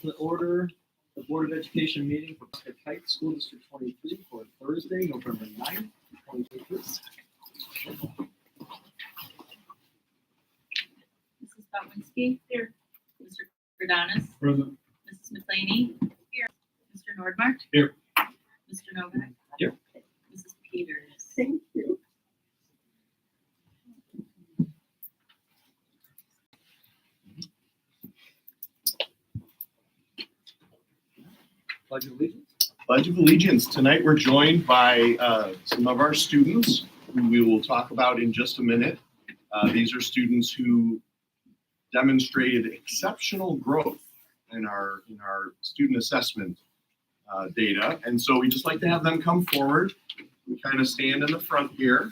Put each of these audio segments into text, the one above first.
to order the Board of Education meeting for Prospect Heights School District 23 for Thursday, November 9th, 2023. Mrs. Botwinski. Here. Mr. Cordanis. Present. Mrs. McLeany. Here. Mr. Nordmark. Here. Mr. Novak. Here. Mrs. Peters. Thank you. Pledge of Allegiance. Pledge of Allegiance. Tonight we're joined by some of our students who we will talk about in just a minute. These are students who demonstrated exceptional growth in our student assessment data. And so we just like to have them come forward. We kind of stand in the front here.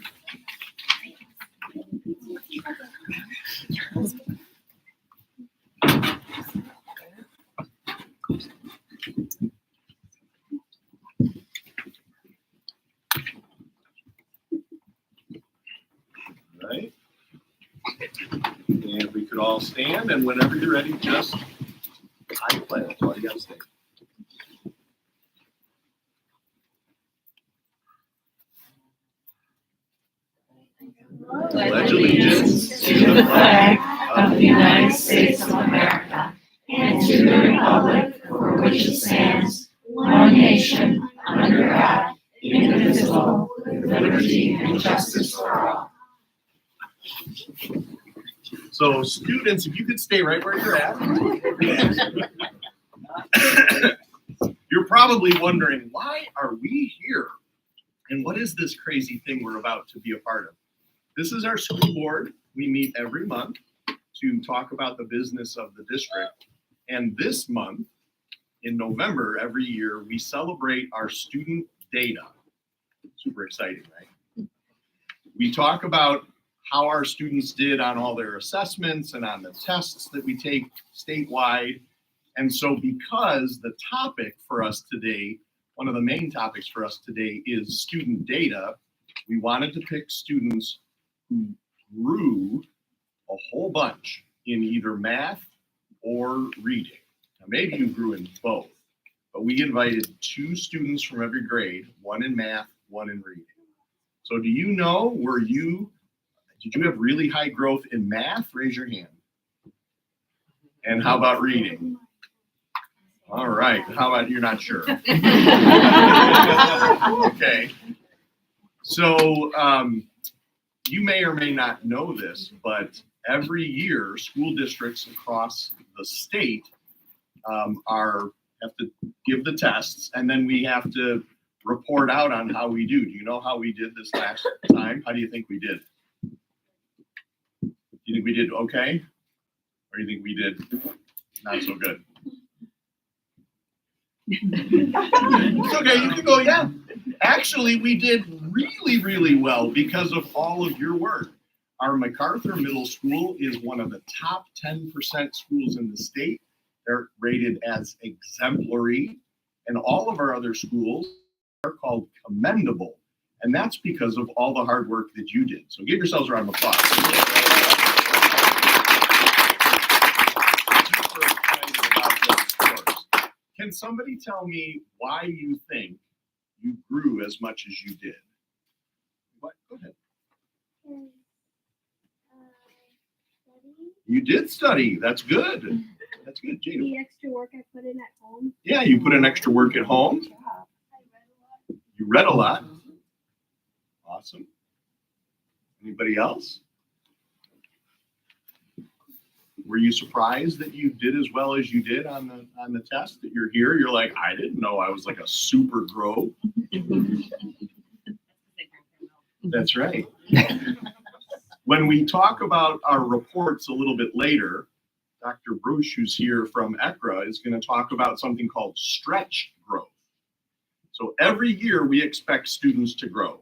Right. And we could all stand, and whenever you're ready, just I play. That's all you gotta say. Pledge allegiance to the flag of the United States of America and to the republic for which it stands, one nation, under God, indivisible, with liberty and justice for all. So students, if you could stay right where you're at. You're probably wondering, why are we here? And what is this crazy thing we're about to be a part of? This is our school board. We meet every month to talk about the business of the district. And this month, in November, every year, we celebrate our student data. Super exciting, right? We talk about how our students did on all their assessments and on the tests that we take statewide. And so because the topic for us today, one of the main topics for us today is student data, we wanted to pick students who grew a whole bunch in either math or reading. Now maybe you grew in both, but we invited 2 students from every grade, 1 in math, 1 in reading. So do you know, did you have really high growth in math? Raise your hand. And how about reading? All right, how about you're not sure? Okay. So you may or may not know this, but every year school districts across the state have to give the tests, and then we have to report out on how we do. Do you know how we did this last time? How do you think we did? Do you think we did okay? Or do you think we did not so good? It's okay, you can go, yeah. Actually, we did really, really well because of all of your work. Our MacArthur Middle School is one of the top 10% schools in the state. They're rated as exemplary, and all of our other schools are called commendable. And that's because of all the hard work that you did. So give yourselves a round of applause. Super excited about this course. Can somebody tell me why you think you grew as much as you did? What? Go ahead. You did study. That's good. That's good, Gina. The extra work I put in at home. Yeah, you put in extra work at home. You read a lot. Awesome. Anybody else? Were you surprised that you did as well as you did on the test? That you're here, you're like, I didn't know I was like a super grow. That's right. When we talk about our reports a little bit later, Dr. Bruce, who's here from ECRA, is going to talk about something called stretch growth. So every year we expect students to grow.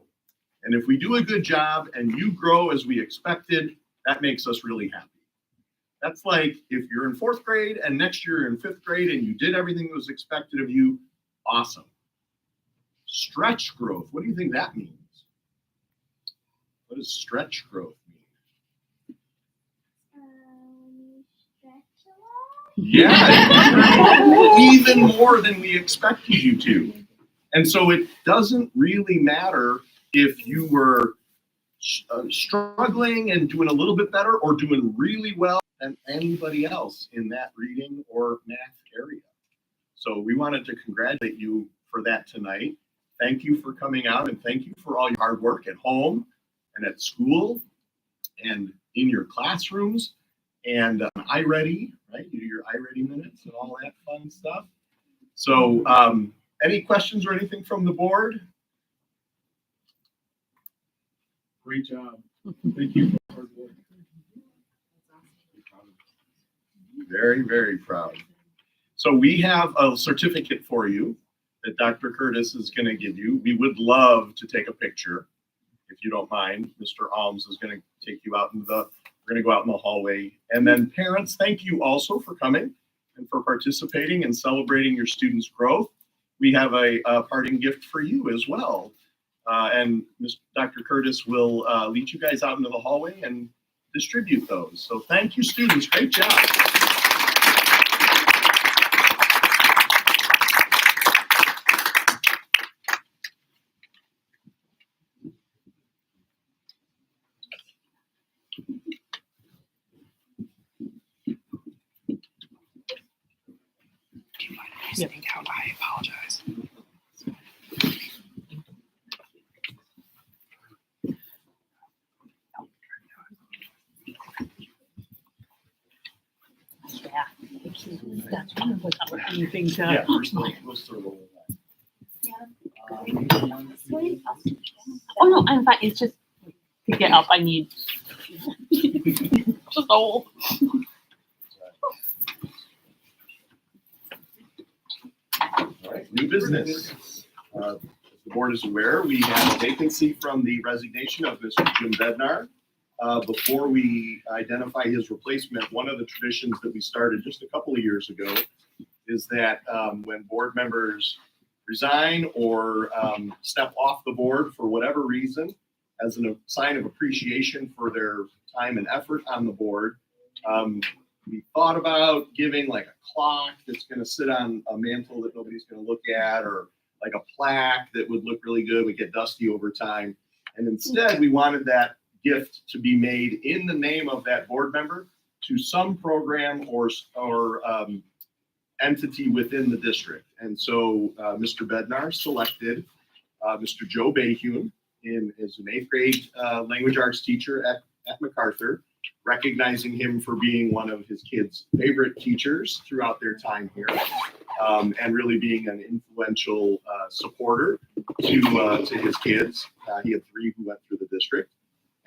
And if we do a good job and you grow as we expected, that makes us really happy. That's like if you're in 4th grade and next year you're in 5th grade and you did everything that was expected of you, awesome. Stretch growth, what do you think that means? What does stretch growth mean? Stretch a lot. Yeah. even more than we expected you to. And so it doesn't really matter if you were struggling and doing a little bit better or doing really well than anybody else in that reading or math area. So we wanted to congratulate you for that tonight. Thank you for coming out and thank you for all your hard work at home and at school and in your classrooms and iReady, right? You do your iReady minutes and all that fun stuff. So any questions or anything from the board? Great job. Thank you for the hard work. Very, very proud. So we have a certificate for you that Dr. Curtis is going to give you. We would love to take a picture, if you don't mind. Mr. Alms is going to take you out we're going to go out in the hallway. And then parents, thank you also for coming and for participating and celebrating your students' growth. We have a parting gift for you as well. And Dr. Curtis will lead you guys out into the hallway and distribute those. So thank you, students. Great job. I apologize. Yeah. That's one of the things Yeah, we'll still roll that. Oh no, I'm fine. It's just to get up. I need just old. All right, new business. As the board is aware, we have a vacancy from the resignation of Mr. Jim Bednar. Before we identify his replacement, one of the traditions that we started just a couple of years ago is that when board members resign or step off the board for whatever reason, as a sign of appreciation for their time and effort on the board, we thought about giving like a clock that's going to sit on a mantle that nobody's going to look at, or like a plaque that would look really good, would get dusty over time. And instead, we wanted that gift to be made in the name of that board member to some program or entity within the district. And so Mr. Bednar selected Mr. Joe Bayhune as an 8th grade language arts teacher at MacArthur, recognizing him for being one of his kids' favorite teachers throughout their time here, and really being an influential supporter to his kids. He had 3 who went through the district.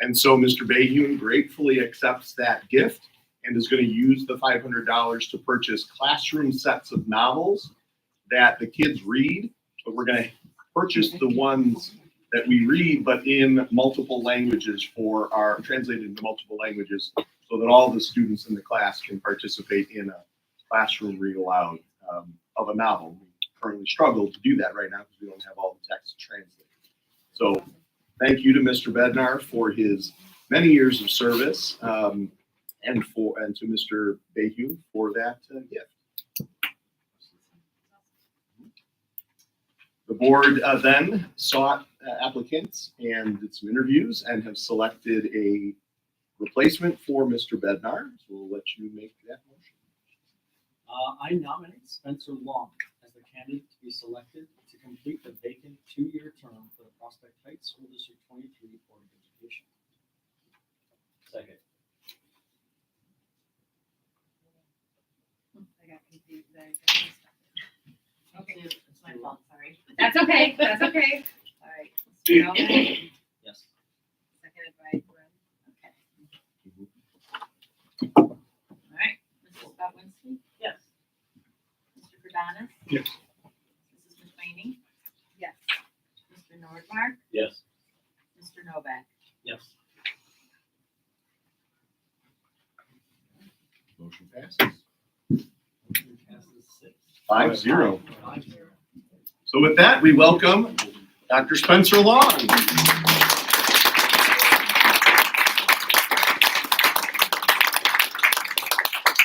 And so Mr. Bayhune gratefully accepts that gift and is going to use the $500 to purchase classroom sets of novels that the kids read, but we're going to purchase the ones that we read, but in multiple languages translated into multiple languages, so that all the students in the class can participate in a classroom read aloud of a novel. We currently struggle to do that right now because we don't have all the text translated. So thank you to Mr. Bednar for his many years of service, and to Mr. Bayhune for that gift. The board then sought applicants and did some interviews and have selected a replacement for Mr. Bednar. So we'll let you make that motion. I nominate Spencer Long as the candidate to be selected to complete the vacant 2-year term for the Prospect Heights School District 23 Board of Education. Second. I got confused there. Okay, it's my fault, sorry. That's okay, that's okay. All right. Mr. Novak, Yes. seconded by Gwen. Okay. All right, Mrs. Botwinski? Yes. Mr. Verdanis? Yes. Mrs. McLeany? Yes. Mr. Nordmark? Yes. Mr. Novak? Yes. Motion passes. Motion passes 5-0. 5-0. So with that, we welcome Dr. Spencer Long.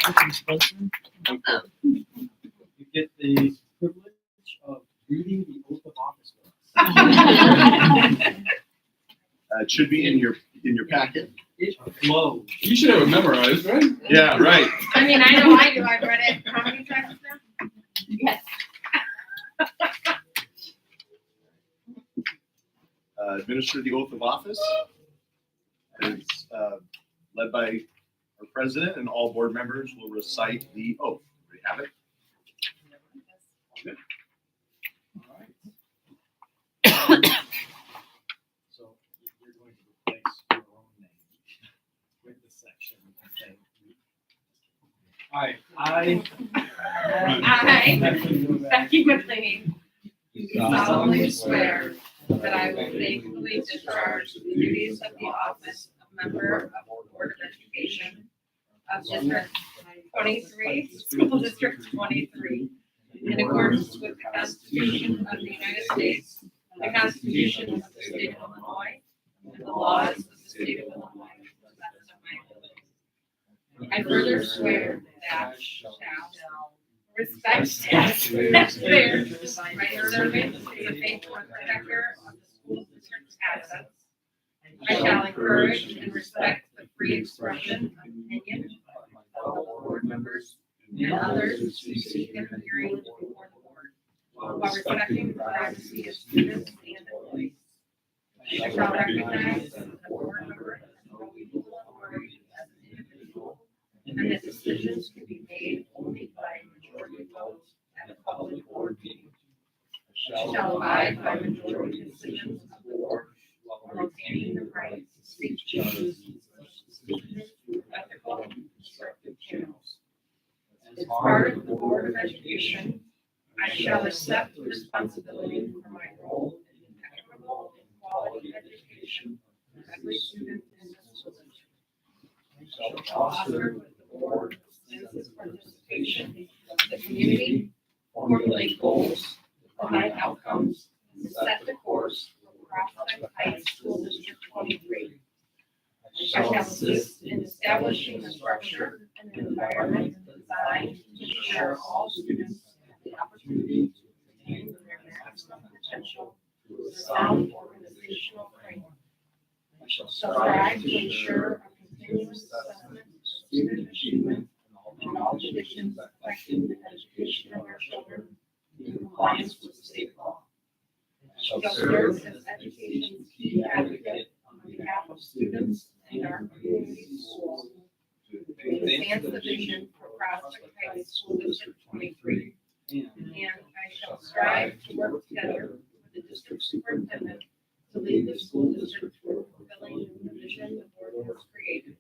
Thank you, Spencer. get the privilege of reading the oath of office with us. It should be in your packet. It flows. You should have it memorized, right? Yeah, right. I mean, I know I do, I've read it how many times now? Yes. Administer the oath of office. It's led by our president, and all board members will recite the oath. We have it. All right. So you're going to replace your own name with the section. Okay. All right, I, Becky Becky McLean, do solemnly swear that I will faithfully discharge the duties of the office of member of the Board of Education of District 23, School District 23, in accordance with the Constitution of the United States, the Constitution of the State of Illinois, and the laws of the State of Illinois, to the best of my ability. I further swear that I shall respect taxpayers by serving as a faithful protector of the school district's assets. I shall encourage and respect the free expression of opinion of the board members and others who seek an hearing before the board, while respecting the privacy of students and employees. I shall recognize that the board member has no equal authority as an individual, and that decisions can be made only by majority vote at a public board meeting. I shall abide by majority decisions of the board while maintaining the right to speak changes through ethical and constructive channels. As part of the Board of Education, I shall accept the responsibility for my role in an equitable and quality education for every student in this position. I shall foster with the board extensive participation of the community, formulate goals, provide outcomes, and set the course for Prospect Heights School District 23. I shall assist in establishing a structure and an environment designed to ensure all students have the opportunity to attain their maximum potential through a sound organizational framework. I shall strive to ensure a continuous assessment of student achievement and all conditions affecting the education of our children in compliance with state law. I shall serve as education's key advocate on behalf of students and our community schools to advance the vision for Prospect Heights School District 23. And I shall strive to work together with the district superintendent to lead the school district toward fulfilling the vision the board has created,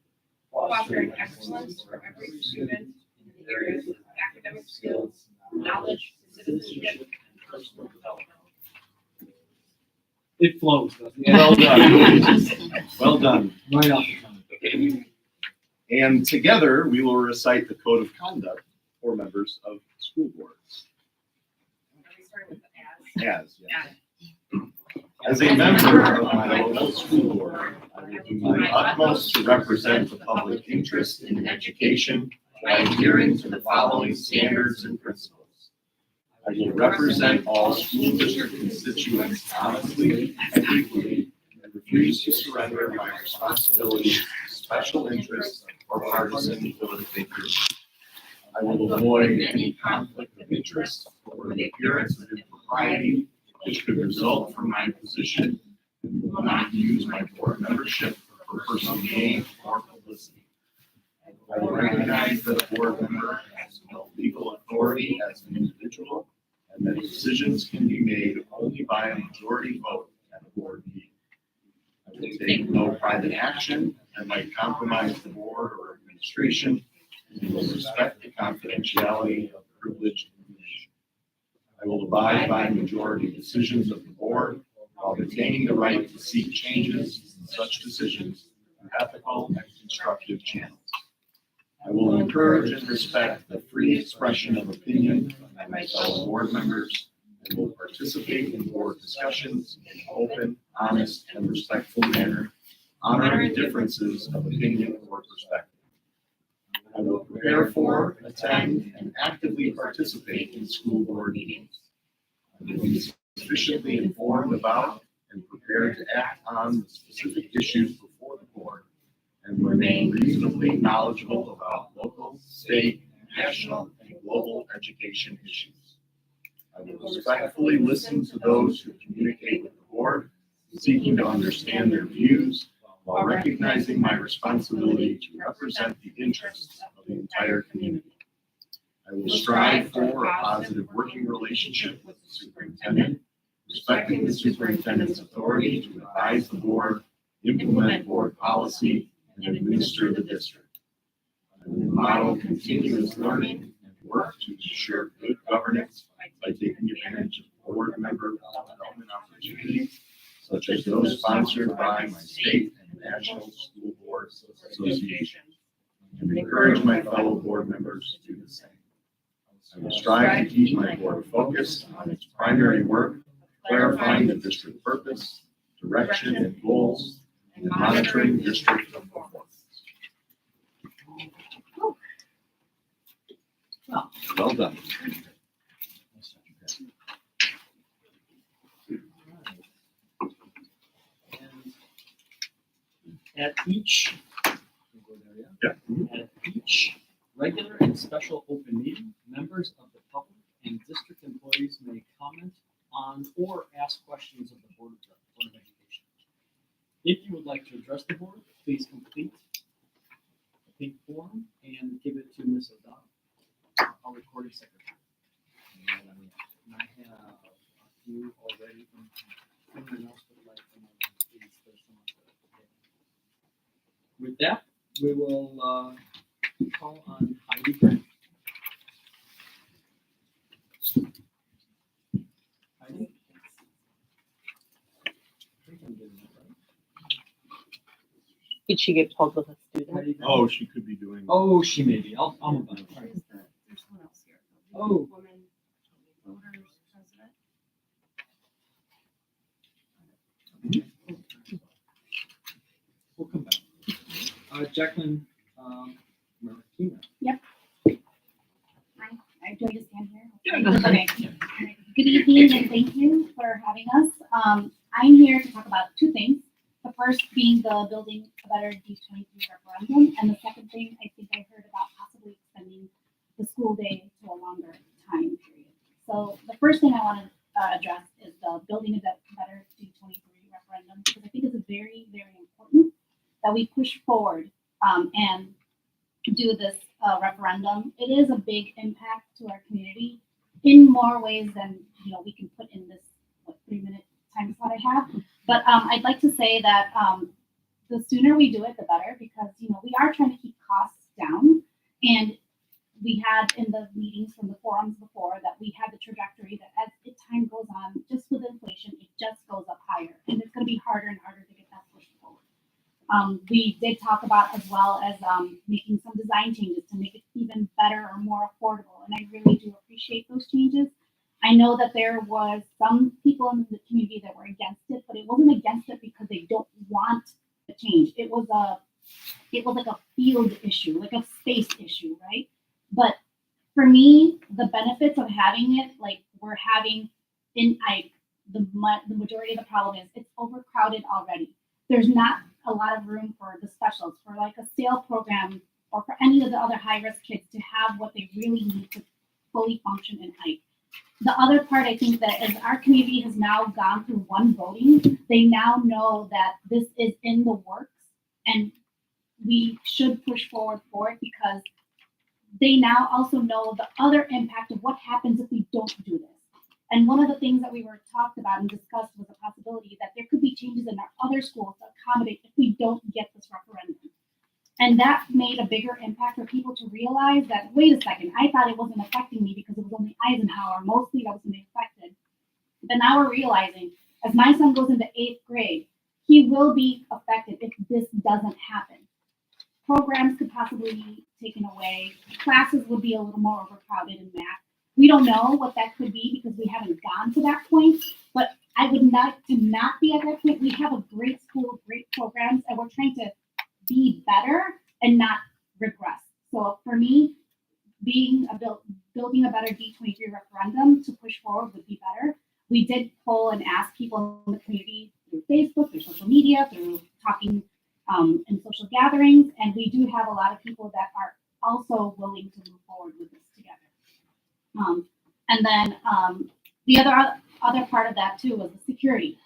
fostering excellence for every student in the areas of academic skills, knowledge, citizenship, and personal development. It flows, doesn't it? Well done. Well done. Right off the tongue. And together, we will recite the code of conduct for members of school boards. Are we starting with the as? Yes. As a member of my local school board, I will do my utmost to represent the public interest in education by adhering to the following standards and principles. I will represent all school district constituents honestly and equally and refuse to surrender my responsibilities to special interests or partisan political views. I will avoid any conflict of interest or the appearance of impropriety which could result from my position and will not use my board membership for personal gain or publicity. I will recognize that a board member has no legal authority as an individual and that decisions can be made only by a majority vote at a board meeting. I will take no private action that might compromise the board or administration and will respect the confidentiality of privileged information. I will abide by majority decisions of the board while retaining the right to seek changes in such decisions through ethical and constructive channels. I will encourage and respect the free expression of opinion by my fellow board members and will participate in board discussions in an open, honest, and respectful manner, honoring differences of opinion or perspective. I will prepare for, attend, and actively participate in school board meetings. I will be sufficiently informed about and prepared to act on the specific issues before the board and remain reasonably knowledgeable about local, state, national, and global education issues. I will respectfully listen to those who communicate with the board, seeking to understand their views while recognizing my responsibility to represent the interests of the entire community. I will strive for a positive working relationship with the superintendent, respecting the superintendent's authority to advise the board, implement board policy, and administer the district. I will model continuous learning and work to ensure good governance by taking advantage of board member development opportunities, such as those sponsored by my state and national school board association, and encourage my fellow board members to do the same. I will strive to keep my board focused on its primary work, clarifying the district purpose, direction, and goals, and monitoring district performance. Well done. At each, Yeah. at each regular and special open meeting, members of the public and district employees may comment on or ask questions of the Board of Education. If you would like to address the board, please complete the pink form and give it to Ms. O'Donnell, our recording secretary. And I have a few already. Anyone else would like them, please, there's so much. With that, we will call on Heidi Grant. Heidi? I think I'm getting that right. Did she get told with a student? Heidi Grant? Oh, she could be doing. Oh, she may be. I'll move on. Sorry. There's someone else here. Oh. Woman voters president. We'll come back. Jacqueline Martina. Do I just stand here? Yeah, go Okay. Good evening and thank you for having us. I'm here to talk about two things. The first being the Building a Better D23 referendum, and the second thing I think I heard about possibly extending the school day to a longer time period. So the first thing I want to address is the Building a Better D23 referendum, because I think it's very, very important that we push forward and do this referendum. It is a big impact to our community in more ways than we can put in this 3-minute time slot I have. But I'd like to say that the sooner we do it, the better, because we are trying to keep costs down. And we had in the meetings from the forums before that we had the trajectory that as time goes on, just with inflation, it just goes up higher, and it's going to be harder and harder to get that pushed forward. We did talk about as well as making some design changes to make it even better or more affordable, and I really do appreciate those changes. I know that there was some people in the community that were against it, but it wasn't against it because they don't want a change. It was like a field issue, like a space issue, right? But for me, the benefits of having it, like we're having the majority of the problem is it's overcrowded already. There's not a lot of room for the specials, for like a SAIL program or for any of the other high-risk kids to have what they really need to fully function in Ike. The other part, I think that as our community has now gone through one voting, they now know that this is in the works and we should push forward for it because they now also know the other impact of what happens if we don't do this. And one of the things that we were talked about and discussed was the possibility that there could be changes in our other schools to accommodate if we don't get this referendum. And that made a bigger impact for people to realize that, wait a second, I thought it wasn't affecting me because it was only Eisenhower, mostly that was going to be affected. But now we're realizing, as my son goes into 8th grade, he will be affected if this doesn't happen. Programs could possibly be taken away. Classes would be a little more overcrowded in math. We don't know what that could be because we haven't gone to that point, but I would not to not be at that point. We have a great school, great programs, and we're trying to be better and not regress. So for me, building a better D23 referendum to push forward would be better. We did poll and ask people in the community through Facebook, through social media, through talking in social gatherings, and we do have a lot of people that are also willing to move forward with this together. And then the other part of that too was the security.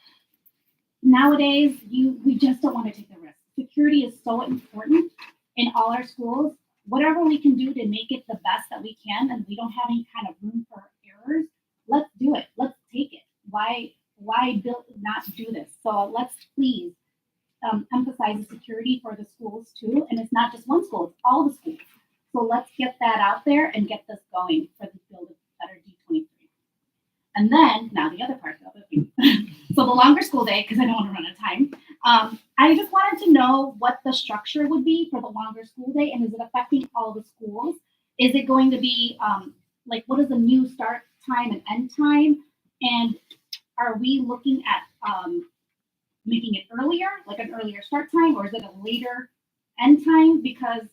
Nowadays, we just don't want to take the risk. Security is so important in all our schools. Whatever we can do to make it the best that we can, and we don't have any kind of room for errors, let's do it. Let's take it. Why not do this? So let's please emphasize the security for the schools too. And it's not just one school, it's all the schools. So let's get that out there and get this going for the Build a Better D23. And then, now the other part of it. So the longer school day, because I don't want to run out of time. I just wanted to know what the structure would be for the longer school day, and is it affecting all the schools? Is it going to be, like, what is the new start time and end time? And are we looking at making it earlier, like an earlier start time, or is it a later end time? Because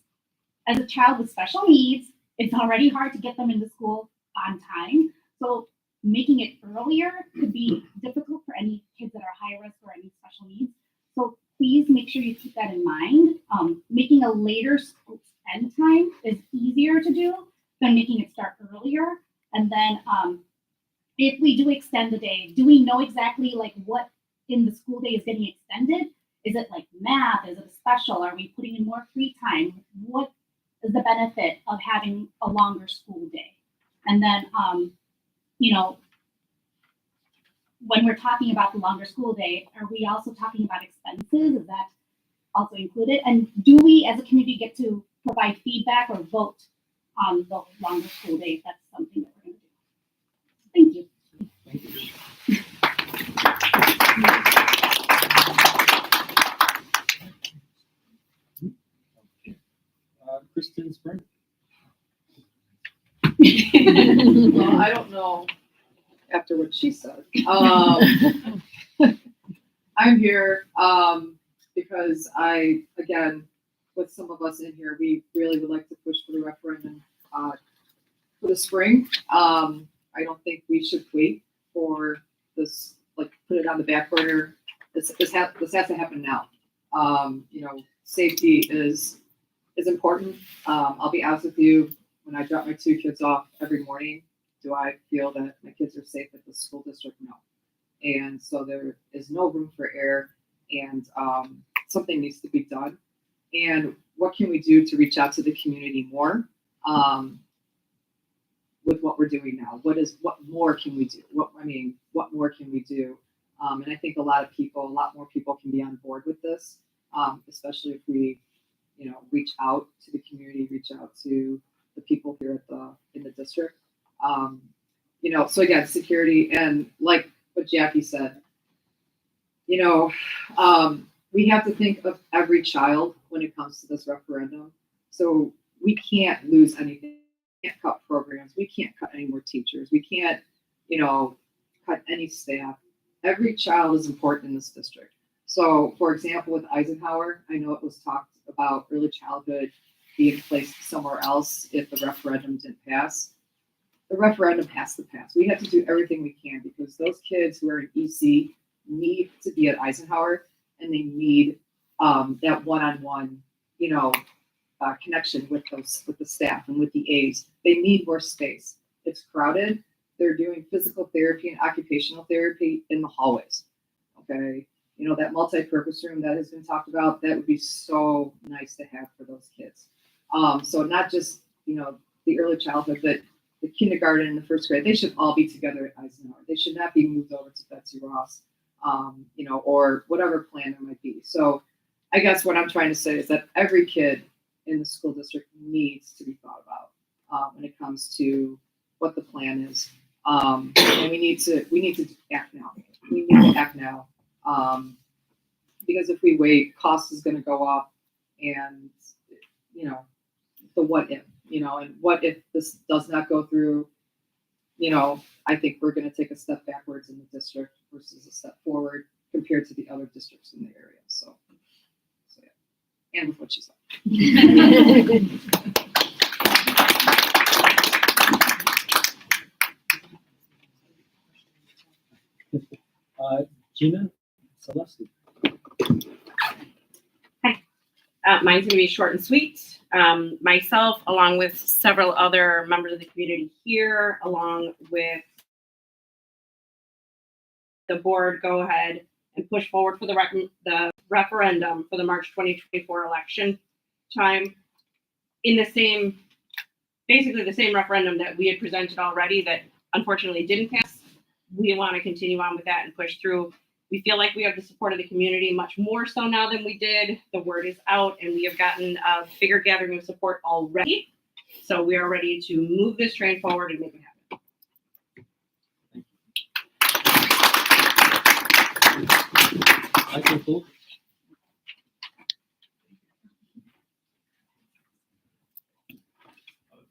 as a child with special needs, it's already hard to get them into school on time. So making it earlier could be difficult for any kids that are high risk or any special needs. So please make sure you keep that in mind. Making a later school end time is easier to do than making it start earlier. And then if we do extend the day, do we know exactly like what in the school day is getting extended? Is it like math? Is it a special? Are we putting in more free time? What is the benefit of having a longer school day? And then, you know, when we're talking about the longer school day, are we also talking about expenses? Is that also included? And do we as a community get to provide feedback or vote on the longer school day if that's something that we're going to do? Thank you. Thank you. Kristen Spring. Well, I don't know after what she said. I'm here because again, with some of us in here, we really would like to push for the referendum for the spring. I don't think we should wait for this, like put it on the back burner. This has to happen now. You know, safety is important. I'll be honest with you, when I drop my two kids off every morning, do I feel that my kids are safe at the school district? No. And so there is no room for error, and something needs to be done. And what can we do to reach out to the community more with what we're doing now? What more can we do? What more can we do? And I think a lot more people can be on board with this, especially if we, you know, reach out to the community, reach out to the people here in the district. You know, so again, security, and like what Jackie said, you know, we have to think of every child when it comes to this referendum. So we can't lose anything. We can't cut programs. We can't cut any more teachers. We can't, you know, cut any staff. Every child is important in this district. So, for example, with Eisenhower, I know it was talked about early childhood being placed somewhere else if the referendum didn't pass. The referendum has to pass. We have to do everything we can because those kids who are in EC need to be at Eisenhower, and they need that one-on-one, you know, connection with the staff and with the aides. They need more space. It's crowded. They're doing physical therapy and occupational therapy in the hallways. Okay, you know, that multi-purpose room that has been talked about, that would be so nice to have for those kids. So not just, you know, the early childhood, but the kindergarten and the first grade, they should all be together at Eisenhower. They should not be moved over to Betsy Ross, you know, or whatever plan there might be. So I guess what I'm trying to say is that every kid in the school district needs to be thought about when it comes to what the plan is. And we need to act now. We need to act now. Because if we wait, cost is going to go up, and, you know, the what if, you know, and what if this does not go through, you know, I think we're going to take a step backwards in the district versus a step forward compared to the other districts in the area. So yeah. And with what she said. Gina Selesky. Mine's gonna be short and sweet. Myself, along with several other members of the community here, along with the board, go ahead and push forward for the referendum for the March 2024 election time in the same, basically the same referendum that we had presented already that unfortunately didn't pass. We want to continue on with that and push through. We feel like we have the support of the community much more so now than we did. The word is out and we have gotten a bigger gathering of support already. So we are ready to move this train forward and make it happen. Michael Fulk.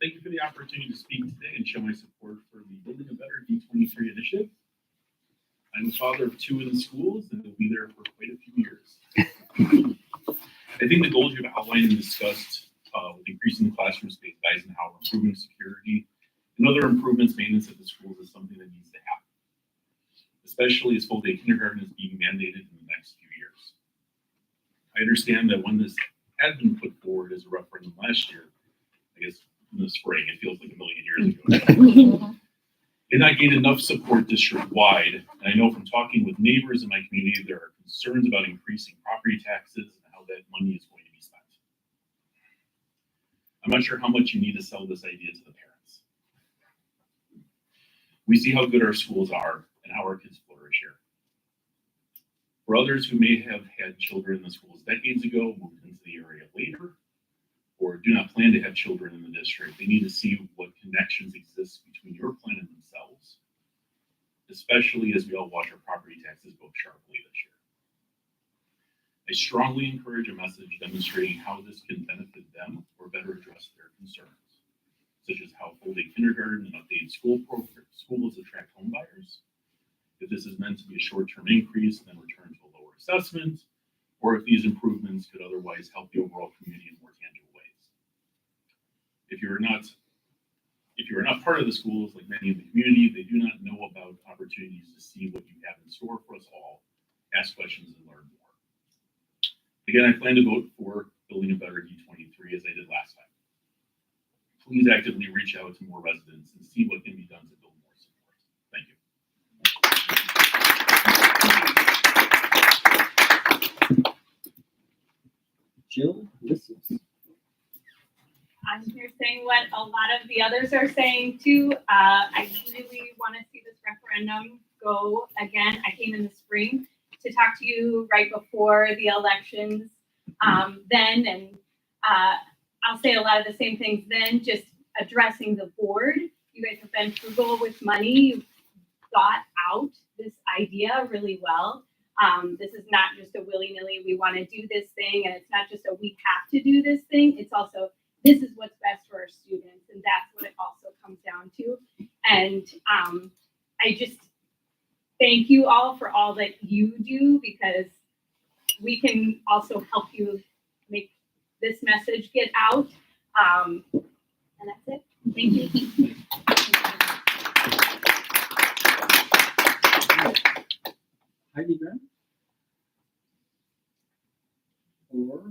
Thank you for the opportunity to speak today and show my support for the Building a Better D23 initiative. I'm a father of 2 in the schools and will be there for quite a few years. I think the goals you've outlined and discussed with increasing the classroom space at Eisenhower, improving security, and other improvements, maintenance at the schools is something that needs to happen, especially as full-day kindergarten is being mandated in the next few years. I understand that when this had been put forward as a referendum last year, I guess in the spring, it feels like a million years ago. Did not gain enough support district-wide, and I know from talking with neighbors in my community, there are concerns about increasing property taxes and how that money is going to be spent. I'm not sure how much you need to sell this idea to the parents. We see how good our schools are and how our kids flourish here. For others who may have had children in the schools decades ago, moved into the area later, or do not plan to have children in the district, they need to see what connections exist between your plan and themselves, especially as we all watch our property taxes go up sharply this year. I strongly encourage a message demonstrating how this can benefit them or better address their concerns, such as how full-day kindergarten and updated schools attract home buyers, if this is meant to be a short-term increase and then return to a lower assessment, or if these improvements could otherwise help the overall community in more tangible ways. If you are not part of the schools, like many in the community, they do not know about opportunities to see what you have in store for us all, ask questions, and learn more. Again, I plan to vote for Building a Better D23 as I did last time. Please actively reach out to more residents and see what can be done to build more support. Thank you. Jill Lissus. I'm here saying what a lot of the others are saying too. I really want to see this referendum go again. I came in the spring to talk to you right before the elections then, and I'll say a lot of the same things then, just addressing the board. You guys have been frugal with money. You've thought out this idea really well. This is not just a willy-nilly, we want to do this thing, and it's not just a we have to do this thing. It's also, this is what's best for our students, and that's what it also comes down to. And I just thank you all for all that you do, because we can also help you make this message get out. And that's it. Thank you. Heidi Grant. Or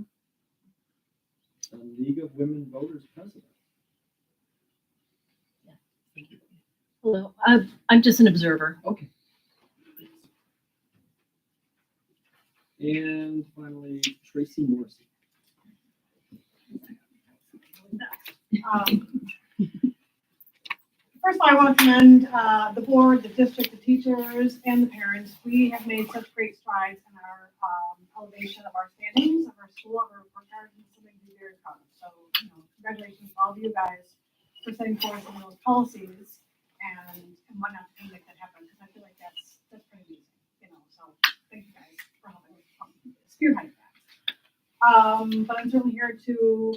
the League of Women Voters President. Thank you. Hello, I'm just an observer. Okay. And finally, Tracy Morrissey. First of all, I want to commend the board, the district, the teachers, and the parents. We have made such great strides in our elevation of our standings, of our school, of our report cards, and something to be very proud of. So, congratulations to all of you guys for setting forth some of those policies and whatnot to make that happen, because I feel like that's pretty easy, so thank you guys for helping spearhead that. But I'm certainly here to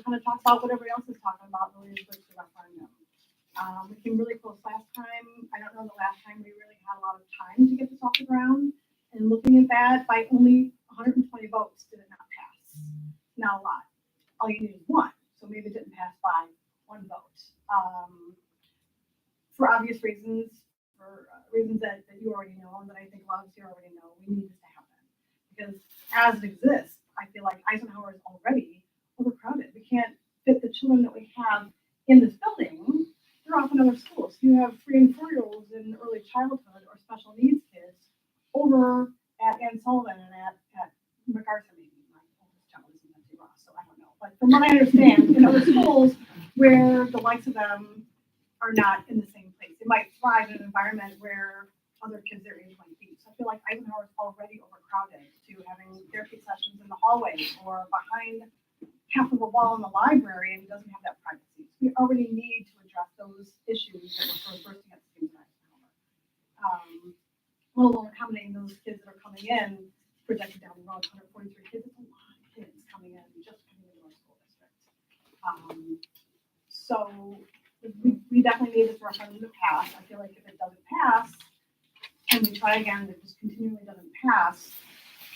kind of talk about what everybody else is talking about related to the referendum. We came really close last time. I don't know the last time we really had a lot of time to get this off the ground. And looking at that, by only 120 votes did it not pass. Not a lot. All you need is one. So maybe it didn't pass by one vote. For obvious reasons, for reasons that you already know and that I think a lot of us here already know, we need this to happen. Because as it exists, I feel like Eisenhower is already overcrowded. We can't fit the children that we have in this building. They're off in other schools. You have 3 and 4-year-olds in early childhood or special needs kids over at Ann Sullivan and at MacArthur, maybe. My oldest child is in Betsy Ross, so I don't know. But from what I understand, in other schools where the likes of them are not in the same place, they might thrive in an environment where other kids are in 20 feet. So I feel like Eisenhower is already overcrowded to having therapy sessions in the hallway or behind half of a wall in the library and doesn't have that privacy. So we already need to address those issues that we're sort of bursting at the seams in Eisenhower. Let alone how many of those kids that are coming in projected down the road, 143 kids, it's a lot of kids coming in, just coming into our school district. So we definitely need this referendum to pass. I feel like if it doesn't pass, and we try again, and it just continually doesn't pass,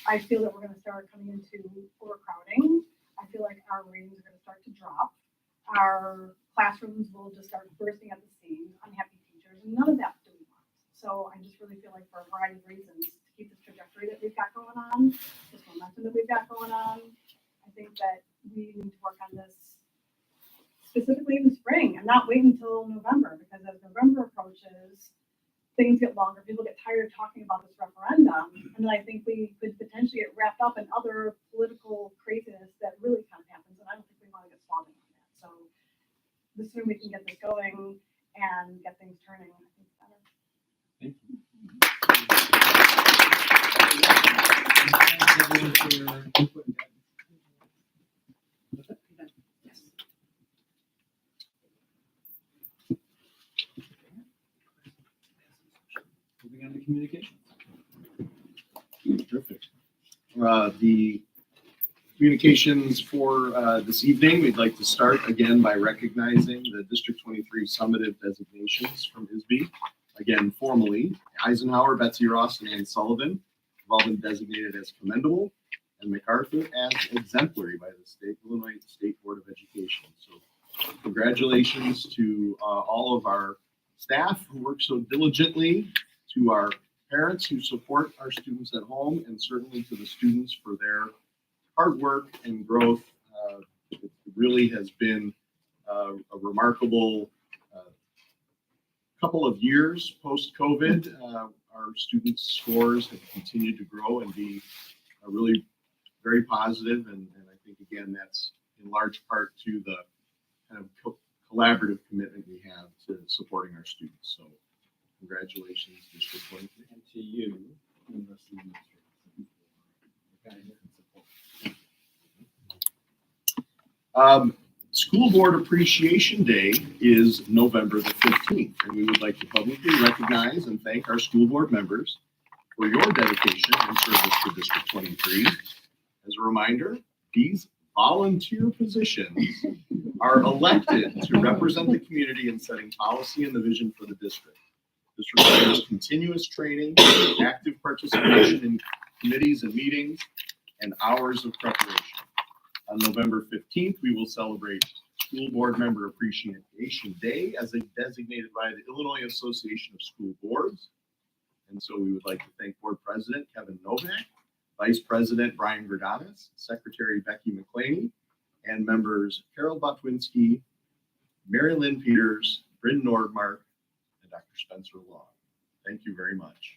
I feel that we're gonna start coming into overcrowding. I feel like our ratings are gonna start to drop. Our classrooms will just start bursting at the seams, unhappy teachers, and none of that do we want. So I just really feel like for a variety of reasons, to keep this trajectory that we've got going on, this momentum that we've got going on, I think that we need to work on this specifically in the spring and not wait until November, because as November approaches, things get longer, people get tired of talking about this referendum, and then I think we could potentially get wrapped up in other political craziness that really kind of happens, and I don't think we want to get swamped in on that. So the sooner we can get this going and get things turning, I think the better. Thank you. Everyone for your input and guidance. Yes. Moving on to communications. Terrific. The communications for this evening, we'd like to start again by recognizing the District 23 summative designations from ISB. Again, formally, Eisenhower, Betsy Ross, and Ann Sullivan have all been designated as commendable, and MacArthur as exemplary by the Illinois State Board of Education. So congratulations to all of our staff who work so diligently, to our parents who support our students at home, and certainly to the students for their hard work and growth. It really has been a remarkable couple of years post-COVID. Our students' scores have continued to grow and be really very positive, and I think, again, that's in large part to the kind of collaborative commitment we have to supporting our students. So congratulations, District 23. And to you, and the rest of the administration, for guidance and support. School Board Appreciation Day is November the 15th, and we would like to publicly recognize and thank our school board members for your dedication and service to District 23. As a reminder, these volunteer positions are elected to represent the community in setting policy and the vision for the district. This requires continuous training, active participation in committees and meetings, and hours of preparation. On November 15th, we will celebrate School Board Member Appreciation Day as designated by the Illinois Association of School Boards. And so we would like to thank Board President Kevin Novak, Vice President Brian Verdanis, Secretary Becky McClaney, and members Carol Botwinski, Mary Lynn Peters, Bryn Nordmark, and Dr. Spencer Long. Thank you very much.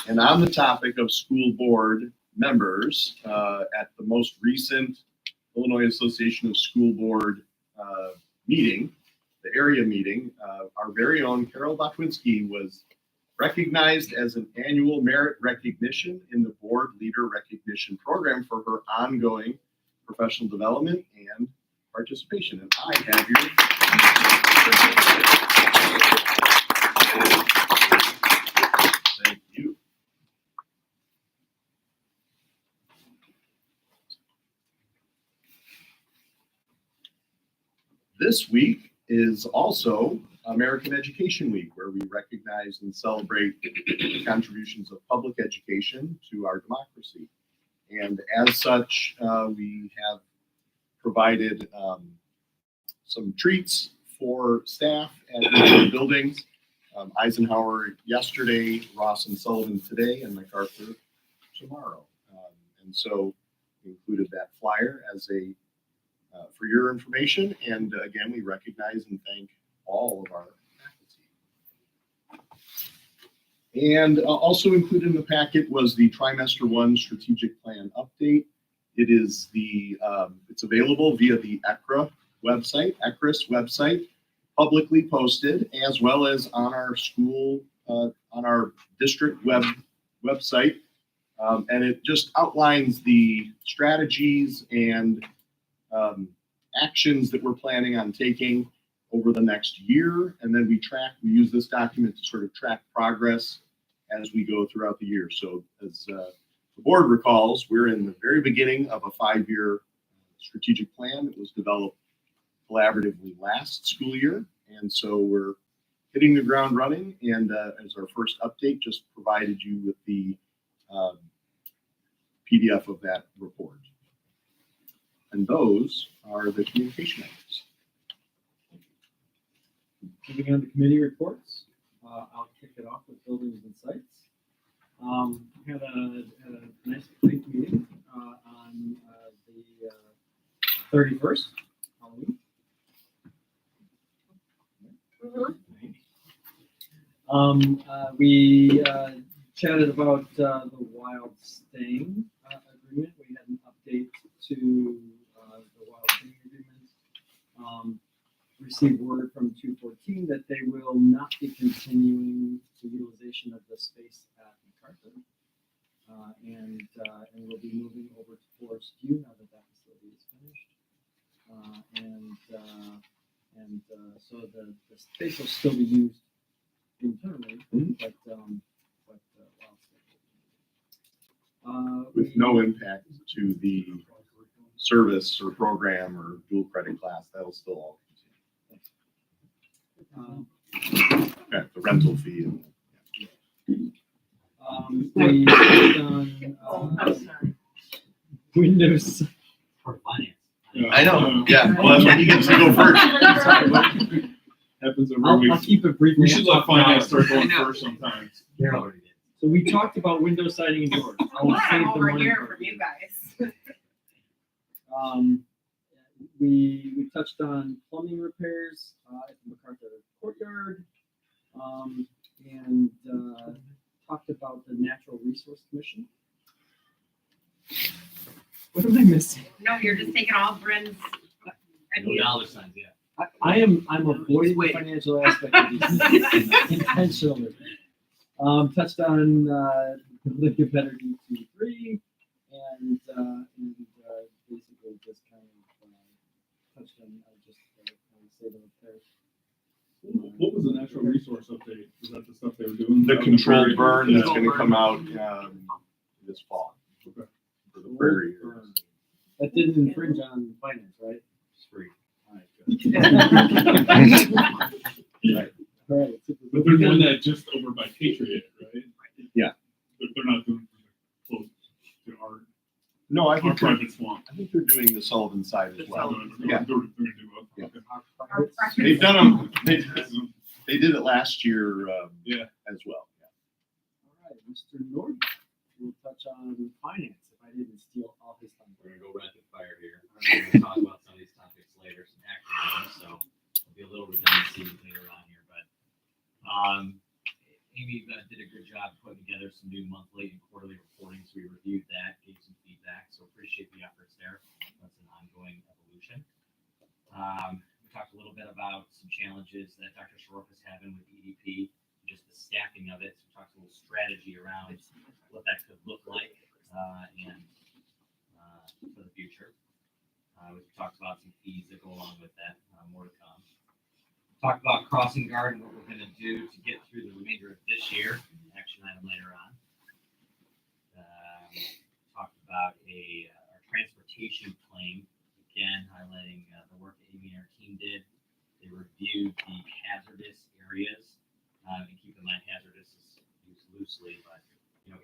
And on the topic of school board members, at the most recent Illinois Association of School Board meeting, the area meeting, our very own Carol Botwinski was recognized as an annual merit recognition in the Board Leader Recognition Program for her ongoing professional development and participation. And I have your thank you. This week is also American Education Week, where we recognize and celebrate the contributions of public education to our democracy. And as such, we have provided some treats for staff at the buildings. Eisenhower yesterday, Ross and Sullivan today, and MacArthur tomorrow. And so we included that flyer as a for your information. And again, we recognize and thank all of our faculty. And also included in the packet was the trimester 1 strategic plan update. It is it's available via the ECRIS website, publicly posted, as well as on our school, on our district website. And it just outlines the strategies and actions that we're planning on taking over the next year. And then we use this document to sort of track progress as we go throughout the year. So as the board recalls, we're in the very beginning of a 5-year strategic plan that was developed collaboratively last school year. And so we're hitting the ground running. And as our first update, just provided you with the PDF of that report. And those are the communication items. Moving on to committee reports, I'll kick it off with buildings and sites. Had a nice big meeting on the 31st, Halloween. We chatted about the Wild Stain agreement. We had an update to the Wild Stain agreement. Received word from 214 that they will not be continuing the utilization of the space at MacArthur. And we'll be moving over to Forest View now that facility is finished. So the space will still be used internally, but With no impact to the service or program or dual credit class, that'll still all continue. Okay, the rental fee. We touched on Windows. For finance. I know, yeah, well, that's when you get to go first. Happens every I'll week. keep it brief. We should let finance start I going know. first sometimes. Carol already did. So we talked about window siding and doors. I will save the Over money here for from you guys. We touched on plumbing repairs at the MacArthur courtyard, and talked about the Natural Resource Commission. What am I missing? No, you're just taking all Bryn's No ideas. dollar signs, yeah. I'm avoiding the Wait. financial aspect of these intentionally. Touched on building a better D23 and basically just kind of touched on just say the repairs. What was the natural resource update? Was that the stuff they were doing? The controlled burn that's Yeah. gonna come out this fall. Okay. For the prairie areas. That didn't infringe on finance, right? It's free. All right, good. Right. All right. But they're doing that just over by Patriot, right? Yeah. But they're not doing it close to our No, I think private swamp. they're doing the Sullivan side as well. Yeah. They're gonna do it. Yeah. Okay. Our private- They've done them, they did it last year, Yeah. as well. All right, Mr. Norton, we'll touch on finance if I didn't steal all his thunder. We're gonna go rapid fire here. We're gonna talk about some of these topics later, some acronyms, so there'll be a little redundancy later on here, but, Amy did a good job putting together some new monthly and quarterly reporting, so we reviewed that, gave some feedback, so appreciate the efforts there. That's an ongoing evolution. We talked a little bit about some challenges that Dr. Shoroff is having with EDP, just the staffing of it. So we talked a little strategy around what that could look like, and for the future. We talked about some fees that go along with that, more to come. Talked about crossing guard and what we're gonna do to get through the remainder of this year, action item later on. Talked about our transportation claim, again, highlighting the work that Amy and her team did. They reviewed the hazardous areas, and keep in mind hazardous is used loosely, but,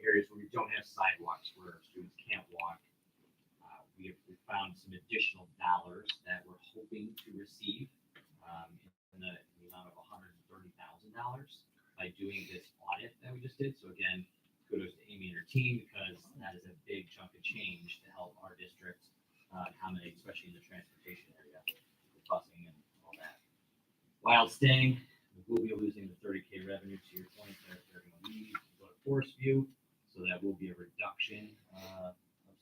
areas where we don't have sidewalks, where students can't walk. We we found some additional dollars that we're hoping to receive in the amount of $130,000 by doing this audit that we just did. So again, kudos to Amy and her team, because that is a big chunk of change to help our district accommodate, especially in the transportation area, with busing and all that. While staying, we will be losing the 30K revenue, to your point, they're going to leave, go to Forest View, so that will be a reduction of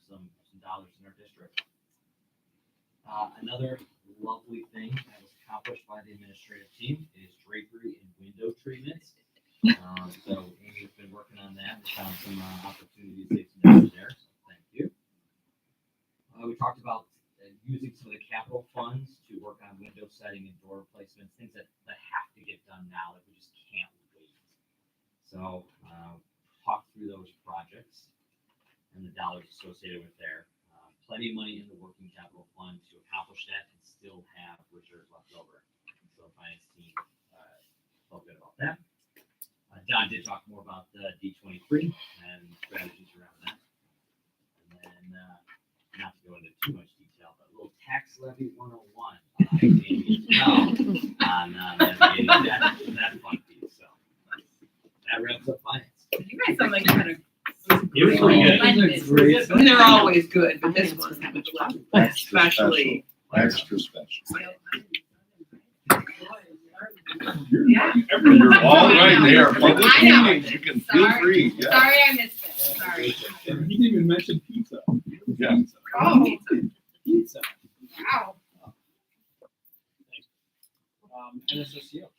some dollars in our district. Another lovely thing that was accomplished by the administrative team is drapery and window treatments. So Amy's been working on that. We found some opportunities to save some dollars there. So thank you. We talked about using some of the capital funds to work on window setting and door replacements, things that have to get done now that we just can't wait. So talk through those projects and the dollars associated with there. Plenty of money in the working capital fund to accomplish that and still have reserves left over. So the finance team felt good about that. John did talk more about the D23 and strategies around that. And then, not to go into too much detail, but a little tax levy 101 Amy as well on navigating that fun piece. So that wraps up finance. You guys sound like you're gonna. It was pretty good. I mean, they're always good, but this one's especially. Extra special. Yeah. You're all right there. Public I know. meetings, you can feel Sorry. free. Yeah. Sorry, I missed it. Sorry. He didn't even mention pizza. Yeah. Oh, Pizza. wow. NSSCO.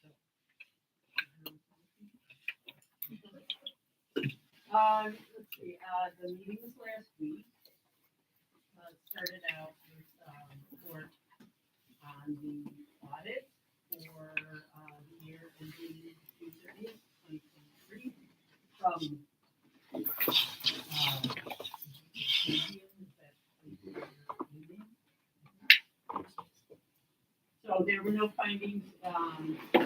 Let's see, the meeting was last week. Started out with, work on the audit for, the year ending June 30th, 2023, from, so there were no findings, no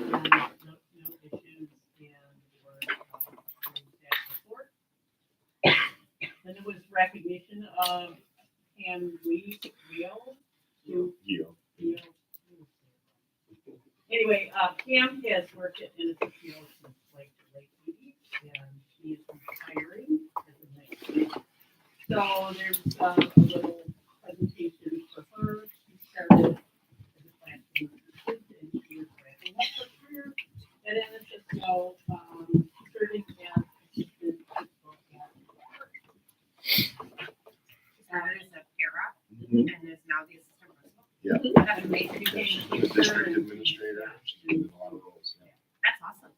issues, and were, approved that report. Then there was recognition of Pam Rio. Anyway, Pam has worked at NSSCO since like the late 80s, and she is retiring as of next week. So there's a little presentation for her. She started as a classroom assistant, and she is wrapping up her career at NSSCO, serving as assistant principal at Started as a para Mhm. and is now the assistant principal. Yeah. That's amazing. She's the district administrator. She's doing a lot of roles. Yeah. That's awesome.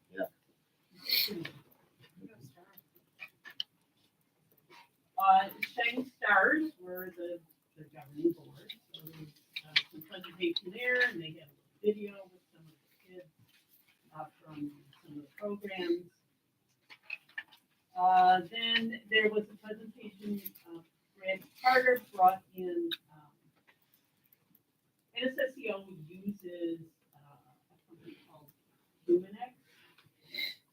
Shining Stars were the governing board. So there's some presentation there, and they have a video with some of the kids from some of the programs. Then there was a presentation, Brad Carter brought in, NSSCO uses a company called Luminex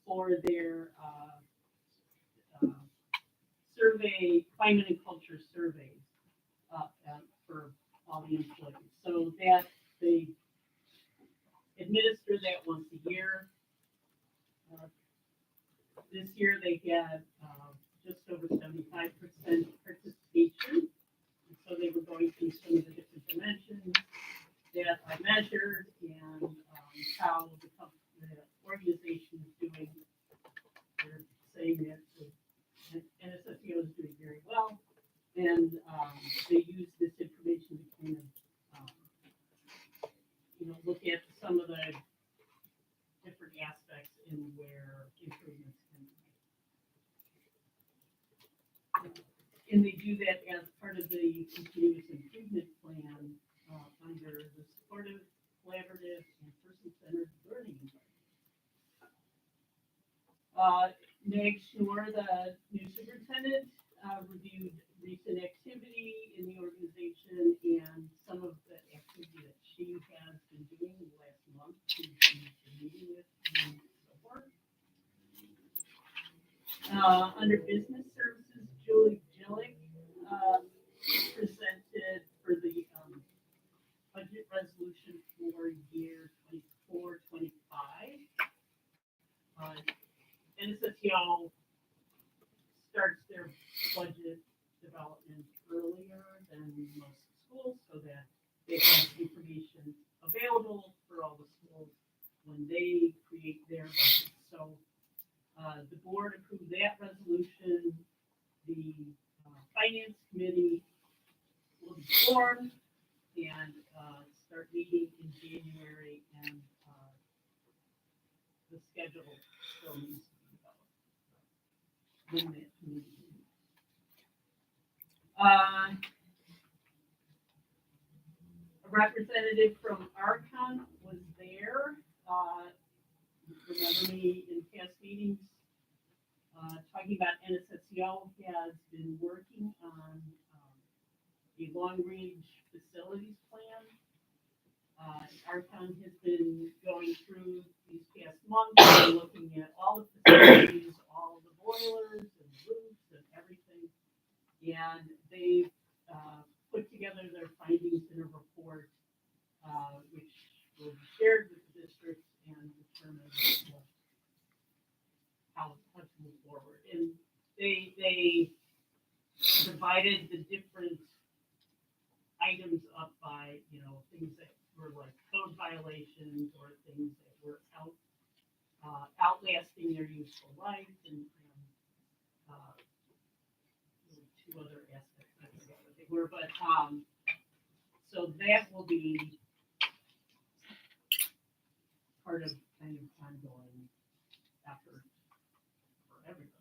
for their survey, climate and culture surveys for all the employees. So that they administer that once a year. This year they had just over 75% participation. And so they were going through some of the different dimensions that I measured and how the organization is doing. They're saying that the NSSCO is doing very well, and they use this information to kind of, look at some of the different aspects in where improvements can be made. And they do that as part of the continuous improvement plan under the supportive, collaborative, and person-centered learning environment. Meg Schnoor, the new superintendent, reviewed recent activity in the organization and some of the activity that she has been doing in the last month, who she's been meeting with and so forth. Under business services, Julie Gillick presented for year 24-25. NSSEO starts their budget development earlier than most schools so that they have information available for all the schools when they create their budget. So the board approved that resolution. The finance committee will be formed and start meeting in January, and the schedule still needs to be developed. When that committee meets. A representative from Archon was there. Remember me in past meetings talking about NSSEO has been working on a long-range facilities plan. Archon has been going through these past months and looking at all the facilities, all the boilers and roofs and everything. And they've put together their findings in a report, which will be shared with the districts and determine how to move forward. And they divided the different items up by, things that were like code violations or things that were outlasting their useful life, and two other aspects, I forget what they were, but so that will be part of kind of ongoing effort for everybody.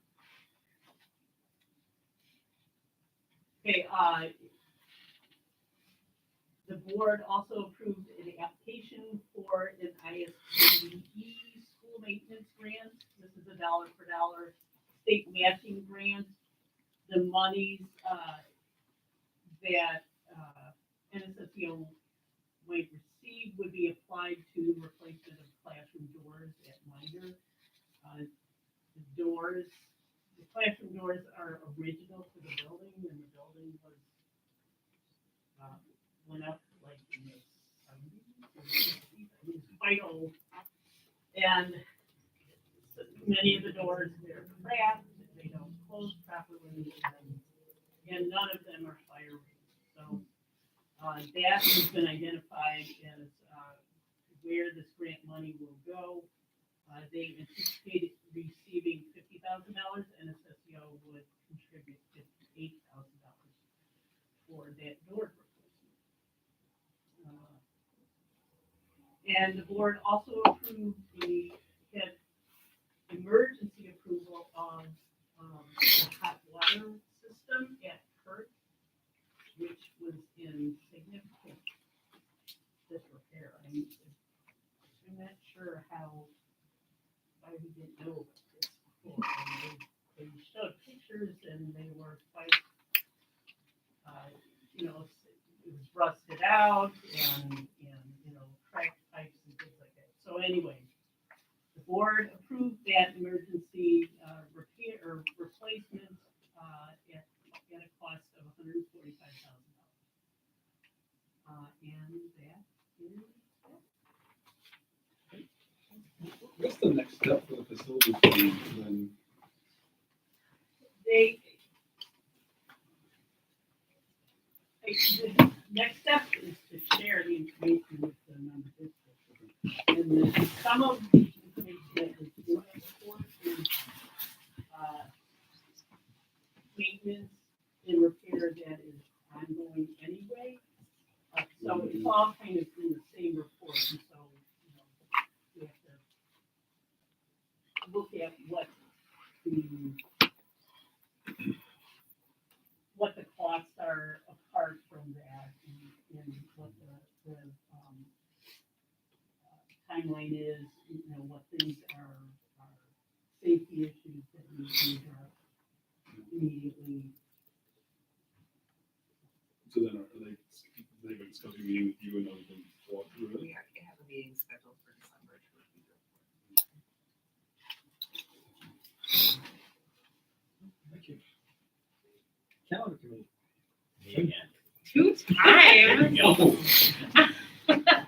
Okay, the board also approved an application for an ISBE school maintenance grant. This is a dollar for dollar state matching grant. The monies that NSSEO might receive would be applied to replacement of classroom doors at Minder. The classroom doors are original to the building, and the building was went up like in the 70s or 60s. I mean, it's quite old. And many of the doors, they're cracked, they don't close properly, and none of them are fire rated. So that has been identified as where this grant money will go. They anticipate receiving $50,000, and NSSEO would contribute $58,000 for that door replacement. And the board also approved had emergency approval of the hot water system at Kurt, which was in significant disrepair. I'm not sure why we didn't know about this before. They showed pictures and they were quite, it was rusted out and cracked pipes and things like that. So anyway, the board approved that emergency repair or replacement at a cost of $145,000. And that is that. What's the next step for the facility plan then? The next step is to share the information with the member districts. And then some of the information that is in that report is maintenance and repair that is ongoing anyway. So it's all kind of in the same report, and so we have to look at what the costs are apart from that, and what the timeline is. What things are safety issues that need to be addressed immediately. So then are they have a discussion meeting with you and everything to walk through it? We have a meeting scheduled for December to review the report. Thank you. Calendar committee. Me again. Two times. There we go.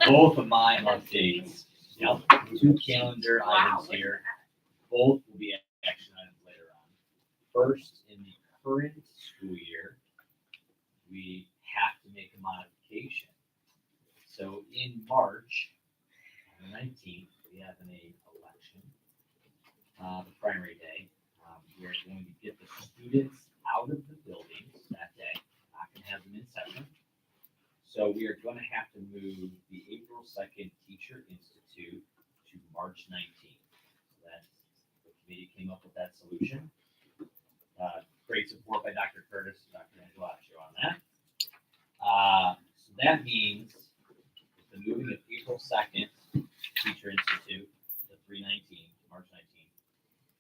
both of my updates, yep, 2 calendar items here. Both will be action items later on. First, in the current school year, we have to make a modification. So in March, on the 19th, we have an election, the primary day. We are going to get the students out of the buildings that day, not going to have them in session. So we are going to have to move the April 2nd Teacher Institute to March 19th. So that's, the committee came up with that solution. Great support by Dr. Curtis and Dr. Angelaccio on that. So that means with the moving of April 2nd Teacher Institute to 3/19, March 19th,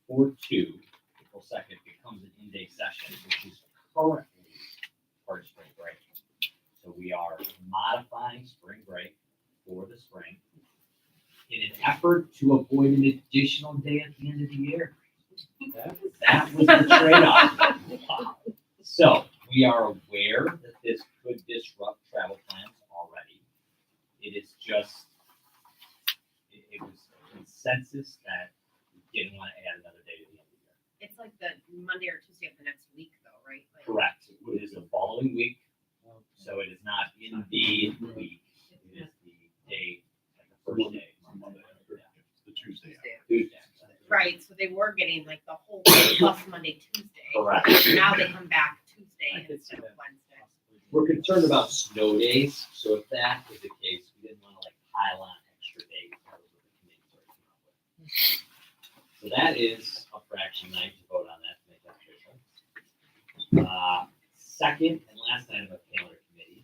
4/2, April 2nd becomes an in-day session, which is currently part of spring break. So we are modifying spring break for the spring in an effort to avoid an additional day at the end of the year. That was the trade-off. So we are aware that this could disrupt travel plans already. It is just, it was a consensus that we didn't want to add another day to the end of the year. It's like the Monday or Tuesday of the next week though, right? Like- Correct. It is the following week, so it is not in the week. It is the day, like the first day. Monday, the Tuesday. Tuesday. Right, so they were getting like the whole week plus Monday, Tuesday. Correct. Now they come back Tuesday I could see instead of that. Wednesday. We're concerned about snow days, so if that is the case, we didn't want to like pile on extra days. That was what the committee sort of came up with. So that is up for action tonight to vote on that, to make that official. Second and last item of calendar committee,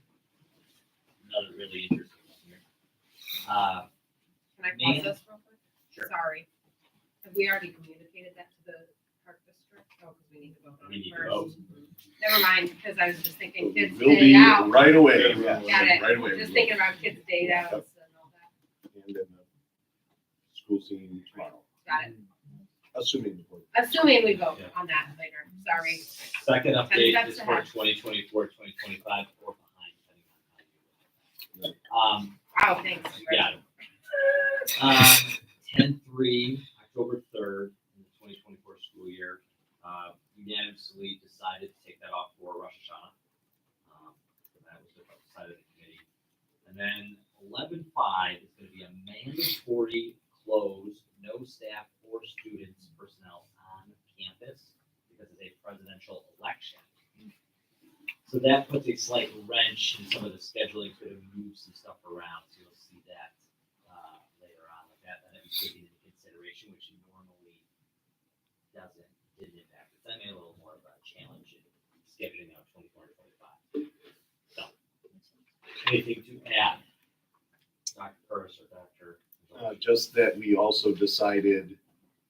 another really interesting one here. Can I pause this real quick? Sure. Sorry. Have we already communicated that to the park district? Oh, because we need to vote on We it need to first. vote. Never mind, because I was just thinking kids' Will day be out. right away. Got Right it. away. Just thinking about kids' day outs and all that. And then the school scene tomorrow, Got it. assuming the board. Assuming we vote on that later. Sorry. Second 10 update steps is for ahead. 2024, 2025, or behind, depending on how you. Wow, thanks. Got it. 10/3, October 3rd, in the 2024 school year, unanimously decided to take that off for Rosh Hashanah. That was decided at the committee. And then 11/5 is going to be a mandatory closed, no staff or students, personnel on campus because it's a presidential election. So that puts a slight wrench in some of the scheduling, could have moved some stuff around, so you'll see that later on, like that be taken into consideration, which normally didn't impact it. That made a little more of a challenge in scheduling out 24 and 25. So, anything to add? Dr. Curtis or Dr. Just that we also decided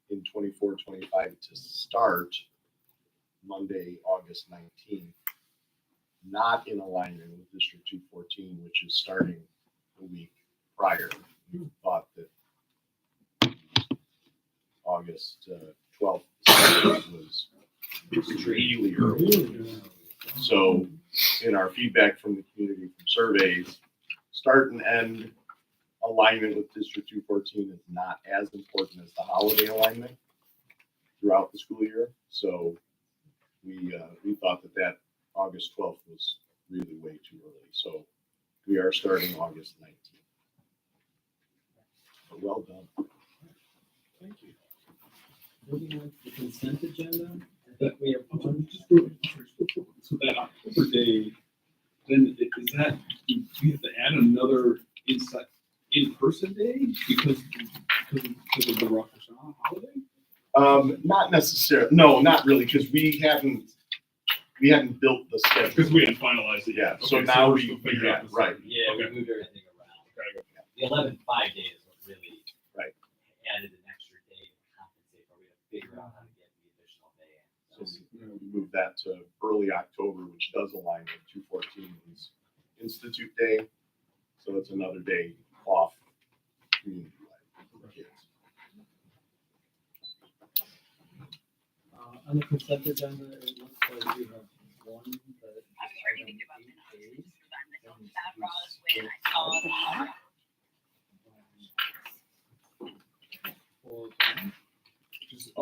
in 24-25 to start Monday, August 19th, not in alignment with District 214, which is starting the week prior. We thought that August 12th was extremely early. So in our feedback from the community from surveys, start and end alignment with District 214 is not as important as the holiday alignment throughout the school year. So we thought that August 12th was really way too early. So we are starting August 19th. But well done. Thank you. Moving on to the consent agenda, I think we have one. So that October day, then is that, do we have to add another in-person day because of the Rosh Hashanah holiday? Not necessarily. No, not really, because we hadn't built the schedule. Because we hadn't finalized it Yeah, yet. so Okay, now we're we, still figuring yeah, out the right. Yeah, we Okay. moved everything around. Okay. The 11/5 day is what really Right. added an extra day to compensate, but we had to figure out how to get the additional day in. So we moved that to early October, which does align with 214's Institute Day. So it's another day off community-wide for kids. On the consent agenda, it looks like we have one that. I was ready to give up. That brought us when I saw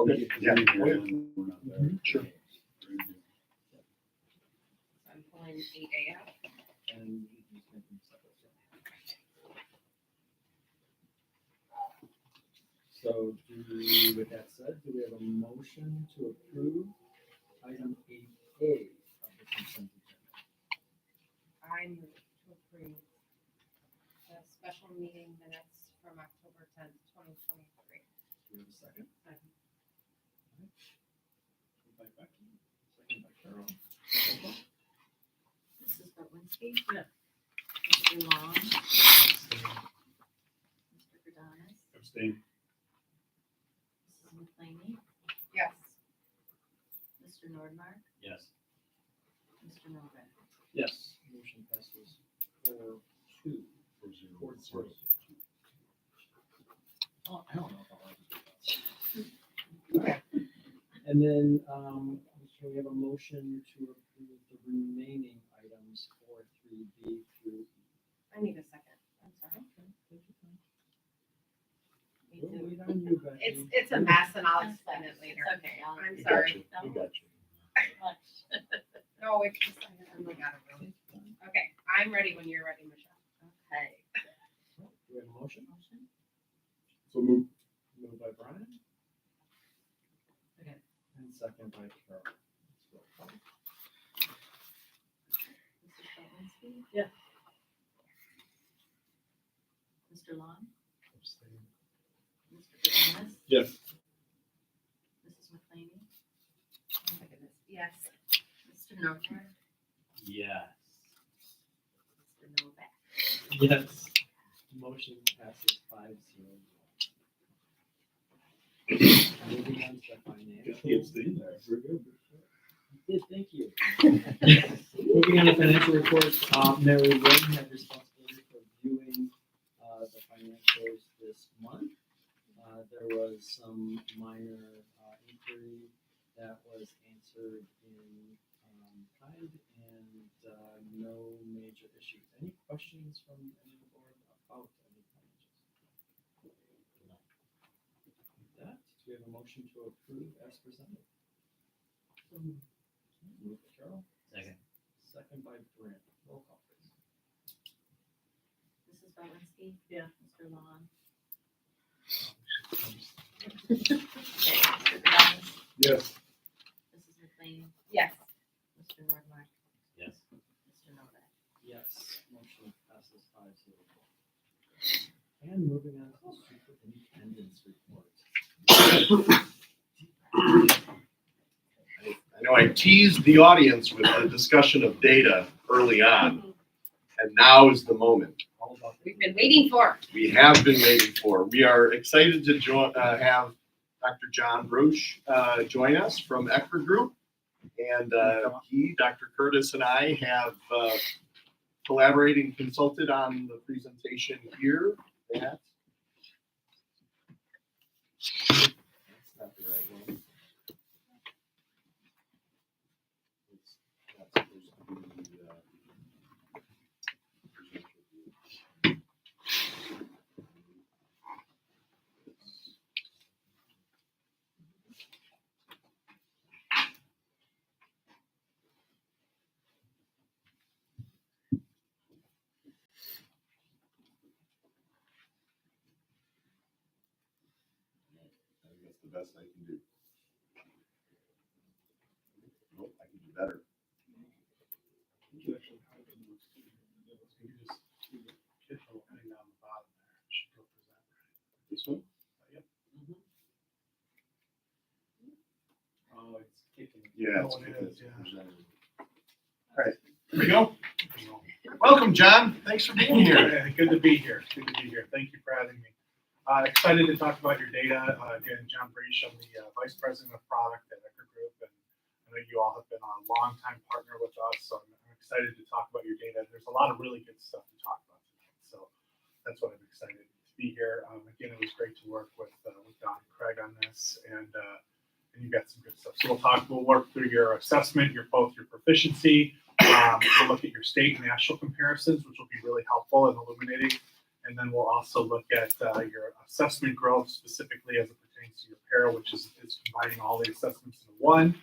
Okay. Yeah. Sure. I'm pulling 8A out. And so with that said, do we have a motion to approve item 8A of the consent agenda? I move to approve the special meeting minutes from October 10th, 2023. Do we have a second? Second. By Becky, second by Carol. Roll call. Mrs. Bolinski? Yeah. Mr. Long? Mr. Gadanis? Abstain. Mrs. McLeany? Yes. Mr. Nordmark? Yes. Mr. Novak? Yes, motion passes 4-2. 4-0. Oh, I don't know if I'll have to do that. And then, so we have a motion to approve the remaining items 4-3B through E. I need a second. I'm sorry. We'll wait on you, Becky. It's a mess and I'll explain it later. It's okay. I'm sorry. We got you. No, it's just, oh my God, I really. Okay, I'm ready when you're ready, Michelle. Okay. Do we have a motion? So move. Moved by Brian. Okay. And second by Carol. Let's roll call. Mrs. Bolinski? Yeah. Mr. Long? Abstain. Mr. Gadanis? Yes. Mrs. McLeany? Oh my goodness. Yes. Mr. Nordmark? Yes. Mr. Novak? Yes. Motion passes 5-0. Moving on to the Got the financial. abstain there. Very good. Did, thank you. Moving on to financial reports, Mary Lynn had responsibility for viewing the financials this month. There was some minor inquiry that was answered in kind and no major issues. Any questions from any of the board about any financials? With that, do we have a motion to approve as presented? Move Carol. Second. Second by Brent. Roll call please. Mrs. Bolinski? Yeah. Mr. Long? Okay, Mr. Gadanis? Yes. Mrs. McLeany? Yes. Mr. Nordmark? Yes. Mr. Novak? Yes, motion passes 5-0. And moving on to the superintendent's report. I know I teased the audience with a discussion of data early on, and now is the moment. All about We've been waiting for. We have been waiting for. We are excited to have Dr. John Bruch join us from Ecker Group. And Dr. Curtis and I have collaborated and consulted on the presentation here. That's not the right one. That's supposed to be I think that's the best I can do. Nope, I can do better. You actually have it. You just do the kid hanging down the bottom there. It should go present, right? This one? Yep. Oh, it's kicking. Yeah, it's Oh, it good. is, yeah. All right, here we go. Welcome, John. Thanks for being here. Yeah, good to be here. Good to be here. Thank you for having me. Excited to talk about your data. Again, John Breach, I'm the Vice President of Product at Ecker Group, and I know you all have been a longtime partner with us, so I'm excited to talk about your data. There's a lot of really good stuff to talk about tonight, so that's what I'm excited to be here. Again, it was great to work with Don and Craig on this, and you got some good stuff. So we'll work through your assessment, your proficiency. We'll look at your state and national comparisons, which will be really helpful and illuminating. And then we'll also look at your assessment growth specifically as it pertains things to your para, which is combining all the assessments into one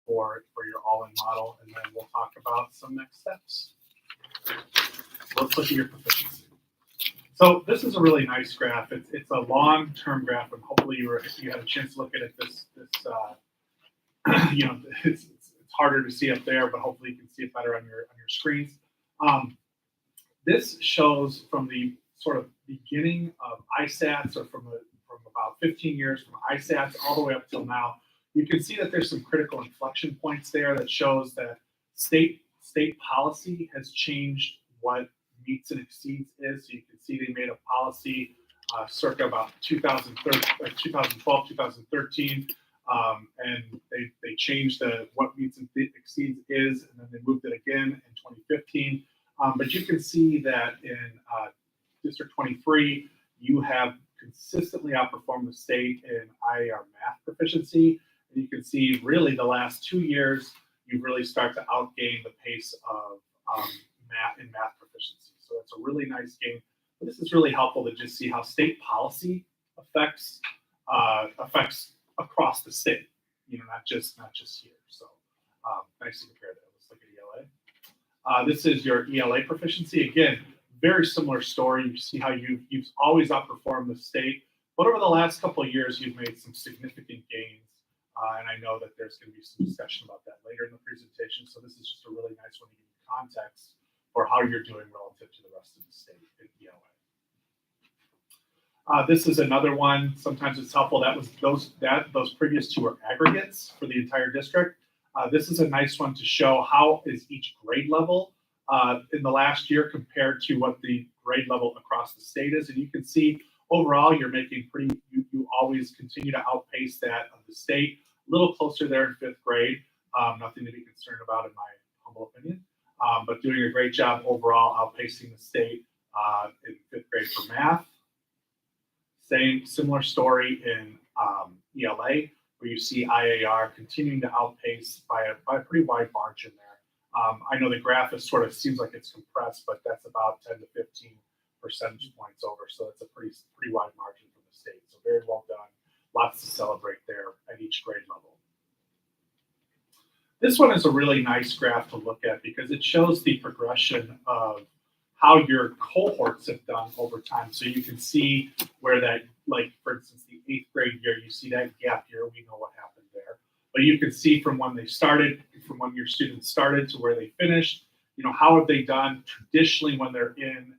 for your all-in model. And then we'll talk about some next steps. Let's look at your proficiency. So this is a really nice graph. It's a long-term graph, and hopefully you had a chance to look at it. It's harder to see up there, but hopefully you can see it better on your screens. This shows from the sort of beginning of ISATs, or from about 15 years from ISATs all the way up till now. You can see that there's some critical inflection points there that shows that state policy has changed what meets and exceeds is. So you can see they made a policy circa about 2012, 2013, and they changed what meets and exceeds is, and then they moved it again in 2015. But you can see that in District 23, you have consistently outperformed the state in IAR math proficiency. And you can see really the last 2 years, you've really started to outgain the pace of math proficiency. So it's a really nice game. But this is really helpful to just see how state policy affects across the state. Not just here. So nice to compare that. Let's look at ELA. This is your ELA proficiency. Again, very similar story. You see how you've always outperformed the state, but over the last couple of years, you've made some significant gains. And I know that there's going to be some discussion about that later in the presentation. So this is just a really nice one to give you context for how you're doing relative to the rest of the state in ELA. This is another one. Sometimes it's helpful. Those previous two are aggregates for the entire district. This is a nice one to show how is each grade level in the last year compared to what the grade level across the state is. And you can see overall you're making you always continue to outpace that of the state. A little closer there in 5th grade. Nothing to be concerned about in my humble opinion. But doing a great job overall outpacing the state in 5th grade for math. Similar story in ELA, where you see IAR continuing to outpace by a pretty wide margin there. I know the graph seems like it's compressed, but that's about 10 to 15 percentage points over. So it's a pretty wide margin from the state. So very well done. Lots to celebrate there at each grade level. This one is a really nice graph to look at because it shows the progression of how your cohorts have done over time. So you can see where that, like for instance, the 8th grade year, you see that gap year. We know what happened there. But you can see from when they started, from when your students started to where they finished, how have they done traditionally when they're in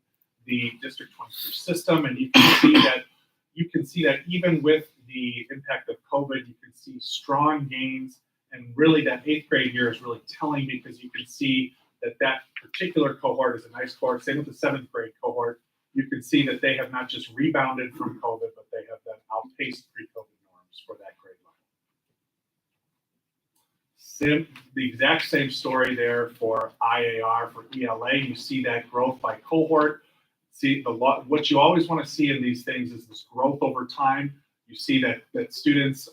the District 23 system. And you can see that even with the impact of COVID, you can see strong gains. And really that 8th grade year is really telling because you can see that particular cohort is a nice cohort. Same with the 7th grade cohort. You can see that they have not just rebounded from COVID, but they have then outpaced pre-COVID norms for that grade level. The exact same story there for IAR, for ELA. You see that growth by cohort. See what you always want to see in these things is this growth over time. You see that students,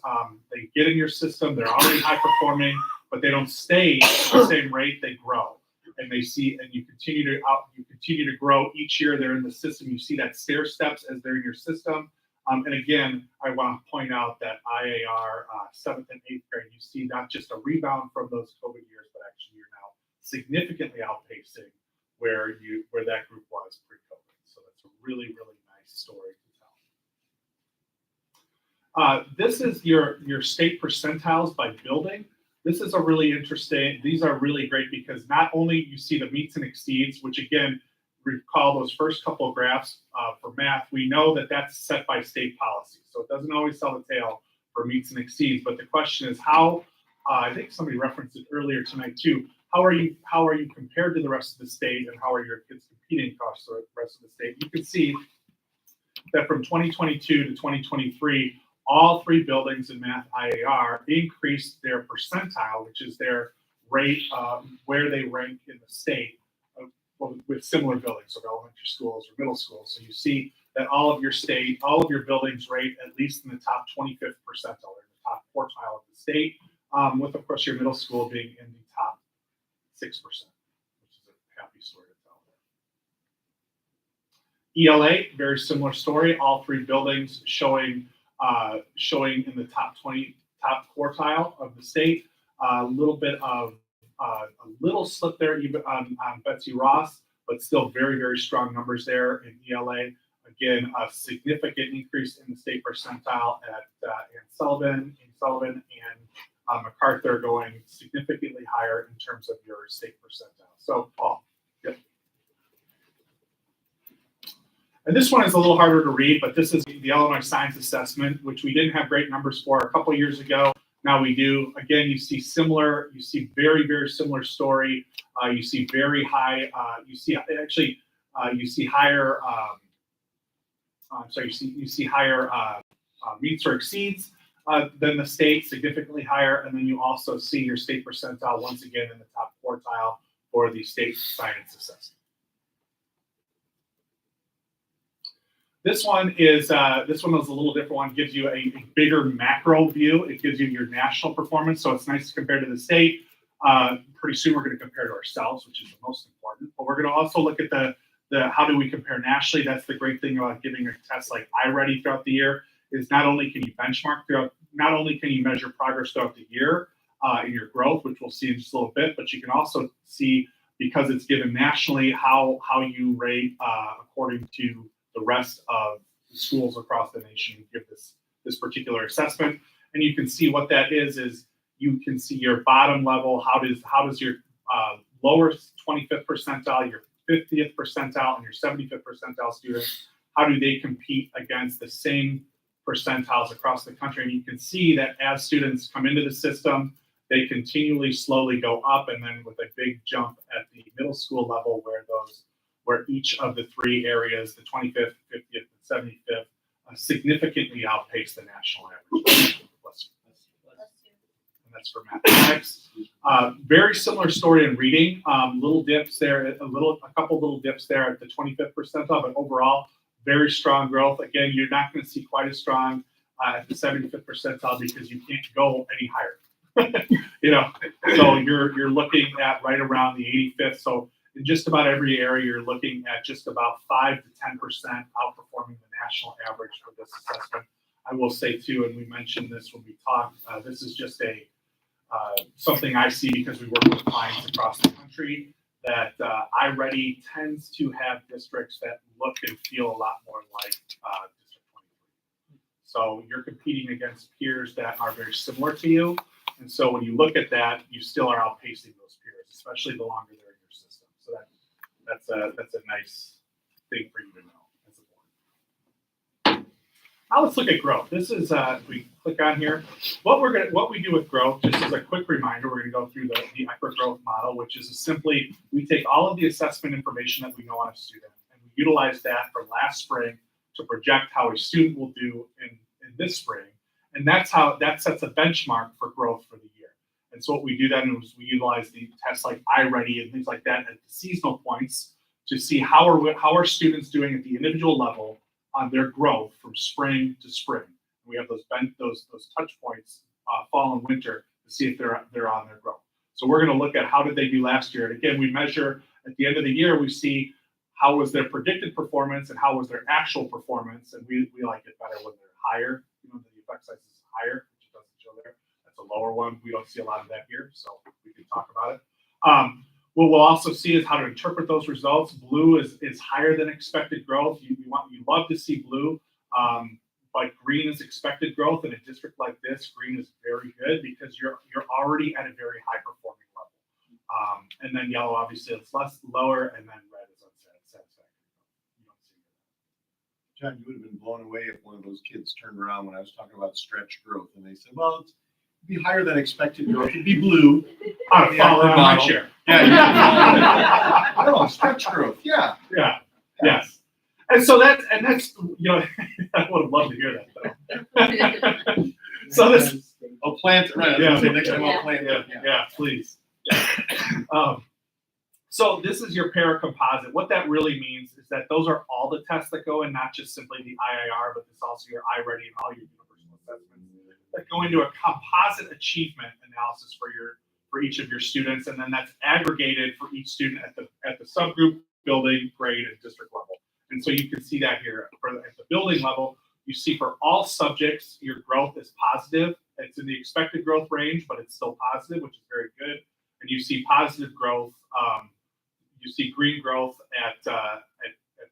they get in your system, they're already high performing, but they don't stay at the same rate, they grow. And you continue to grow each year they're in the system. You see that stair steps as they're in your system. And again, I want to point out that IAR 7th and 8th grade, you see not just a rebound from those COVID years, but actually you're now significantly outpacing where that group was pre-COVID. So that's a really, really nice story to tell. This is your state percentiles by building. This is a really interesting, these are really great because not only you see the meets and exceeds, which again, recall those first couple of graphs for math, we know that that's set by state policy. So it doesn't always tell the tale for meets and exceeds, but the question is how, I think somebody referenced it earlier tonight too, how are you compared to the rest of the state and how are your kids competing across the rest of the state? You can see that from 2022 to 2023, all 3 buildings in math IAR increased their percentile, which is their rate where they rank in the state with similar buildings, so elementary schools or middle schools. So you see that all of your buildings rate at least in the top 25th percentile, or the top quartile of the state, with of course your middle school being in the top 6%, which is a happy story to tell. ELA, very similar story. All 3 buildings showing showing in the top quartile of the state. A little bit of a little slip there even on Betsy Ross, but still very, very strong numbers there in ELA. Again, a significant increase in the state percentile at Ann Sullivan, and MacArthur going significantly higher in terms of your state percentile. So, Paul, yep. And this one is a little harder to read, but this is the Illinois Science Assessment, which we didn't have great numbers for a couple years ago. Now we do. Again, you see very, very similar story. You see very high, you see higher, you see higher meets or exceeds than the state, significantly higher. And then you also see your state percentile once again in the top quartile for the state science assessment. This one is a little different one. Gives you a bigger macro view. It gives you your national performance, so it's nice to compare to the state. Pretty soon we're going to compare to ourselves, which is the most important. But we're going to also look at the how do we compare nationally. That's the great thing about giving a test like iReady throughout the year is not only can you benchmark not only can you measure progress throughout the year in your growth, which we'll see in just a little bit, but you can also see, because it's given nationally, how you rate according to the rest of the schools across the nation who give this particular assessment. And you can see what that is you can see your bottom level, how does your lower 25th percentile, your 50th percentile, and your 75th percentile students, how do they compete against the same percentiles across the country? And you can see that as students come into the system, they continually slowly go up, and then with a big jump at the middle school level where each of the three areas, the 25th, 50th, and 75th, significantly outpace the national average. And that's for mathematics. Very similar story in reading. Little dips there, a couple little dips there at the 25th percentile, but overall, very strong growth. Again, you're not going to see quite as strong at the 75th percentile because you can't go any higher. So you're looking at right around the 85th. So in just about every area, you're looking at just about 5 to 10% outperforming the national average for this assessment. I will say too, and we mentioned this when we talked, this is just something I see because we work with clients across the country, that iReady tends to have districts that look and feel a lot more like District 23. So you're competing against peers that are very similar to you. And so when you look at that, you still are outpacing those peers, especially the longer they're in your system. So that's a nice thing for you to know as a board. Now let's look at growth. This is if we click on here, what we do with growth. Just as a quick reminder, we're going to go through the ECRA growth model, which is simply we take all of the assessment information that we know on a student, and we utilize that from last spring to project how a student will do in this spring, and that sets a benchmark for growth for the year. And so what we do then is we utilize the tests like iReady and things like that at the seasonal points to see how are students doing at the individual level on their growth from spring to spring. We have those touch points, fall and winter, to see if they're on their growth. So we're going to look at how did they do last year. And again, we measure at the end of the year, we see how was their predicted performance and how was their actual performance. And we like it better when they're higher. The effect size is higher, which it doesn't show there. That's a lower one. We don't see a lot of that here, so we can talk about it. What we'll also see is how to interpret those results. Blue is higher than expected growth. You love to see blue, but green is expected growth. In a district like this, green is very good because you're already at a very high performing level. And then yellow, obviously, it's lower, and then red is unsatisfactory. You don't see that. John, you would have been blown away if one of those kids turned around when I was talking about stretch growth, and they said, "Well, it'd be higher than expected growth. It'd be blue." I'd fall out of my chair. Yeah. No, stretch growth. Yeah. Yes. And so that's I would have loved to hear that though. So this. I'll plant it right. Yeah. Next time I'll plant it. Yeah, please. So this is your paracomposite. What that really means is that those are all the tests that go in, not just simply the IIR, but it's also your iReady and all your universal assessments that go into a composite achievement analysis for each of your students, and then that's aggregated for each student at the subgroup, building, grade, and district level. And so you can see that here at the building level, You see for all subjects, your growth is positive. It's in the expected growth range, but it's still positive, which is very good. And you see positive growth. You see green growth at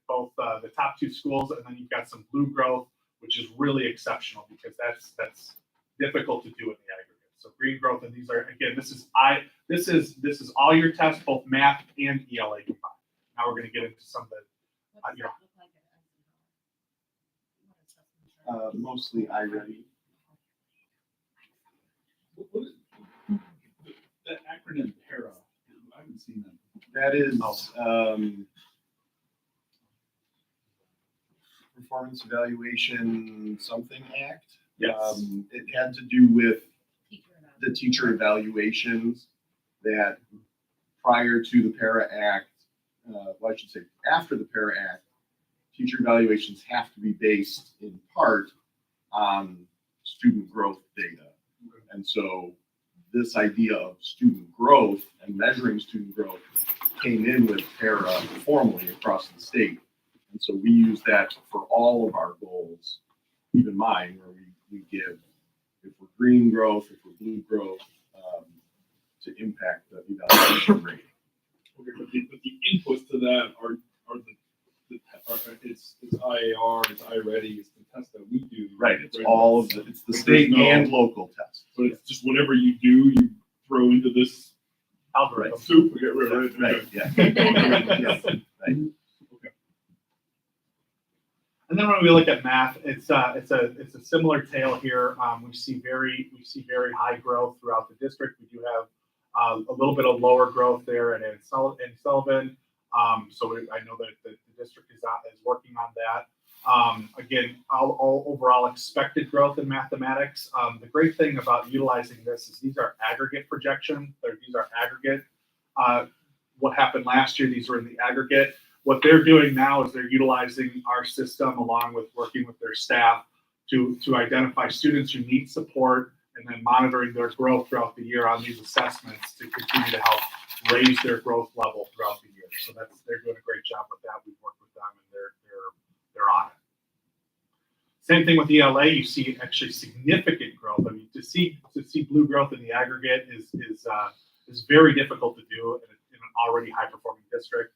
both the top two schools, and then you've got some blue growth, which is really exceptional because that's difficult to do in the aggregate. So green growth, and these are again, this is all your tests, both math and ELA combined. Now we're going to get into some of the Mostly iReady. What is that acronym PARA? I haven't seen that. That is Performance Evaluation Something Act. Yes. It had to do with the teacher evaluations that prior to the PARA Act, well, I should say after the PARA Act, teacher evaluations have to be based in part on student growth data. And so this idea of student growth and measuring student growth came in with PARA formally across the state. And so we use that for all of our goals, even mine, where we give, if we're green growth, if we're blue growth, to impact the evaluation rate. Okay, but the inputs to that are it's IAR, it's iReady, it's the test that we do. Right, it's all of the, it's the state and local tests. But it's just whatever you do, you throw into this algorithm. Soup. Right. Yeah. Right. And then when we look at math, it's a similar tale here. We see very high growth throughout the district. We do have a little bit of lower growth there in Sullivan. So I know that the district is working on that. Again, all overall expected growth in mathematics. The great thing about utilizing this is these are aggregate projections. These are aggregate. What happened last year, these were in the aggregate. What they're doing now is they're utilizing our system along with working with their staff to identify students who need support and then monitoring their growth throughout the year on these assessments to continue to help raise their growth level throughout the year. So they're doing a great job with that. We've worked with them and they're on it. Same thing with ELA. You see actually significant growth. I mean, to see blue growth in the aggregate is very difficult to do in an already high performing district.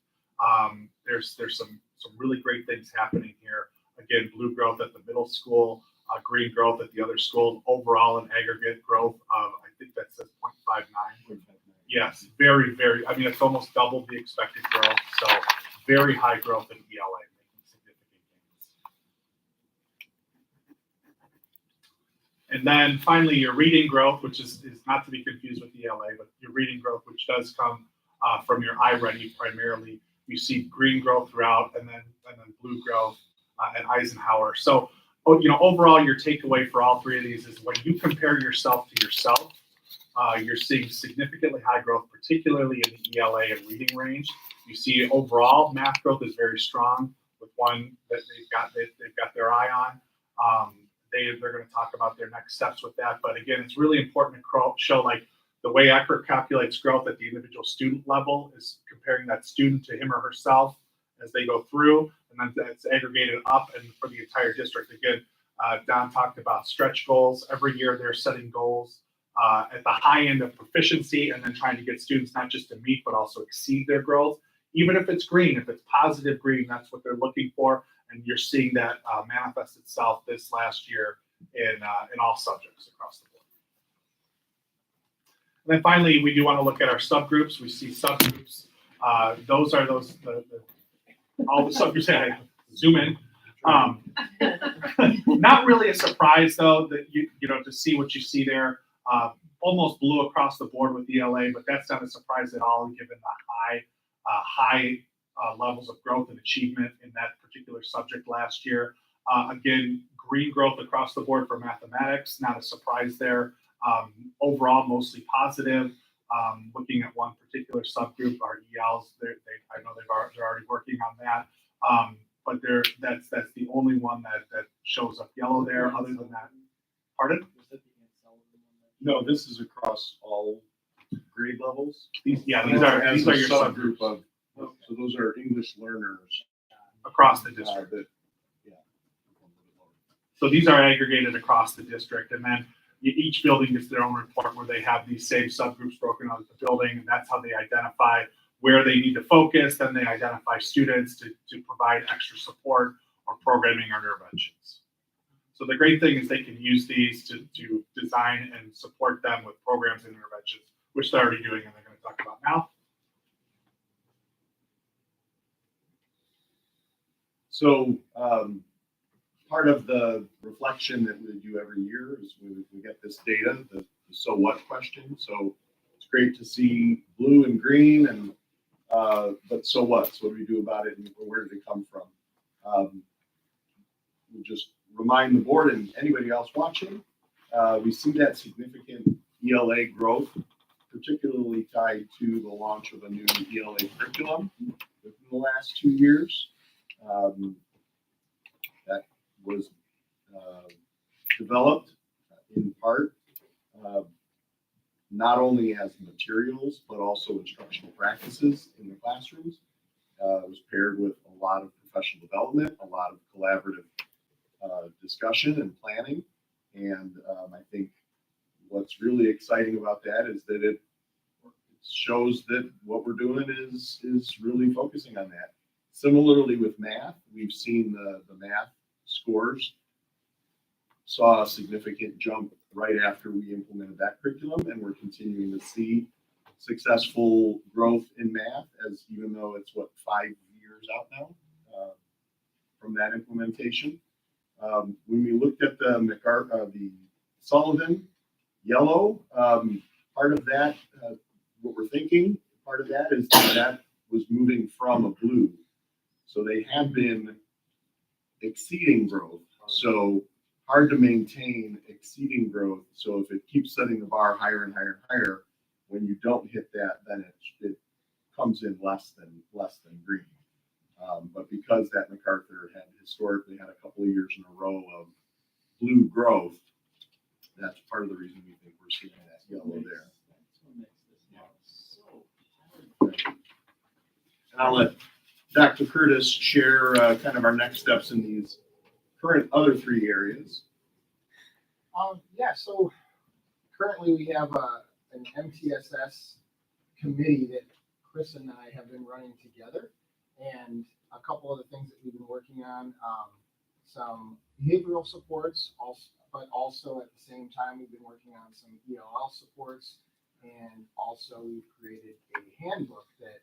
There's some really great things happening here. Again, blue growth at the middle school, green growth at the other school. Overall, an aggregate growth of I think that says 0.59. Yes, very. I mean, it's almost double the expected growth. So very high growth in ELA, making significant gains. And then finally, your reading growth, which is not to be confused with ELA, but your reading growth, which does come from your iReady primarily. You see green growth throughout, and then blue growth at Eisenhower. So, overall, your takeaway for all three of these is when you compare yourself to yourself, you're seeing significantly high growth, particularly in the ELA and reading range. You see overall math growth is very strong with one that they've got their eye on. They're going to talk about their next steps with that. But again, it's really important to show like the way ECRA calculates growth at the individual student level is comparing that student to him or herself as they go through, and then that's aggregated up and for the entire district. Again, Don talked about stretch goals. Every year they're setting goals at the high end of proficiency and then trying to get students not just to meet, but also exceed their growth. Even if it's green, if it's positive green, that's what they're looking for. And you're seeing that manifest itself this last year in all subjects across the board. And then finally, we do want to look at our subgroups. We see subgroups. Those are all the subgroups. I zoom in. Not really a surprise though that you to see what you see there. Almost blue across the board with ELA, but that's not a surprise at all given the high levels of growth and achievement in that particular subject last year. Again, green growth across the board for mathematics, not a surprise there. Overall, mostly positive. Looking at one particular subgroup, our ELs, I know they're already working on that. But that's the only one that shows up yellow there. Other than that, pardon? No, this is across all grade levels. These are your subgroup of. So those are English learners across the district. So these are aggregated across the district, and then each building gets their own report where they have these same subgroups broken out of the building, and that's how they identify where they need to focus. Then they identify students to provide extra support or programming or interventions. So the great thing is they can use these to design and support them with programs and interventions, which they're already doing and they're going to talk about now. So part of the reflection that we do every year is we get this data, the so what question. So it's great to see blue and green, and but so what? So what do we do about it, and where did it come from? We'll just remind the board and anybody else watching, we see that significant ELA growth, particularly tied to the launch of a new ELA curriculum within the last 2 years. That was developed in part not only as materials, but also instructional practices in the classrooms. It was paired with a lot of professional development, a lot of collaborative discussion and planning. And I think what's really exciting about that is that it shows that what we're doing is really focusing on that. Similarly with math, we've seen the math scores saw a significant jump right after we implemented that curriculum, and we're continuing to see successful growth in math, as even though it's 5 years out now from that implementation. When we looked at the Sullivan yellow, part of that, what we're thinking, part of that is that was moving from a blue. So they have been exceeding growth. So hard to maintain exceeding growth. So if it keeps setting the bar higher and higher and higher, when you don't hit that, then it comes in less than green. But because that MacArthur had historically had a couple of years in a row of blue growth, that's part of the reason we think we're seeing that yellow there. And I'll let Dr. Curtis share kind of our next steps in these current other 3 areas. Yeah, so currently we have an MTSS committee that Chris and I have been running together, and a couple of the things that we've been working on, some behavioral supports, but also at the same time we've been working on some ELL supports, and also we've created a handbook that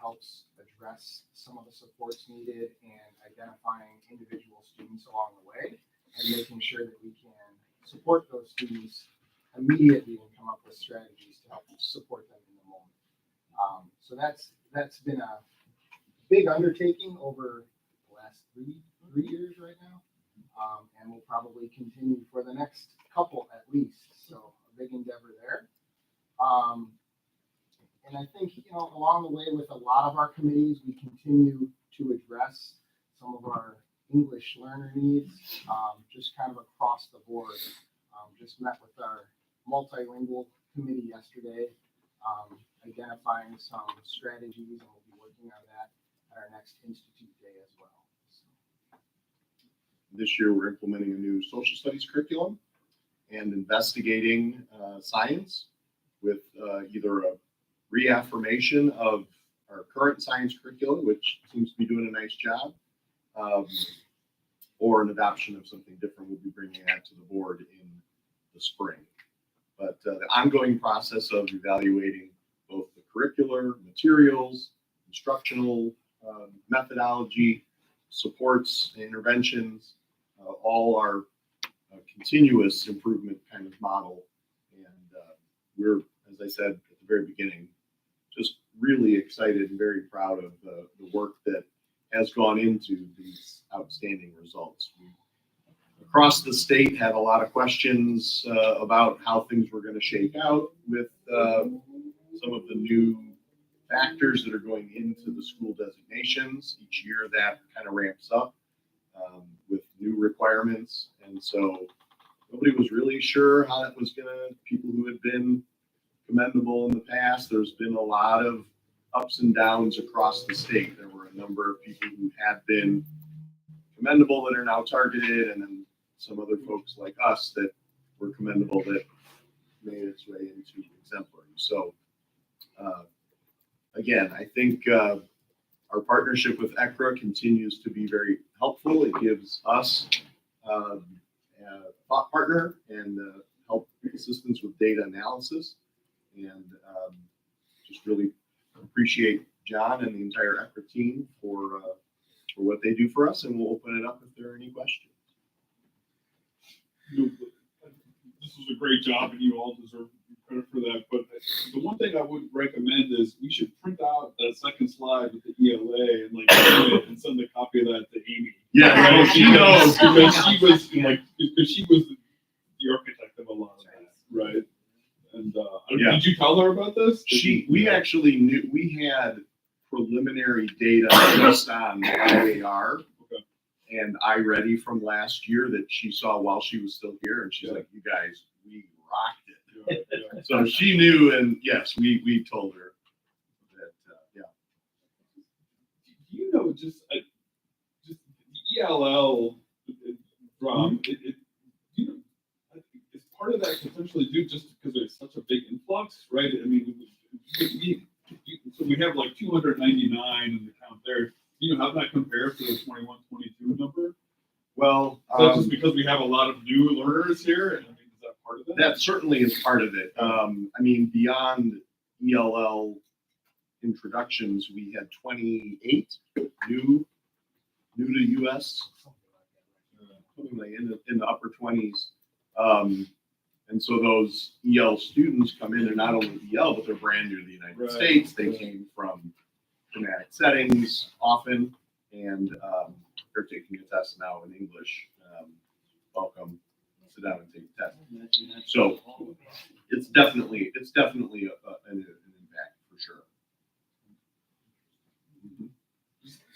helps address some of the supports needed and identifying individual students along the way and making sure that we can support those students immediately and come up with strategies to help support them in the moment. So that's been a big undertaking over the last three years right now, and we'll probably continue for the next couple at least. So a big endeavor there. And I think, along the way with a lot of our committees, we continue to address some of our English learner needs, just kind of across the board. Just met with our multilingual committee yesterday, identifying some strategies, and we'll be working on that at our next Institute Day as well. This year, we're implementing a new social studies curriculum and investigating science with either a reaffirmation of our current science curriculum, which seems to be doing a nice job, or an adoption of something different. We'll be bringing that to the board in the spring. But the ongoing process of evaluating both the curricular materials, instructional methodology, supports, interventions, all are a continuous improvement kind of model. And we're, as I said at the very beginning, just really excited and very proud of the work that has gone into these outstanding results. We, across the state, had a lot of questions about how things were going to shake out with some of the new factors that are going into the school designations. Each year that kind of ramps up with new requirements. And so nobody was really sure how that was going to, people who had been commendable in the past, there's been a lot of ups and downs across the state. There were a number of people who had been commendable that are now targeted, and then some other folks like us that were commendable that made its way into exemplary. So, again, I think our partnership with ECRA continues to be very helpful. It gives us a thought partner and help assistance with data analysis. And just really appreciate John and the entire ECRA team for what they do for us. And we'll open it up if there are any questions. This was a great job, and you all deserve credit for that. But the one thing I would recommend is we should print out that second slide with the ELA and and send a copy of that to Amy. Yeah, Right? she knows. Because she was the architect of a lot of that, right? And Yeah. did you tell her about this? We actually knew, we had preliminary data just on IAR and iReady from last year that she saw while she was still here, and she's like, "You guys, we rocked it." So she knew, and yes, we told her that. Yeah. Do you know just the ELL drum? You know, is part of that potentially due just because there's such a big influx, right? I mean, so we have like 299 in the count there. Do you know how that compares to the 21, 22 number? Well, Is that just because we have a lot of new learners here? And I mean, is that part of that? that certainly is part of it. I mean, beyond ELL introductions, we had 28 new to US, something like in the upper 20s. And so those EL students come in, they're not only EL, but they're brand new to the United States. They came from dramatic settings often, and they're taking a test now in English. Welcome, sit down and take a test. So it's definitely an impact for sure.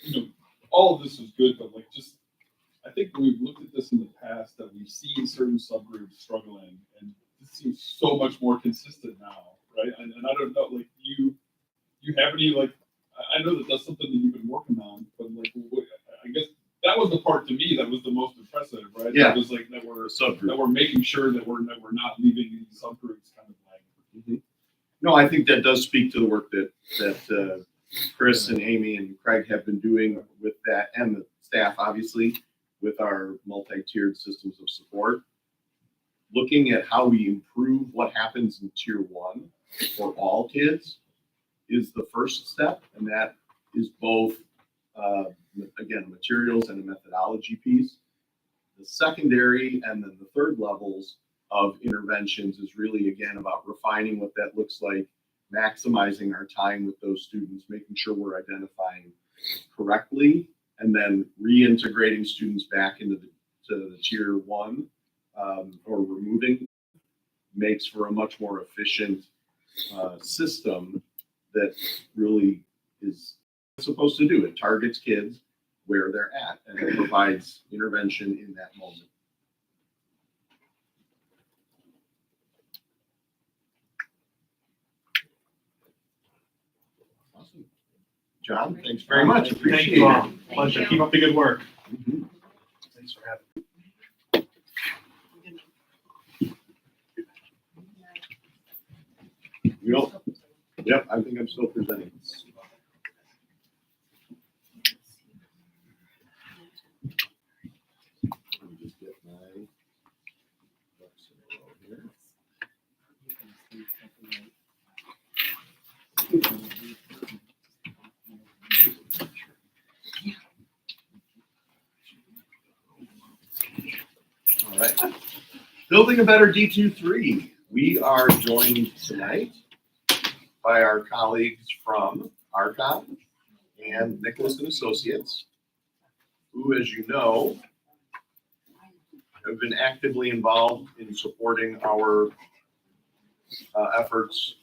You know, all of this is good, but like just, I think we've looked at this in the past that we've seen certain subgroups struggling, and this seems so much more consistent now, right? And I don't know, like you have any like, I know that that's something that you've been working on, but like, I guess that was the part to me that was the most impressive, right? Yeah. That was like that we're making sure that we're not leaving these subgroups kind of like. No, I think that does speak to the work that Chris and Amy and Craig have been doing with that, and the staff, obviously, with our multi-tiered systems of support. Looking at how we improve what happens in tier 1 for all kids is the first step, and that is both, again, materials and a methodology piece. The secondary and then the third levels of interventions is really, again, about refining what that looks like, maximizing our time with those students, making sure we're identifying correctly, and then reintegrating students back into the tier 1 or removing makes for a much more efficient system that really is supposed to do. It targets kids where they're at, and it provides intervention in that moment. Awesome. John, thanks very much. Thank Appreciate you all. it. Pleasure. Keep up the good work. Mhm. Thanks for having me. Yep, I think I'm still presenting. Let me just get my ducks in a row here. All right. Building a better D23. We are joined tonight by our colleagues from Archon and Nicholas and Associates, who, as you know, have been actively involved in supporting our efforts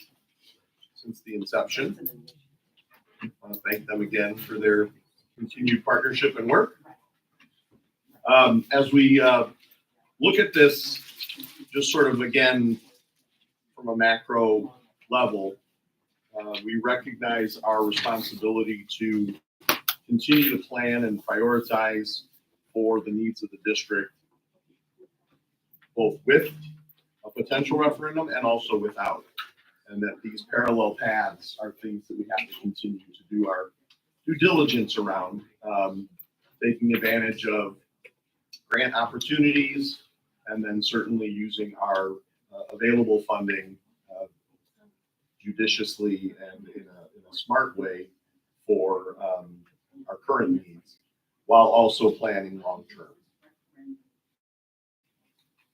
since the inception. I want to thank them again for their continued partnership and work. As we look at this, just sort of again, from a macro level, we recognize our responsibility to continue to plan and prioritize for the needs of the district both with a potential referendum and also without. And that these parallel paths are things that we have to continue to do our due diligence around, taking advantage of grant opportunities, and then certainly using our available funding judiciously and in a smart way for our current needs, while also planning long-term.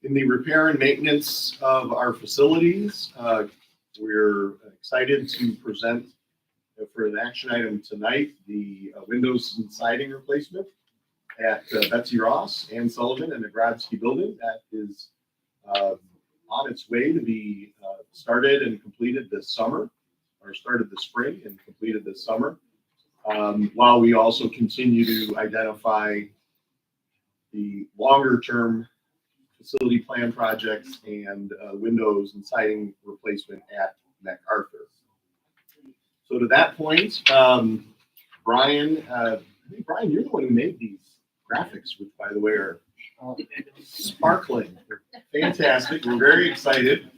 In the repair and maintenance of our facilities, we're excited to present for an action item tonight, the windows and siding replacement at Betsy Ross and Sullivan and the Grodsky building. That is on its way to be started and completed this summer, or started this spring and completed this summer. While we also continue to identify the longer term facility plan projects and windows and siding replacement at MacArthur. So to that point, Brian, I think Brian, you're the one who made these graphics, which by the way are sparkling. They're fantastic. We're very excited.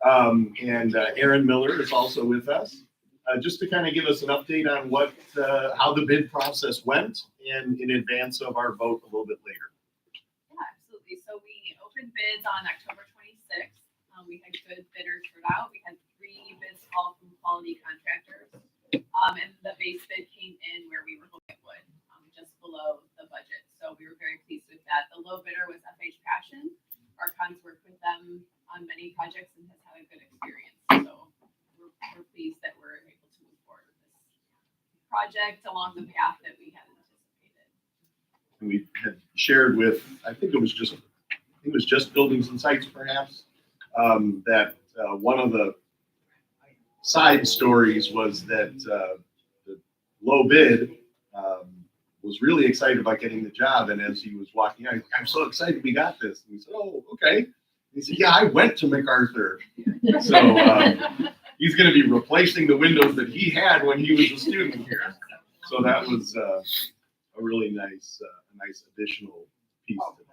And Aaron Miller is also with us. Just to kind of give us an update on what, how the bid process went, and in advance of our vote a little bit later. Yeah, absolutely. So we opened bids on October 26th. We had good bidders throughout. We had 3 bids all from quality contractors. And the base bid came in where we were hoping it would, just below the budget. So we were very pleased with that. The low bidder was FH Passion. Our cons worked with them on many projects and has had a good experience. So we're pleased that we're able to move forward with this project along the path that we had anticipated. We had shared with, I think it was just Buildings and Sites perhaps, that one of the side stories was that the low bid was really excited about getting the job, and as he was walking out, I'm so excited we got this. And we said, oh, okay. And he said, yeah, I went to MacArthur. So he's going to be replacing the windows that he had when he was a student here. So that was a really nice additional piece to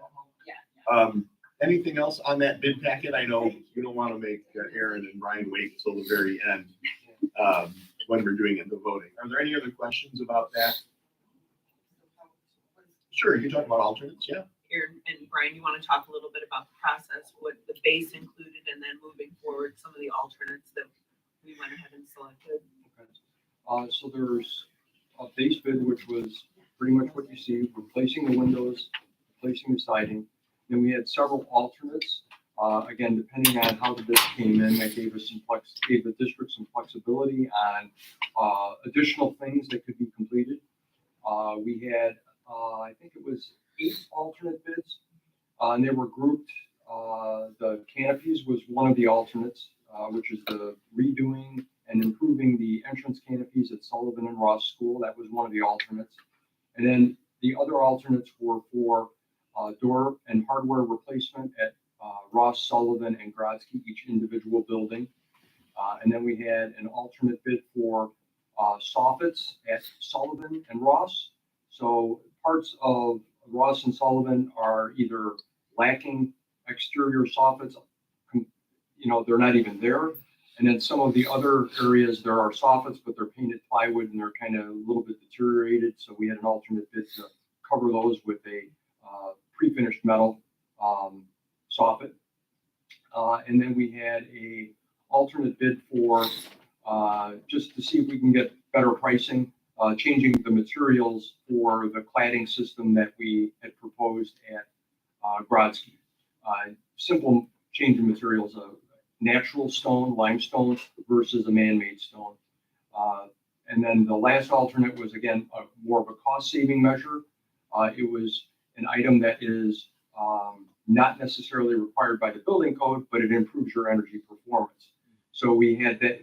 that. Anything else on that bid packet? I know you don't want to make Aaron and Brian wait until the very end when we're doing the voting. Are there any other questions about that? Sure, you can talk about alternates, yeah. Aaron and Brian, you want to talk a little bit about the process, what the base included, and then moving forward, some of the alternates that we went ahead and selected? Okay. So there's a base bid, which was pretty much what you see, replacing the windows, replacing the siding. Then we had several alternates. Again, depending on how the bid came in, that gave us gave the district some flexibility on additional things that could be completed. We had, I think it was 8 alternate bids, and they were grouped. The canopies was one of the alternates, which is the redoing and improving the entrance canopies at Sullivan and Ross School. That was one of the alternates. And then the other alternates were for door and hardware replacement at Ross, Sullivan, and Grodsky, each individual building. And then we had an alternate bid for soffits at Sullivan and Ross. So parts of Ross and Sullivan are either lacking exterior soffits, they're not even there. And then some of the other areas, there are soffits, but they're painted plywood and they're kind of a little bit deteriorated. So we had an alternate bid to cover those with a pre-finished metal soffit. And then we had a alternate bid for just to see if we can get better pricing, changing the materials for the cladding system that we had proposed at Grodsky. Simple change in materials, natural stone, limestone versus a man-made stone. And then the last alternate was, again, more of a cost-saving measure. It was an item that is not necessarily required by the building code, but it improves your energy performance. So we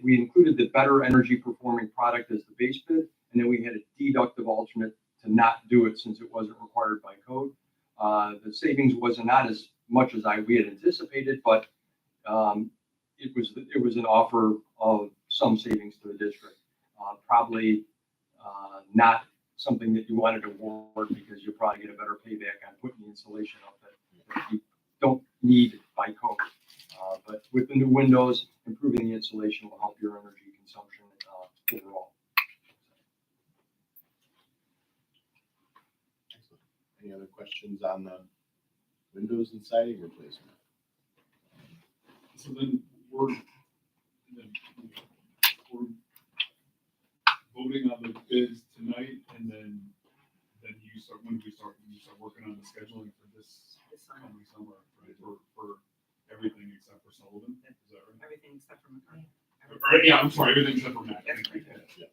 included the better energy performing product as the base bid, and then we had a deductive alternate to not do it since it wasn't required by code. The savings was not as much as we had anticipated, but it was an offer of some savings to the district. Probably not something that you wanted to award because you'll probably get a better payback on putting the insulation up that you don't need by by code. But with the new windows, improving the insulation will help your energy consumption overall. Any other questions on the windows and siding replacement? So then we're voting on the bids tonight, and then you start, when do you start working on the scheduling for this coming summer, right? For everything except for Sullivan, is that right? Everything except for McCarthy. Yeah, I'm sorry, everything except for Matt. That's Thank you. right. Yeah.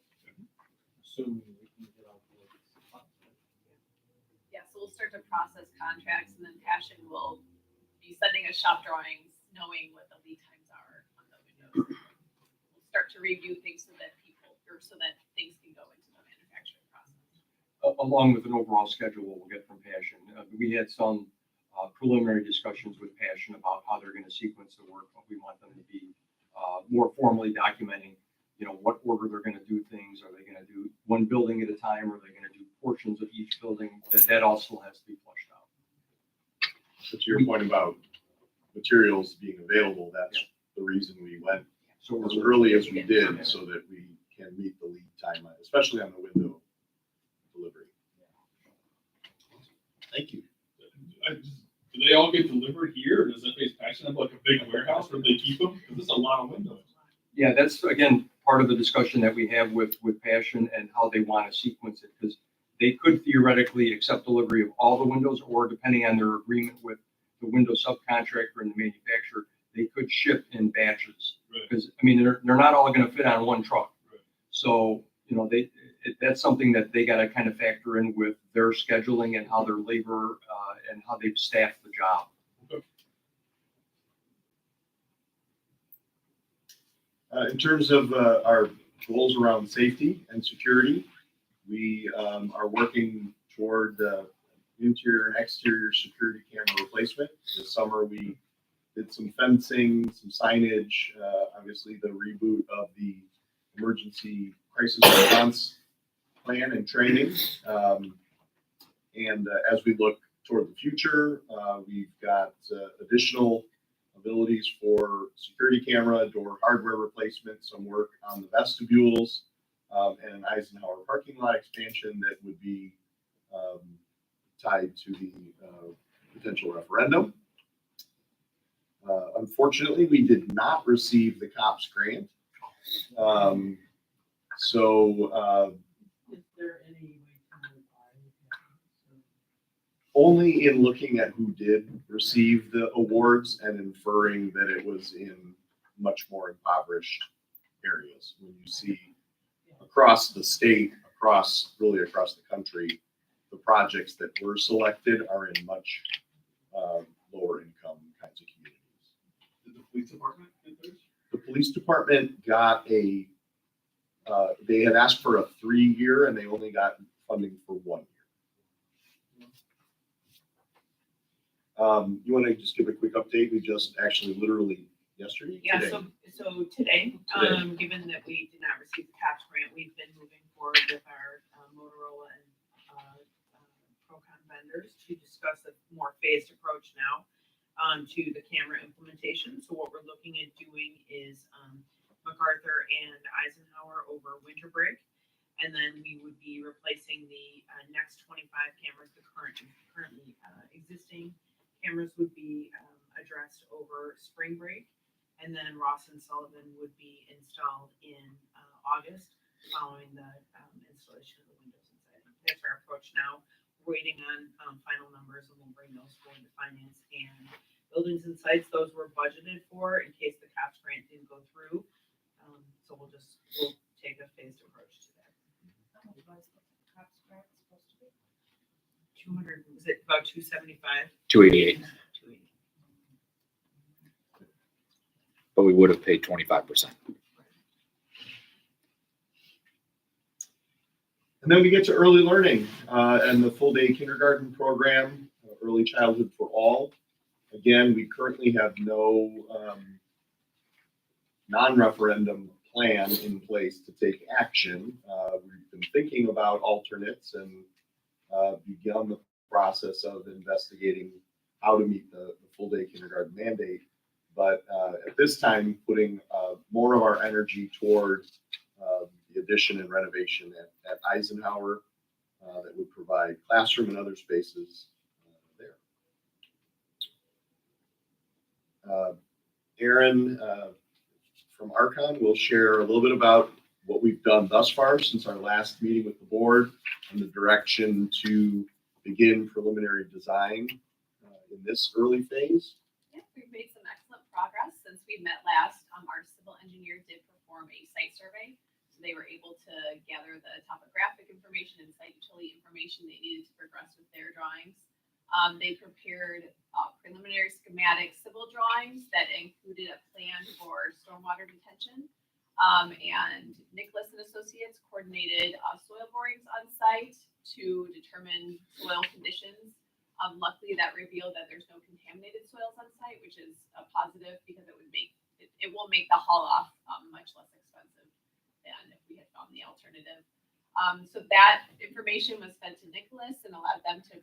Yeah, so we'll start to process contracts and then Passion will be sending us shop drawings, knowing what the lead times are on the windows. We'll start to review things so that so that things can go into the manufacturing process. Along with an overall schedule we'll get from Passion. We had some preliminary discussions with Passion about how they're gonna sequence the work, but we want them to be more formally documenting, what order they're gonna do things. Are they gonna do one building at a time? Or are they gonna do portions of each building? That also has to be flushed out. But to your point about materials being available, that's the reason we went So as early as we did, so that we can meet the lead time, especially on the window delivery. Thank you. Do they all get delivered here, or does that face Passion have like a big warehouse where they keep them? Because it's a lot of windows. Yeah, that's again, part of the discussion that we have with Passion and how they want to sequence it, because they could theoretically accept delivery of all the windows, or depending on their agreement with the window subcontractor and the manufacturer, they could ship in batches. Because, I mean, they're not all gonna fit on one truck. So, that's something that they gotta kind of factor in with their scheduling and how their labor, and how they've staffed the job. In terms of our goals around safety and security, we are working toward interior and exterior security camera replacement. This summer, we did some fencing, some signage, obviously the reboot of the emergency crisis response plan and training. And as we look toward the future, we've got additional abilities for security camera, door hardware replacement, some work on the vestibules, and an Eisenhower parking lot expansion that would be tied to the potential referendum. Unfortunately, we did not receive the COPS grant. Is there any way to Only in looking at who did receive the awards and inferring that it was in much more impoverished areas. When you see across the state, really across the country, the projects that were selected are in much lower income kinds of communities. Did the police department get theirs? The police department got they had asked for a 3-year and they only got funding for 1 year. You want to just give a quick update? We just actually literally yesterday? Yeah, Today. so today, given that we did not receive the CAPS grant, we've been moving forward with our Motorola and Procon vendors to discuss a more phased approach now to the camera implementation. So what we're looking at doing is MacArthur and Eisenhower over winter break. And then we would be replacing the next 25 cameras, the currently existing cameras would be addressed over spring break. And then Ross and Sullivan would be installed in August following the installation of the windows inside. That's our approach now. Waiting on final numbers, and we'll bring those forward to finance and buildings and sites. Those were budgeted for in case the CAPS grant didn't go through. So we'll take a phased approach to that. 200, was it about 275? 288. But we would have paid 25%. And then we get to early learning and the full day kindergarten program, early childhood for all. Again, we currently have no non-referendum plan in place to take action. We've been thinking about alternates and begun the process of investigating how to meet the full day kindergarten mandate. But at this time, putting more of our energy towards the addition and renovation at Eisenhower that would provide classroom and other spaces there. Aaron from Archon will share a little bit about what we've done thus far since our last meeting with the board and the direction to begin preliminary design in this early phase. Yep, we've made some excellent progress since we met last. Our civil engineer did perform a site survey. So they were able to gather the topographic information and site utility information they needed to progress with their drawings. They prepared preliminary schematic civil drawings that included a plan for stormwater detention. And Nicholas and Associates coordinated soil borings on site to determine soil conditions. Luckily, that revealed that there's no contaminated soils on site, which is a positive because it will make the haul off much less expensive than if we had found the alternative. So that information was fed to Nicholas and allowed them to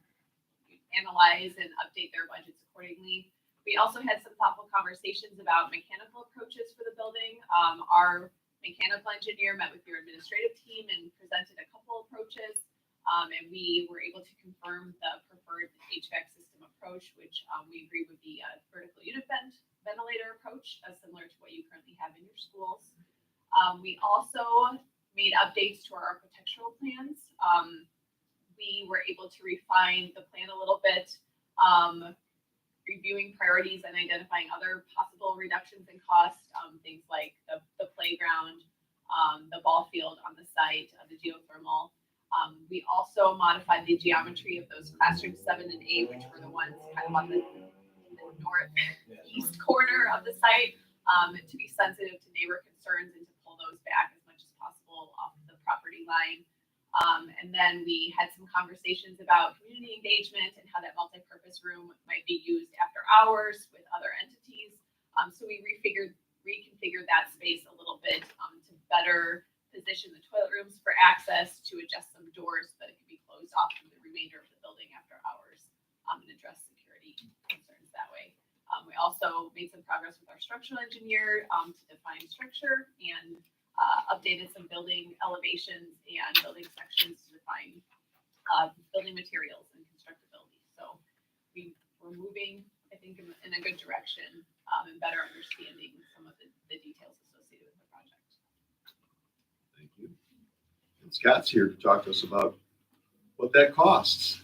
analyze and update their budgets accordingly. We also had some thoughtful conversations about mechanical approaches for the building. Our mechanical engineer met with your administrative team and presented a couple approaches. And we were able to confirm the preferred HVAC system approach, which we agree would be a vertical unit ventilator approach, similar to what you currently have in your schools. We also made updates to our architectural plans. We were able to refine the plan a little bit, reviewing priorities and identifying other possible reductions in cost, things like the playground, the ball field on the site, the geothermal. We also modified the geometry of those classrooms 7 and 8, which were the ones kind of on the northeast corner of the site, to be sensitive to neighbor concerns and to pull those back as much as possible off the property line. And then we had some conversations about community engagement and how that multi-purpose room might be used after hours with other entities. So we reconfigured that space a little bit to better position the toilet rooms for access, to adjust some doors so that it could be closed off from the remainder of the building after hours, and address security concerns that way. We also made some progress with our structural engineer to define structure and updated some building elevations and building sections to define building materials and constructability. So we're moving, I think, in a good direction and better understanding some of the details associated with the project. Thank you. And Scott's here to talk to us about what that costs.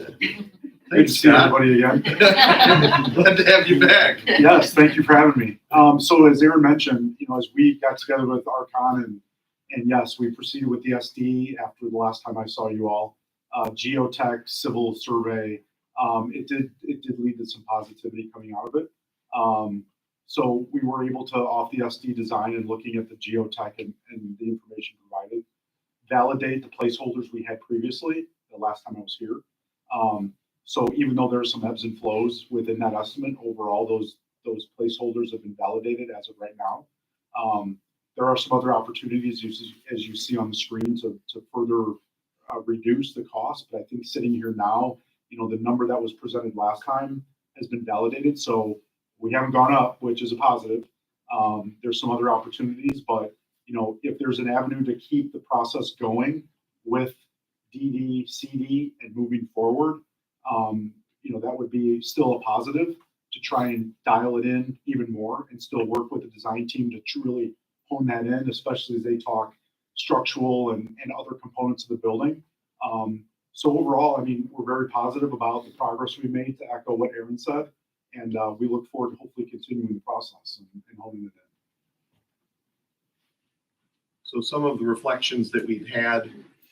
Good to see everybody again. Glad to have you back. Yes, thank you for having me. So as Aaron mentioned, as we got together with Archon and yes, we proceeded with the SD after the last time I saw you all. Geotech civil survey, it did lead to some positivity coming out of it. So we were able to, off the SD design and looking at the geotech and the information provided, validate the placeholders we had previously the last time I was here. So even though there are some ebbs and flows within that estimate, overall those placeholders have been validated as of right now. There are some other opportunities, as you see on the screen, to further reduce the cost. But I think sitting here now, the number that was presented last time has been validated. So we haven't gone up, which is a positive. There's some other opportunities, but if there's an avenue to keep the process going with DD, CD, and moving forward, that would be still a positive to try and dial it in even more and still work with the design team to truly hone that in, especially as they talk structural and other components of the building. So overall, we're very positive about the progress we made, to echo what Aaron said, and we look forward to hopefully continuing the process and honing it in. So some of the reflections that we've had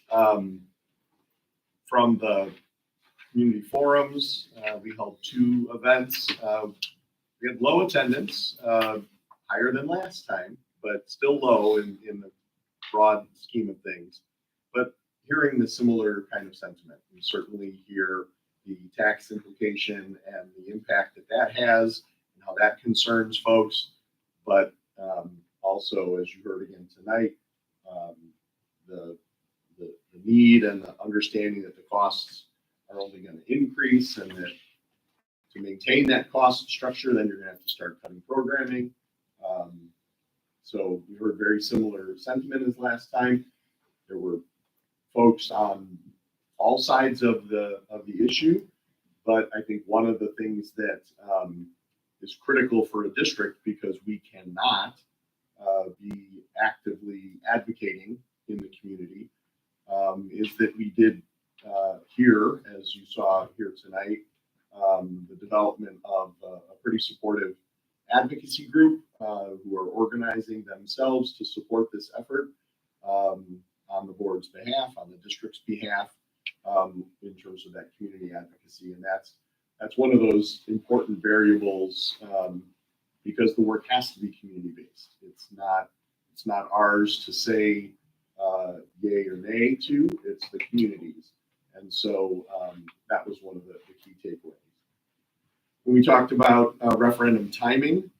from the community forums, we held 2 events. We had low attendance, higher than last time, but still low in the broad scheme of things. But hearing the similar kind of sentiment, we certainly hear the tax implication and the impact that has and how that concerns folks. But also, as you heard again tonight, the need and the understanding that the costs are only going to increase, and that to maintain that cost structure, then you're gonna have to start cutting programming. So we heard very similar sentiment as last time. There were folks on all sides of the issue, but I think one of the things that is critical for a district, because we cannot be actively advocating in the community, is that we did hear, as you saw here tonight, the development of a pretty supportive advocacy group who are organizing themselves to support this effort on the board's behalf, on the district's behalf, in terms of that community advocacy. And that's one of those important variables, because the work has to be community-based. It's not ours to say yay or nay to, it's the communities. And so that was one of the key takeaways. When we talked about referendum timing,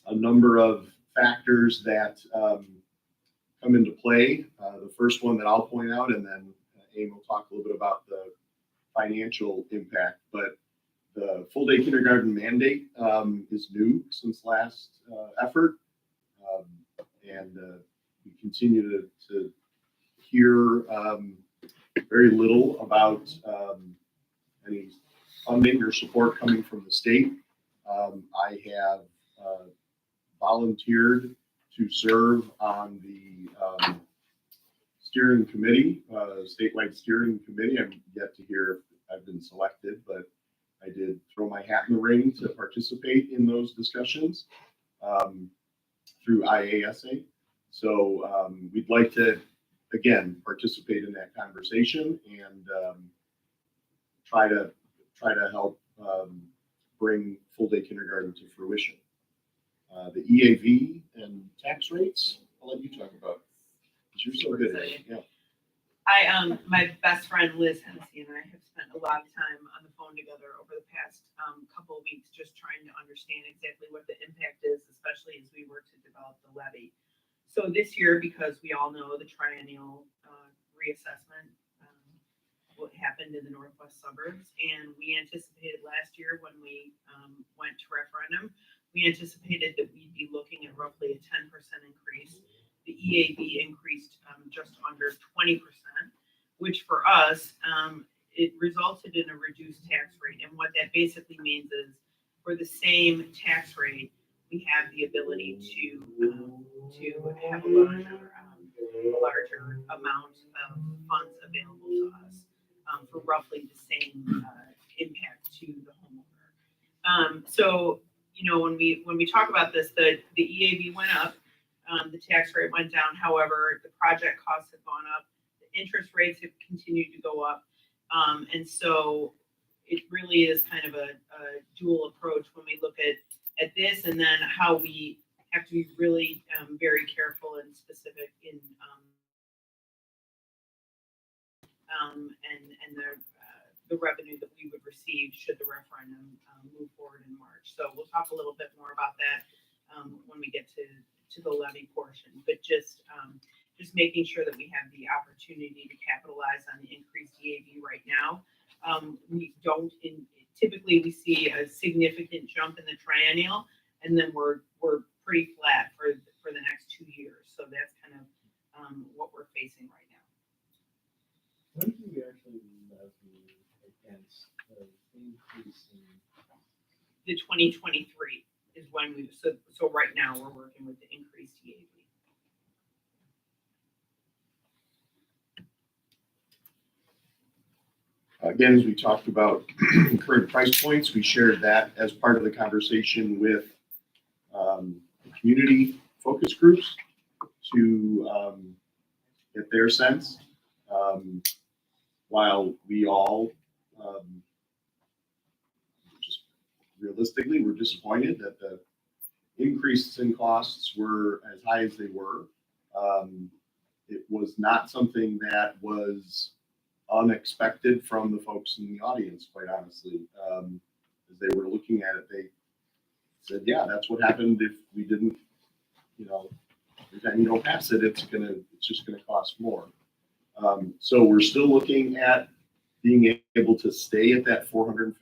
a number of factors that come into play. The first one that I'll point out, and then Aim will talk a little bit about the financial impact, but the full day kindergarten mandate is new since last effort. And we continue to hear very little about any funding or support coming from the state. I have volunteered to serve on the steering committee, statewide steering committee. I'm yet to hear if I've been selected, but I did throw my hat in the ring to participate in those discussions through IASA. So we'd like to, again, participate in that conversation and try to help bring full day kindergarten to fruition. The EAV and tax rates, I'll let you talk about. Because you're so good at it. Yeah. My best friend Liz Hennessy and I have spent a lot of time on the phone together over the past couple of weeks, just trying to understand exactly what the impact is, especially as we work to develop the levy. So this year, because we all know the triennial reassessment, what happened in the northwest suburbs, and we anticipated last year when we went to referendum, we anticipated that we'd be looking at roughly a 10% increase. The EAV increased just under 20%, which for us, it resulted in a reduced tax rate. And what that basically means is, for the same tax rate, we have the ability to have a larger amount of funds available to us for roughly the same impact to the homeowner. So, you know, when we talk about this, the EAV went up, the tax rate went down. However, the project costs have gone up, the interest rates have continued to go up, and so it really is kind of a dual approach when we look at this, and then how we have to be really very careful and specific in and the revenue that we would receive should the referendum move forward in March. So we'll talk a little bit more about that when we get to the levy portion, but just making sure that we have the opportunity to capitalize on the increased EAV right now. We don't typically we see a significant jump in the triennial, and then we're pretty flat for the next 2 years. So that's kind of what we're facing right now. When do we actually levy against the increase in? The 2023 is when so right now we're working with the increased EAV. Again, as we talked about current price points, we shared that as part of the conversation with the community focus groups to get their sense. While we all just realistically were disappointed that the increases in costs were as high as they were, it was not something that was unexpected from the folks in the audience, quite honestly. As they were looking at it, they said, yeah, that's what happened if we didn't, you know, every time you don't pass it, it's just gonna cost more. So we're still looking at being able to stay at that $456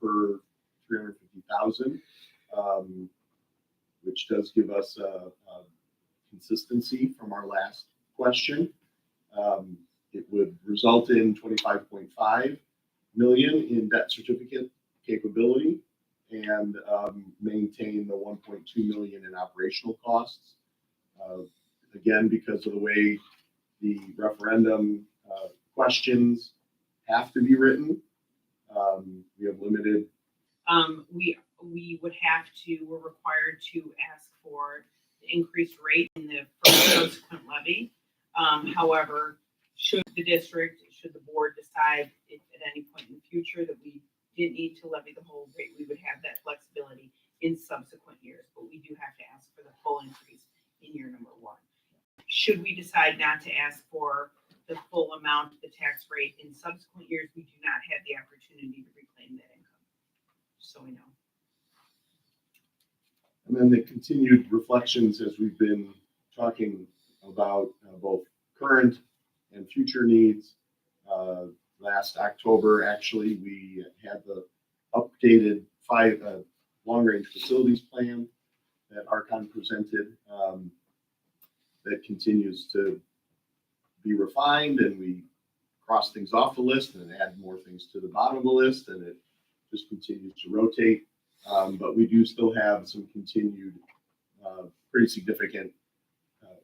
per 350,000, which does give us a consistency from our last question. It would result in 25.5 million in debt certificate capability and maintain the 1.2 million in operational costs. Again, because of the way the referendum questions have to be written, we have limited. We would have to, we're required to ask for the increased rate in the first subsequent levy. However, should the board decide at any point in the future that we didn't need to levy the whole rate, we would have that flexibility in subsequent years, but we do have to ask for the full increase in year number one. Should we decide not to ask for the full amount of the tax rate in subsequent years, we do not have the opportunity to reclaim that income, just so we know. And then the continued reflections as we've been talking about both current and future needs. Last October, actually, we had the updated long-range facilities plan that Archon presented that continues to be refined, and we cross things off the list and add more things to the bottom of the list, and it just continues to rotate. But we do still have some continued pretty significant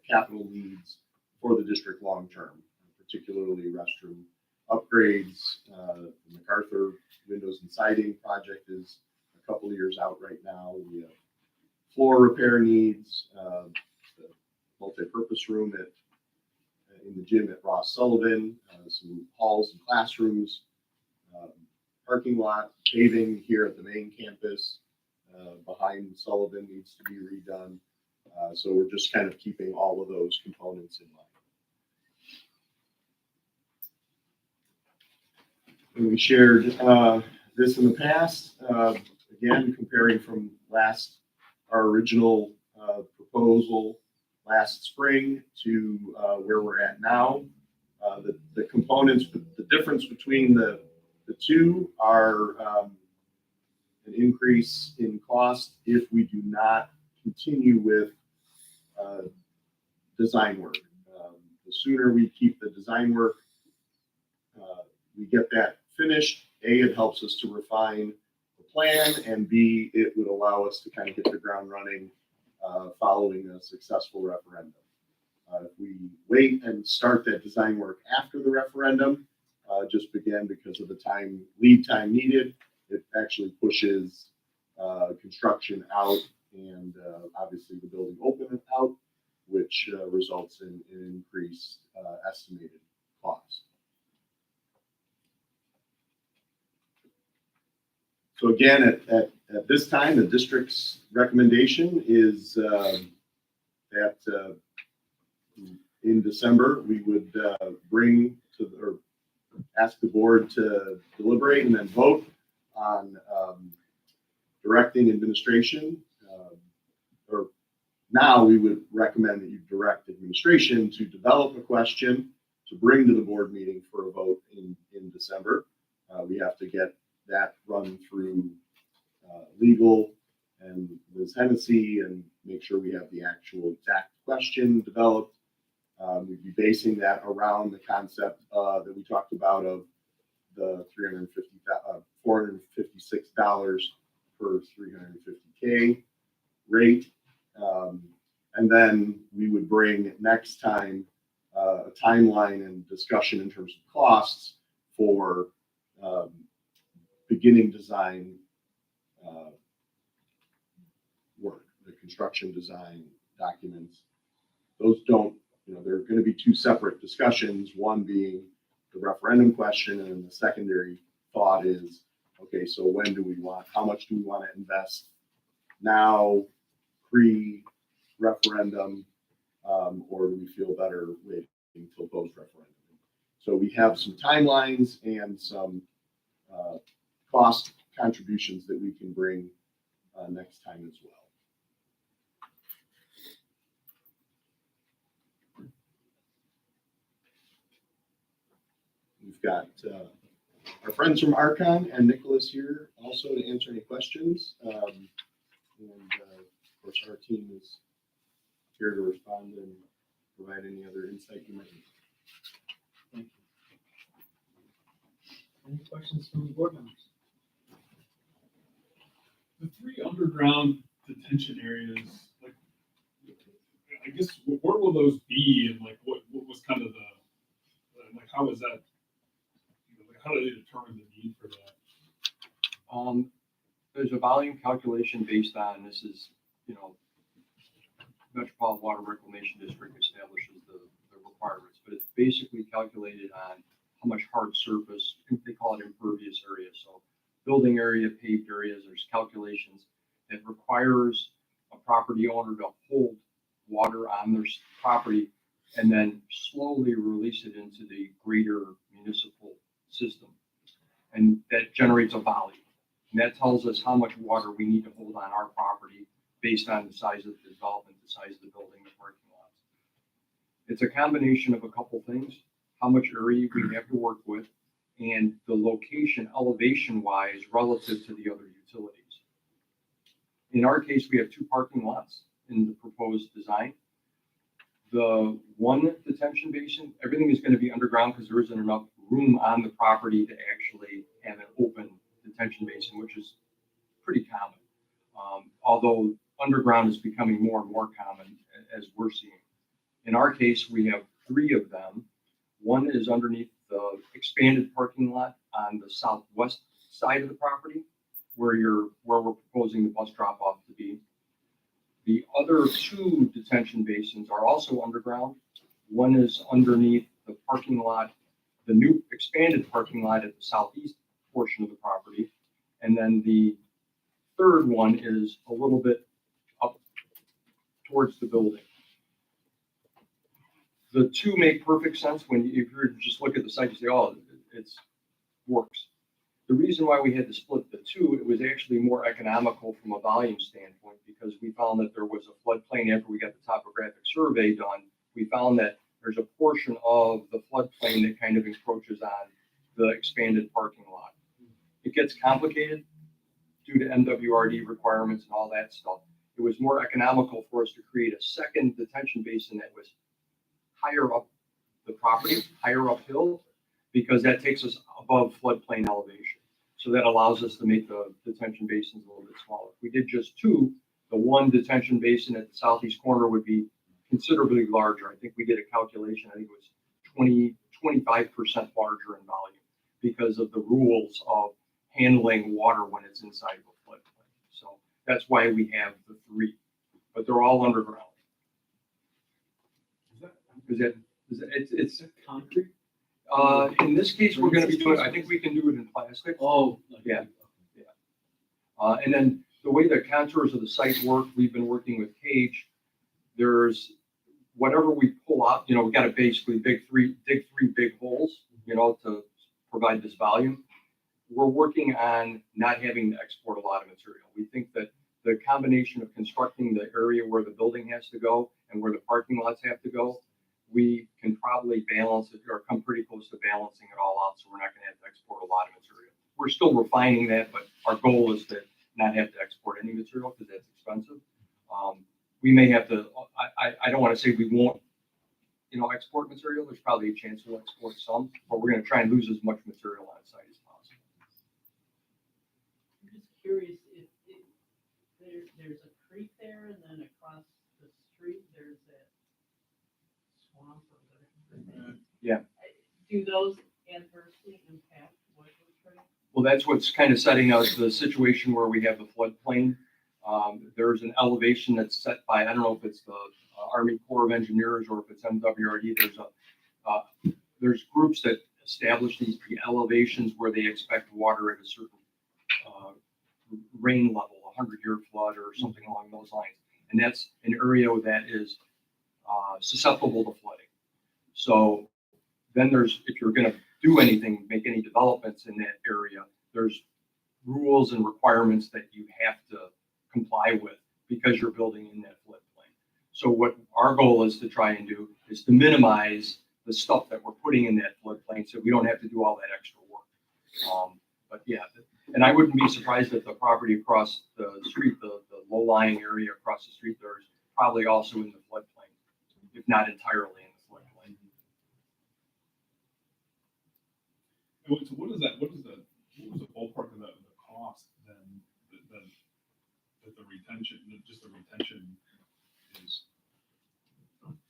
capital needs for the district long-term, particularly restroom upgrades. The MacArthur windows and siding project is a couple of years out right now. We have floor repair needs, the multi-purpose room in the gym at Ross Sullivan, some halls and classrooms, parking lot paving here at the main campus behind Sullivan needs to be redone. So we're just kind of keeping all of those components in mind. And we shared this in the past, again, comparing from our original proposal last spring to where we're at now. The components, the difference between the two are an increase in cost if we do not continue with design work. The sooner we keep the design work, we get that finished. A, it helps us to refine the plan, and B, it would allow us to kind of hit the ground running following a successful referendum. If we wait and start that design work after the referendum, just again because of the lead time needed, it actually pushes construction out and obviously the building open out, which results in an increased estimated cost. So again, at this time, the district's recommendation is that in December, we would ask the board to deliberate and then vote on directing administration, or now we would recommend that you direct administration to develop a question to bring to the board meeting for a vote in December. We have to get that run through legal and Ms. Hennessy and make sure we have the actual exact question developed. We'd be basing that around the concept that we talked about of the $456 per 350K rate. And then we would bring next time a timeline and discussion in terms of costs for beginning design work, the construction design documents. Those don't, there are going to be two separate discussions, one being the referendum question, and the secondary thought is, okay, so how much do we want to invest now, pre-referendum, or do we feel better waiting until post-referendum? So we have some timelines and some cost contributions that we can bring next time as well. Any We've got our friends from Archon and Nicholas here also to answer any questions. Of course, our team is here to respond and provide any other insight you might need. Thank you. Any questions from the board members? The 3 underground detention areas, like, I guess, where will those be, and like, what was kind of like, how is that, like, how do they determine the need for that? There's a volume calculation based on, this is, Metropolitan Water Reclamation District establishes the requirements, but it's basically calculated on how much hard surface, they call it impervious area. So building area, paved areas, there's calculations that requires a property owner to hold water on their property and then slowly release it into the greater municipal system. And that generates a volume. And that tells us how much water we need to hold on our property based on the size of the development, the size of the building, the parking lots. It's a combination of a couple things, how much area we have to work with, and the location elevation-wise relative to the other utilities. In our case, we have 2 parking lots in the proposed design. The one detention basin, everything is going to be underground because there isn't enough room on the property to actually have an open detention basin, which is pretty common. Although underground is becoming more and more common as we're seeing. In our case, we have 3 of them. One is underneath the expanded parking lot on the southwest side of the property, where we're proposing the bus drop off to be. The other 2 detention basins are also underground. One is underneath the parking lot, the new expanded parking lot at the southeast portion of the property. And then the third one is a little bit up towards the building. The 2 make perfect sense when if you just look at the site, you say, oh, it's works. The reason why we had to split the 2, it was actually more economical from a volume standpoint because we found that there was a floodplain after we got the topographic survey done. We found that there's a portion of the floodplain that kind of encroaches on the expanded parking lot. It gets complicated due to MWRD requirements and all that stuff. It was more economical for us to create a second detention basin that was higher up the property, higher uphill, because that takes us above floodplain elevation. So that allows us to make the detention basins a little bit smaller. If we did just 2, the one detention basin at the southeast corner would be considerably larger. I think we did a calculation, I think it was 25% larger in volume because of the rules of handling water when it's inside of a floodplain. So that's why we have the 3, but they're all underground. It's concrete? In this case, we're going to be doing, I think we can do it in plastic. Oh, yeah. And then the way the contours of the site work, we've been working with Cage. There's whatever we pull out, we got to basically dig 3 big holes, to provide this volume. We're working on not having to export a lot of material. We think that the combination of constructing the area where the building has to go and where the parking lots have to go, we can probably balance it or come pretty close to balancing it all out. So we're not going to have to export a lot of material. We're still refining that, but our goal is to not have to export any material because that's expensive. We may have to, I don't want to say we won't, export material. There's probably a chance we'll export some, but we're going to try and lose as much material on site as possible. I'm just curious if there's a creek there and then across the street, there's that swamp or whatever. Yeah. Do those adversely impact Woodward Trail? Well, that's what's kind of setting us the situation where we have the floodplain. There's an elevation that's set by, I don't know if it's the Army Corps of Engineers or if it's MWRD. There's groups that establish these elevations where they expect water at a certain rain level, 100-year flood or something along those lines. And that's an area that is susceptible to flooding. So then if you're going to do anything, make any developments in that area, there's rules and requirements that you have to comply with because you're building in that floodplain. So what our goal is to try and do is to minimize the stuff that we're putting in that floodplain client said, we don't have to do all that extra work. But yeah, and I wouldn't be surprised if the property across the street, the low-lying area across the street, there's probably also in the floodplain, if not entirely in the floodplain. And so what was the ballpark of the cost then, that the retention, just the retention is?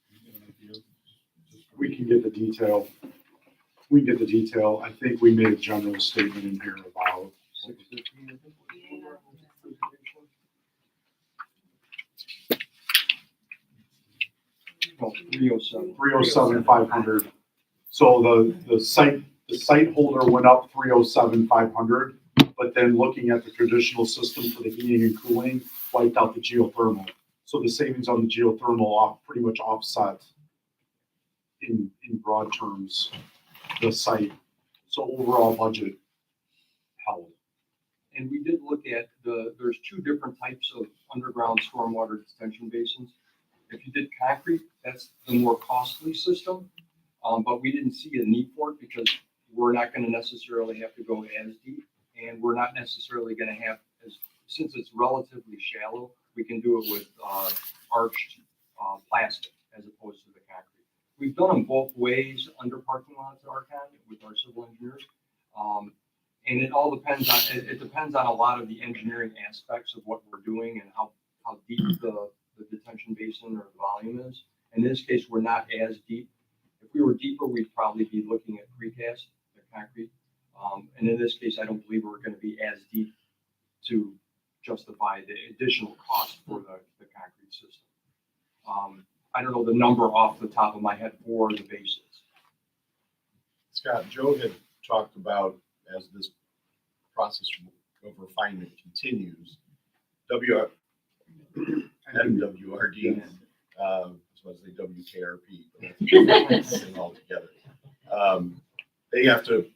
You get an idea? We can get the detail. We can get the detail. I think we made a general statement in here about. 615, I think. No, 307. 307, 500. So the site holder went up 307, 500, but then looking at the traditional system for the heating and cooling, wiped out the geothermal. So the savings on the geothermal pretty much offset in broad terms, the site. So overall budget held. And we did look at there's two different types of underground stormwater detention basins. If you did concrete, that's the more costly system, but we didn't see a need for it because we're not going to necessarily have to go as deep, and we're not necessarily going to have, since it's relatively shallow, we can do it with arched plastic as opposed to the concrete. We've done them both ways under parking lots at Arcon with our civil engineers. And it all depends on, it depends on a lot of the engineering aspects of what we're doing and how deep the detention basin or the volume is. In this case, we're not as deep. If we were deeper, we'd probably be looking at precast, the concrete. And in this case, I don't believe we're going to be as deep to justify the additional cost for the concrete system. I don't know the number off the top of my head for the bases. Scott, Joe had talked about, as this process of refinement continues, MWRD, I was about to say WKRP, but that's a thing altogether. They have to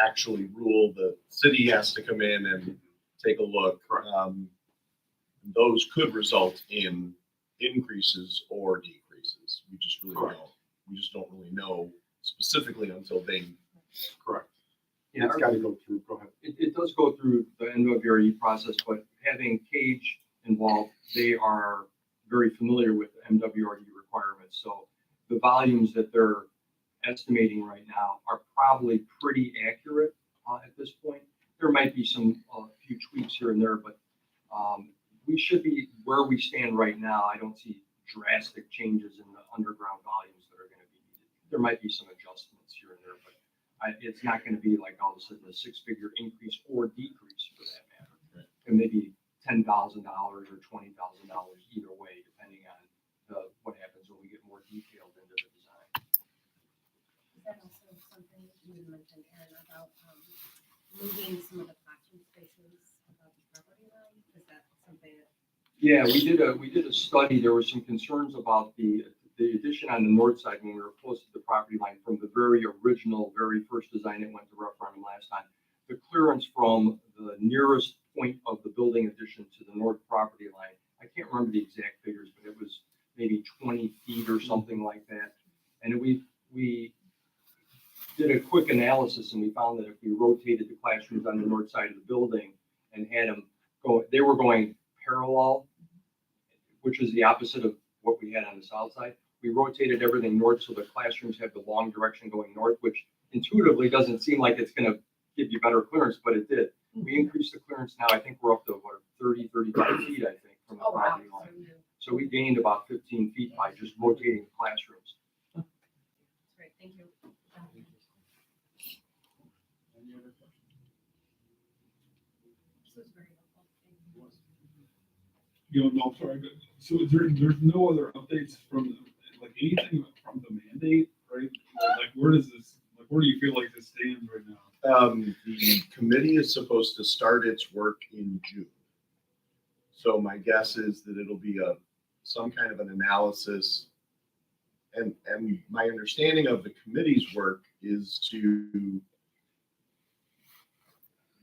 actually rule, the city has to come in and take a look. Those could result in increases or decreases. We just really don't. We just don't really know specifically until they. Correct. Yeah, it's got to go through. Go ahead. It does go through the MWRD process, but having Cage involved, they are very familiar with the MWRD requirements. So the volumes that they're estimating right now are probably pretty accurate at this point. There might be some few tweaks here and there, but we should be where we stand right now. I don't see drastic changes in the underground volumes that are going to be needed. There might be some adjustments here and there, but it's not going to be like all of a sudden a six-figure increase or decrease for that matter. Right. And maybe $10,000 or $20,000 either way, depending on what happens when we get more detailed into the design. Is that also something you mentioned, Aaron, about moving some of the classroom spaces above the property line? Is that something that? Yeah, we did a study. There were some concerns about the addition on the north side when we were close to the property line from the very original, very first design that went to referendum last time. The clearance from the nearest point of the building addition to the north property line, I can't remember the exact figures, but it was maybe 20 feet or something like that. And we did a quick analysis and we found that if we rotated the classrooms on the north side of the building and had them go, they were going parallel, which is the opposite of what we had on the south side. We rotated everything north so the classrooms have the long direction going north, which intuitively doesn't seem like it's going to give you better clearance, but it did. We increased the clearance now. I think we're up to what, 30, 35 feet, I think, from the property line. So we gained about 15 feet by just rotating the classrooms. Great, thank you. Any other questions? This was very helpful. Thank You you. know, no, sorry, but so there's no other updates from like anything from the mandate, right? Like where do you feel like this stands right now? The committee is supposed to start its work in June. So my guess is that it'll be some kind of an analysis. And my understanding of the committee's work is to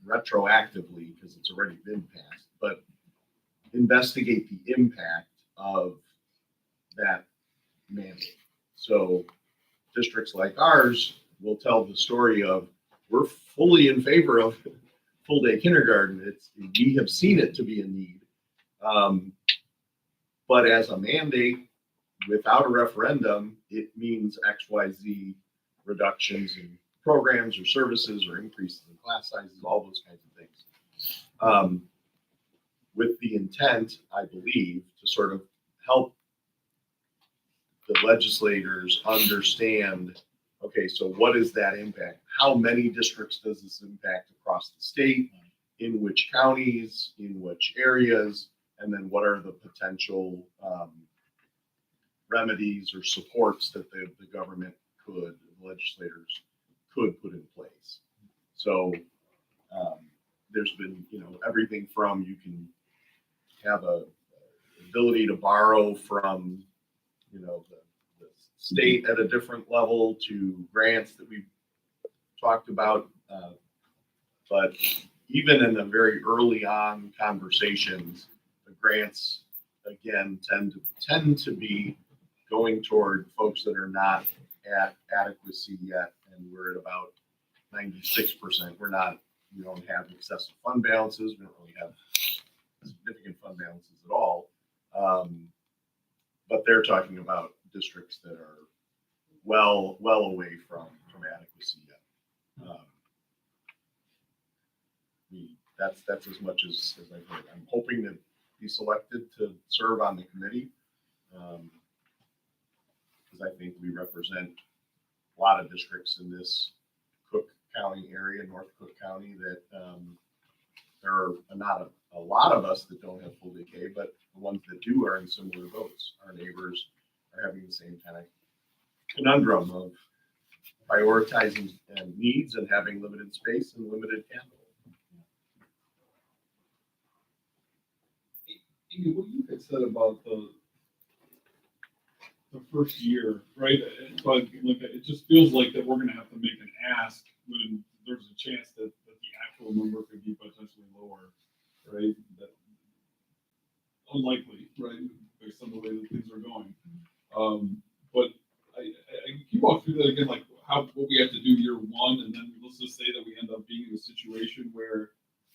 retroactively, because it's already been passed, but investigate the impact of that mandate. So districts like ours will tell the story of, we're fully in favor of full day kindergarten. We have seen it to be a need. But as a mandate, without a referendum, it means X, Y, Z reductions in programs or services or increases in class sizes, all those kinds of things. With the intent, I believe, to sort of help the legislators understand, okay, so what is that impact? How many districts does this impact across the state? In which counties, in which areas? And then what are the potential remedies or supports that the government could, the legislators could put in place? So there's been, everything from, you can have a ability to borrow from, the state at a different level, to grants that we've talked about. But even in the very early on conversations, the grants, again, tend to be going toward folks that are not at adequacy yet, and we're at about 96%. We don't have excessive fund balances. We don't really have significant fund balances at all. But they're talking about districts that are well away from adequacy yet. That's as much as I've heard. I'm hoping to be selected to serve on the committee, because I think we represent a lot of districts in this Cook County area, North Cook County, that there are not a lot of us that don't have full day K, but the ones that do are in similar boats. Our neighbors are having the same kind of conundrum of prioritizing needs and having limited space and limited capital. Amy, what you had said about the first year, right? But it just feels like that we're gonna have to make an ask when there's a chance that the actual number could be potentially lower, right? That unlikely, right? Based on the way that things are going. But I can you walk through that again, like what we have to do year one, and then let's just say that we end up being in a situation where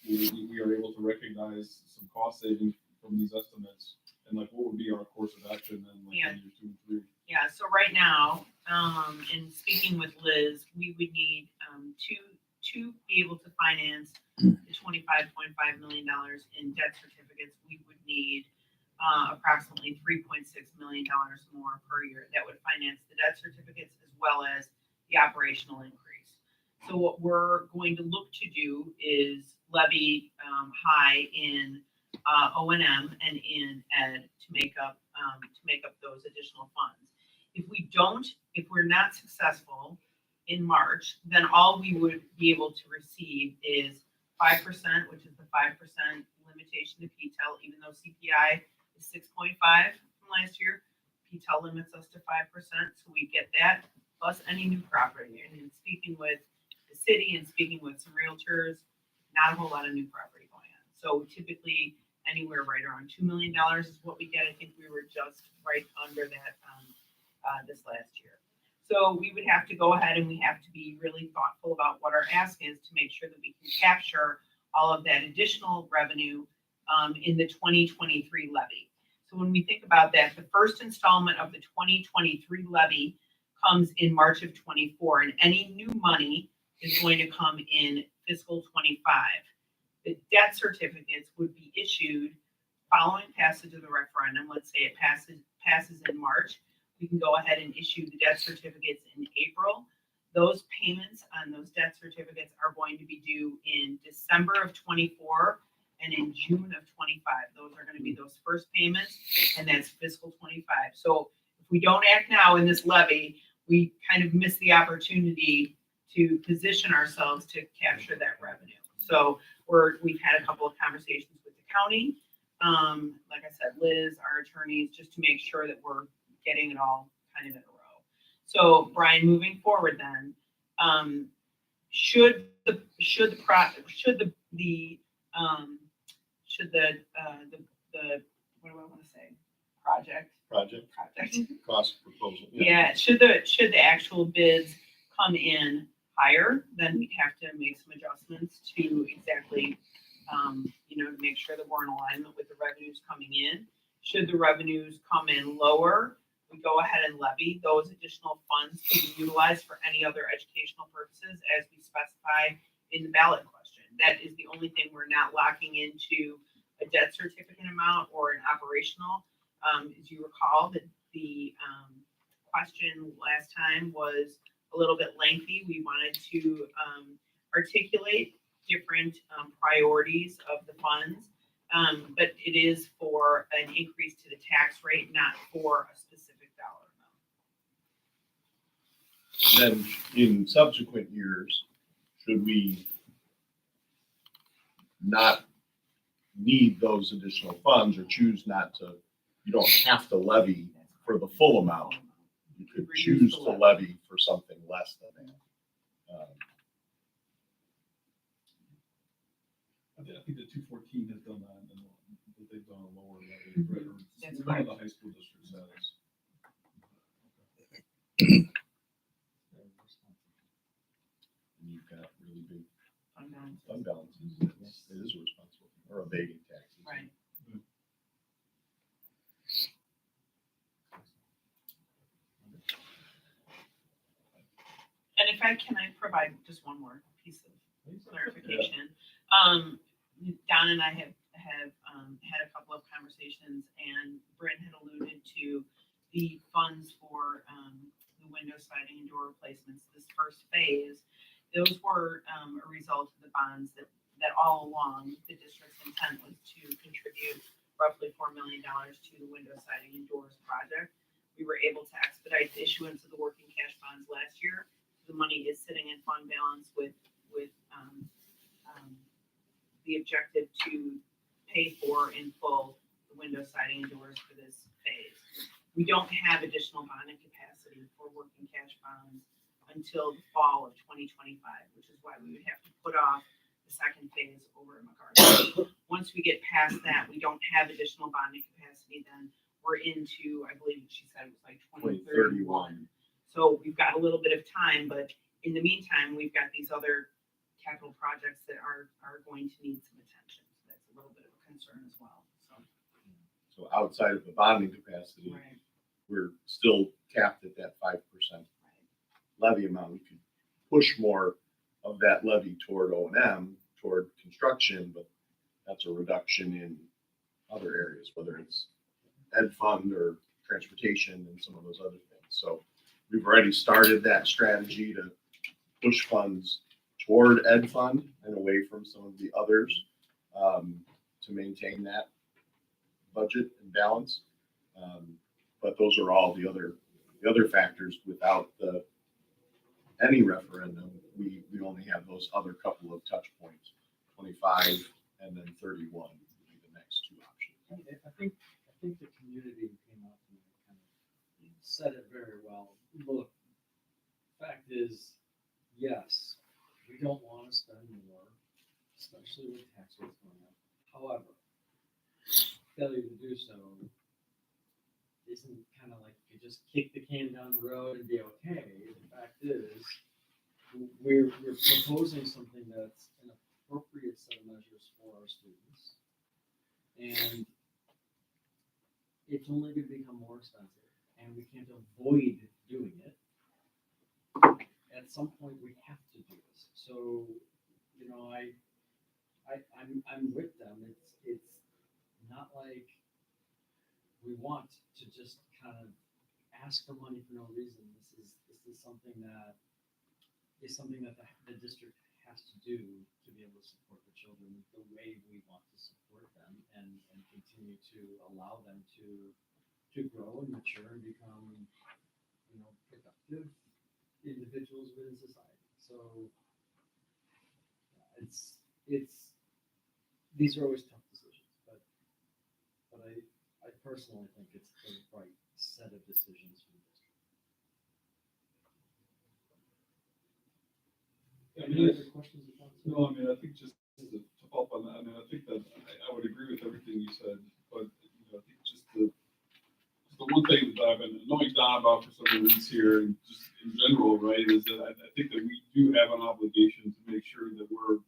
we are able to recognize some cost savings from these estimates, and like what would be our course of action then, like in year 2 and 3? Yeah, so right now, in speaking with Liz, we would need to be able to finance the $25.5 million in debt certificates. We would need approximately $3.6 million more per year. That would finance the debt certificates as well as the operational increase. So what we're going to look to do is levy high in O&M and in ed to make up those additional funds. If we're not successful in March, then all we would be able to receive is 5%, which is the 5% limitation to PTEL, even though CPI is 6.5 from last year. PTEL limits us to 5%, so we get that plus any new property. And in speaking with the city and speaking with some realtors, not a whole lot of new property going on. So typically anywhere right around $2 million is what we get. I think we were just right under that this last year. So we would have to go ahead and we have to be really thoughtful about what our ask is to make sure that we can capture all of that additional revenue in the 2023 levy. So when we think about that, the first installment of the 2023 levy comes in March of 24, and any new money is going to come in fiscal 25. The debt certificates would be issued following passage of the referendum. Let's say it passes in March. We can go ahead and issue the debt certificates in April. Those payments on those debt certificates are going to be due in December of 24 and in June of 25. Those are going to be those first payments, and that's fiscal 25. So if we don't act now in this levy, we kind of miss the opportunity to position ourselves to capture that revenue. So we've had a couple of conversations with the county. Like I said, Liz, our attorneys, just to make sure that we're getting it all kind of in a row. So Brian, moving forward then, should the what do I want to say? Project cost proposal. Yeah. Should the actual bids come in higher, then we'd have to make some adjustments to exactly, to make sure that we're in alignment with the revenues coming in. Should the revenues come in lower, we go ahead and levy those additional funds to be utilized for any other educational purposes as we specify in the ballot question. That is the only thing we're not locking into a debt certificate amount or an operational. As you recall, the question last time was a little bit lengthy. We wanted to articulate different priorities of the funds, but it is for an increase to the tax rate, not for a specific dollar amount. Then in subsequent years, should we not need those additional funds or choose not to, you don't have to levy for the full amount. You could choose to levy for something less than that. I think the 214 has done that, and that they've done a lower levy. That's None right. of the high school districts has. And you've got really big Fund balance. fund balances. It is responsible or evading taxes. Right. And if I provide just one more piece of clarification. Don and I have had a couple of conversations, and Bryn had alluded to the funds for the window siding and door replacements. This first phase, those were a result of the bonds that all along the district's intent was to contribute roughly $4 million to the window siding and doors project. We were able to expedite the issuance of the working cash bonds last year. The money is sitting in fund balance with the objective to pay for in full the window siding and doors for this phase. We don't have additional bonding capacity for working cash bonds until the fall of 2025, which is why we would have to put off the second phase over at MacArthur. Once we get past that, we don't have additional bonding capacity, then we're into, I believe she said it was like 2031. So we've got a little bit of time, but in the meantime, we've got these other capital projects that are going to need some attention. So that's a little bit of a concern as well. So outside of the bonding capacity, Right. we're still capped at that 5% levy amount. We could push more of that levy toward O&M, toward construction, but that's a reduction in other areas, whether it's ed fund or transportation and some of those other things. So we've already started that strategy to push funds toward ed fund and away from some of the others, to maintain that budget and balance. But those are all the other factors. Without any referendum, we only have those other couple of touch points, 25 and then 31 would be the next two options. I think the community came up and kind of said it very well. Look, fact is, yes, we don't want to spend more, especially with tax rates going up. However, failure to do so isn't kind of like you just kick the can down the road and be okay. The fact is, we're proposing something that's an appropriate set of measures for our students, and it's only going to become more expensive, and we can't avoid doing it. At some point, we have to do this. So, I'm with them. It's not like we want to just kind of ask for money for no reason. This is something that the district has to do to be able to support the children the way we want to support them and continue to allow them to grow and mature and become, productive individuals within society. So these are always tough decisions, but I personally think it's the right set of decisions for the district. Any other questions or thoughts? No, I think just to follow up on that, I think that I would agree with everything you said, but I think just the one thing that I've been annoying Don about for several weeks here, and just in general, right, is that I think that we do have an obligation to make sure that we're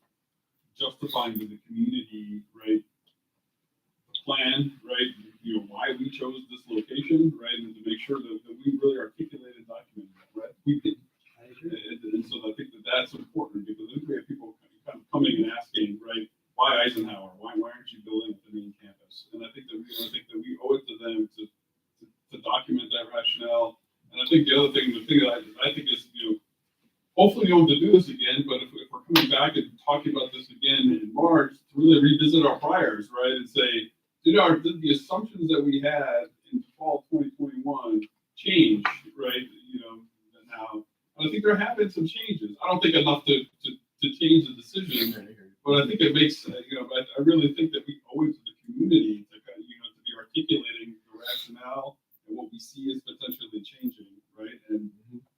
justifying to the community, right, the plan, right, you know, why we chose this location, right, and to make sure that we really articulate and document that, right? We did. And so I think that that's important, because I think we have people kind of coming and asking, right, why Eisenhower? Why aren't you building at the main campus? And I think that we owe it to them to document that rationale. And I think the other thing, the thing that I think is, you know, hopefully we don't have to do this again, but if we're coming back and talking about this again in March, to really revisit our priors, right, and say, did the assumptions that we had in fall 2021 change, right, you know, now? And I think there have been some changes. I don't think enough to change the decision, but I think it makes, you know, but I really think that we owe it to the community to kind of, you know, to be articulating the rationale and what we see as potentially changing, right? And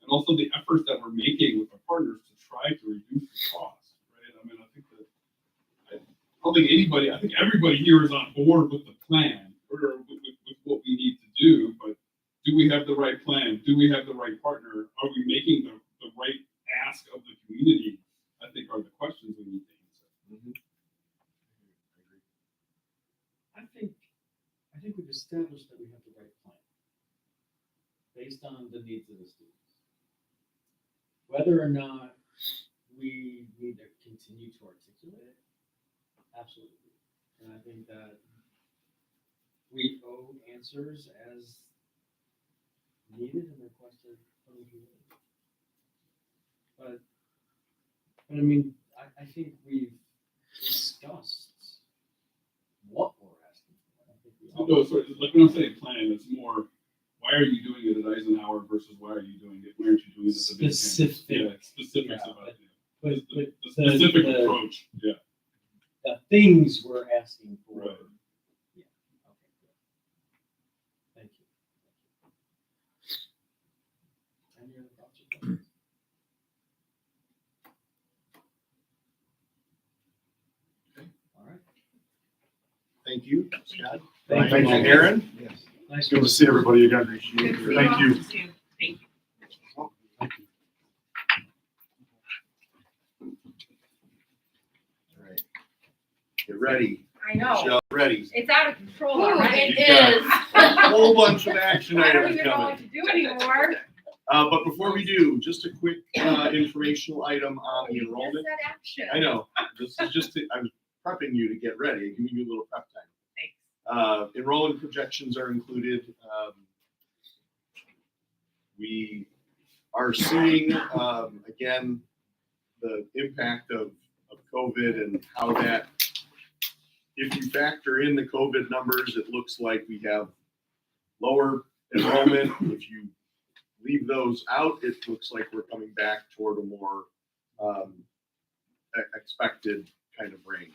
also the efforts that we're making with our partners to try to reduce the cost, right? I mean, I think that I don't think anybody, I think everybody here is on board with the plan or with what we need to do, but do we have the right plan? Do we have the right partner? Are we making the right ask of the community? I think are the questions we need to answer. I think we've established that we have the right plan based on the needs of the students. Whether or not we need to continue to articulate it, absolutely. And I think that we owe answers as needed and requested from the community. But I mean, I think we've discussed what we're asking for. I think we all. No, sorry, like when I'm saying plan, it's more, why are you doing it at Eisenhower versus why are you doing it? Why aren't you doing it at the big campus? Yeah, specifics about it. But The specific approach, yeah. The things we're asking for. Right. Yeah. Okay. Good. Thank you. Any other thoughts or comments? All right. Thank you, Scott. Thank Thank you. you, Aaron. Yes. Nice Good to see everybody again. Good for Thank you. Thank you. All right. Get ready. I know. Michelle, ready. It's out of control Ooh, already. it is. A whole bunch of action I don't items even know what coming. to do anymore. But before we do, just a quick informational item on the You enrollment. just said action. I know, this is just, I was prepping you to get ready, giving you a little prep time. Thanks. Enrollment projections are included. We are seeing, again, the impact of COVID and how that, if you factor in the COVID numbers, it looks like we have lower enrollment. If you leave those out, it looks like we're coming back toward a more expected kind of range.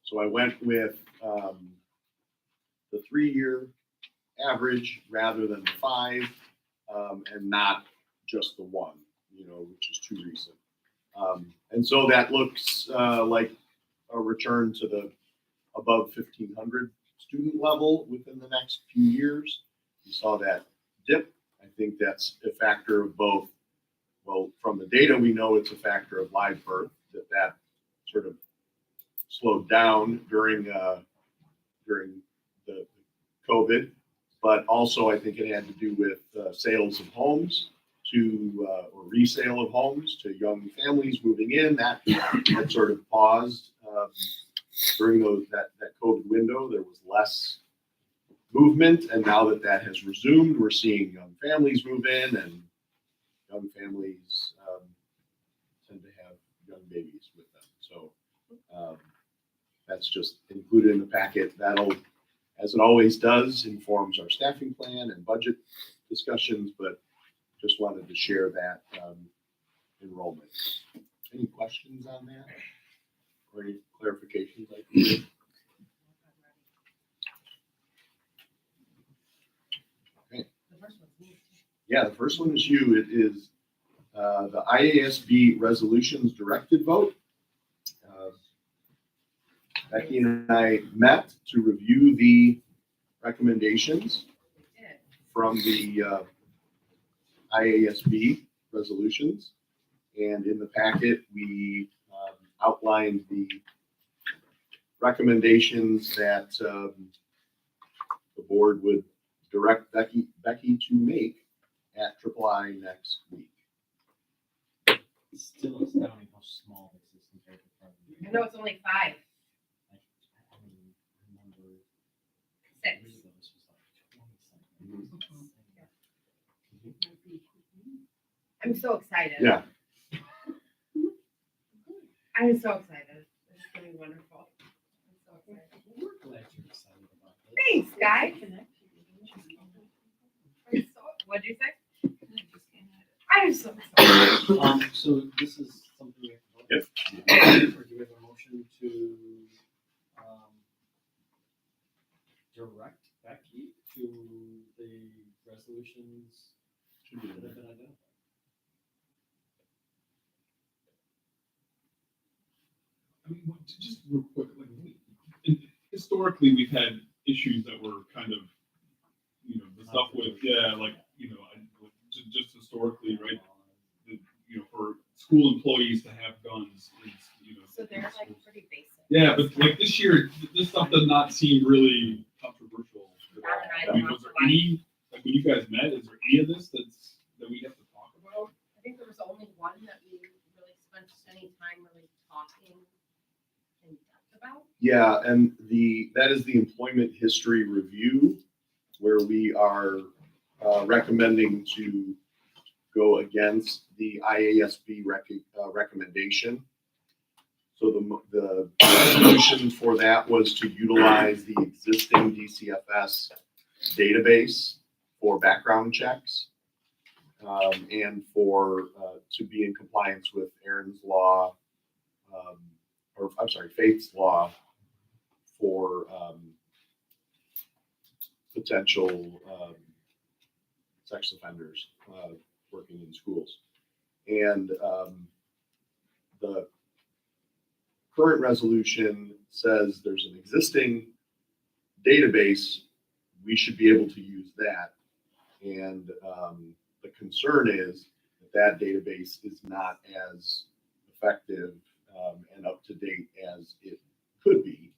So I went with the 3-year average rather than the 5, and not just the 1, you know, which is too recent. And so that looks like a return to the above 1,500 student level within the next few years. You saw that dip. I think that's a factor of both. Well, from the data, we know it's a factor of live birth, that sort of slowed down during the COVID, but also I think it had to do with sales of homes or resale of homes to young families moving in. That sort of paused during that COVID window. There was less movement, and now that has resumed, we're seeing young families move in, and young families tend to have young babies with them. So that's just included in the packet. That'll, as it always does, informs our staffing plan and budget discussions, but just wanted to share that enrollment. Any questions on that? Or any clarifications I can give? Okay. Yeah, the first one is you. It is the IASB resolutions directed vote. Becky and I met to review the recommendations. from the IASB resolutions. And in the packet, we outlined the recommendations that the board would direct Becky to make at III next week. It's still astounding how small this is compared to front. I know it's only 5. I mean, I remember 6. three of those was like 20 something. I'm so excited. Yeah. I'm so excited. It's gonna be wonderful. I'm so excited. We're glad you're excited about this. Thanks, guys. What'd you say? I'm so excited. So this is something we have to vote. Yep. Or do we have a motion to, direct Becky to the resolutions that have been identified? I mean, just real quick, like, historically, we've had issues that were kind of, the stuff with, just historically, right? For school employees to have guns, So they're like pretty basic. Yeah, but like this year, this stuff does not seem really controversial at all. I mean, was there any, like when you guys met, is there any of this that we have to talk about? I think there was only one that we really spent any time really talking in depth about. Yeah, and that is the employment history review, where we are recommending to go against the IASB recommendation. So the resolution for that was to utilize the existing DCFS database for background checks, and for to be in compliance with Aaron's law, Faith's law for potential sex offenders working in schools. And the current resolution says there's an existing database, we should be able to use that. And the concern is that database is not as effective and up to date as it could be.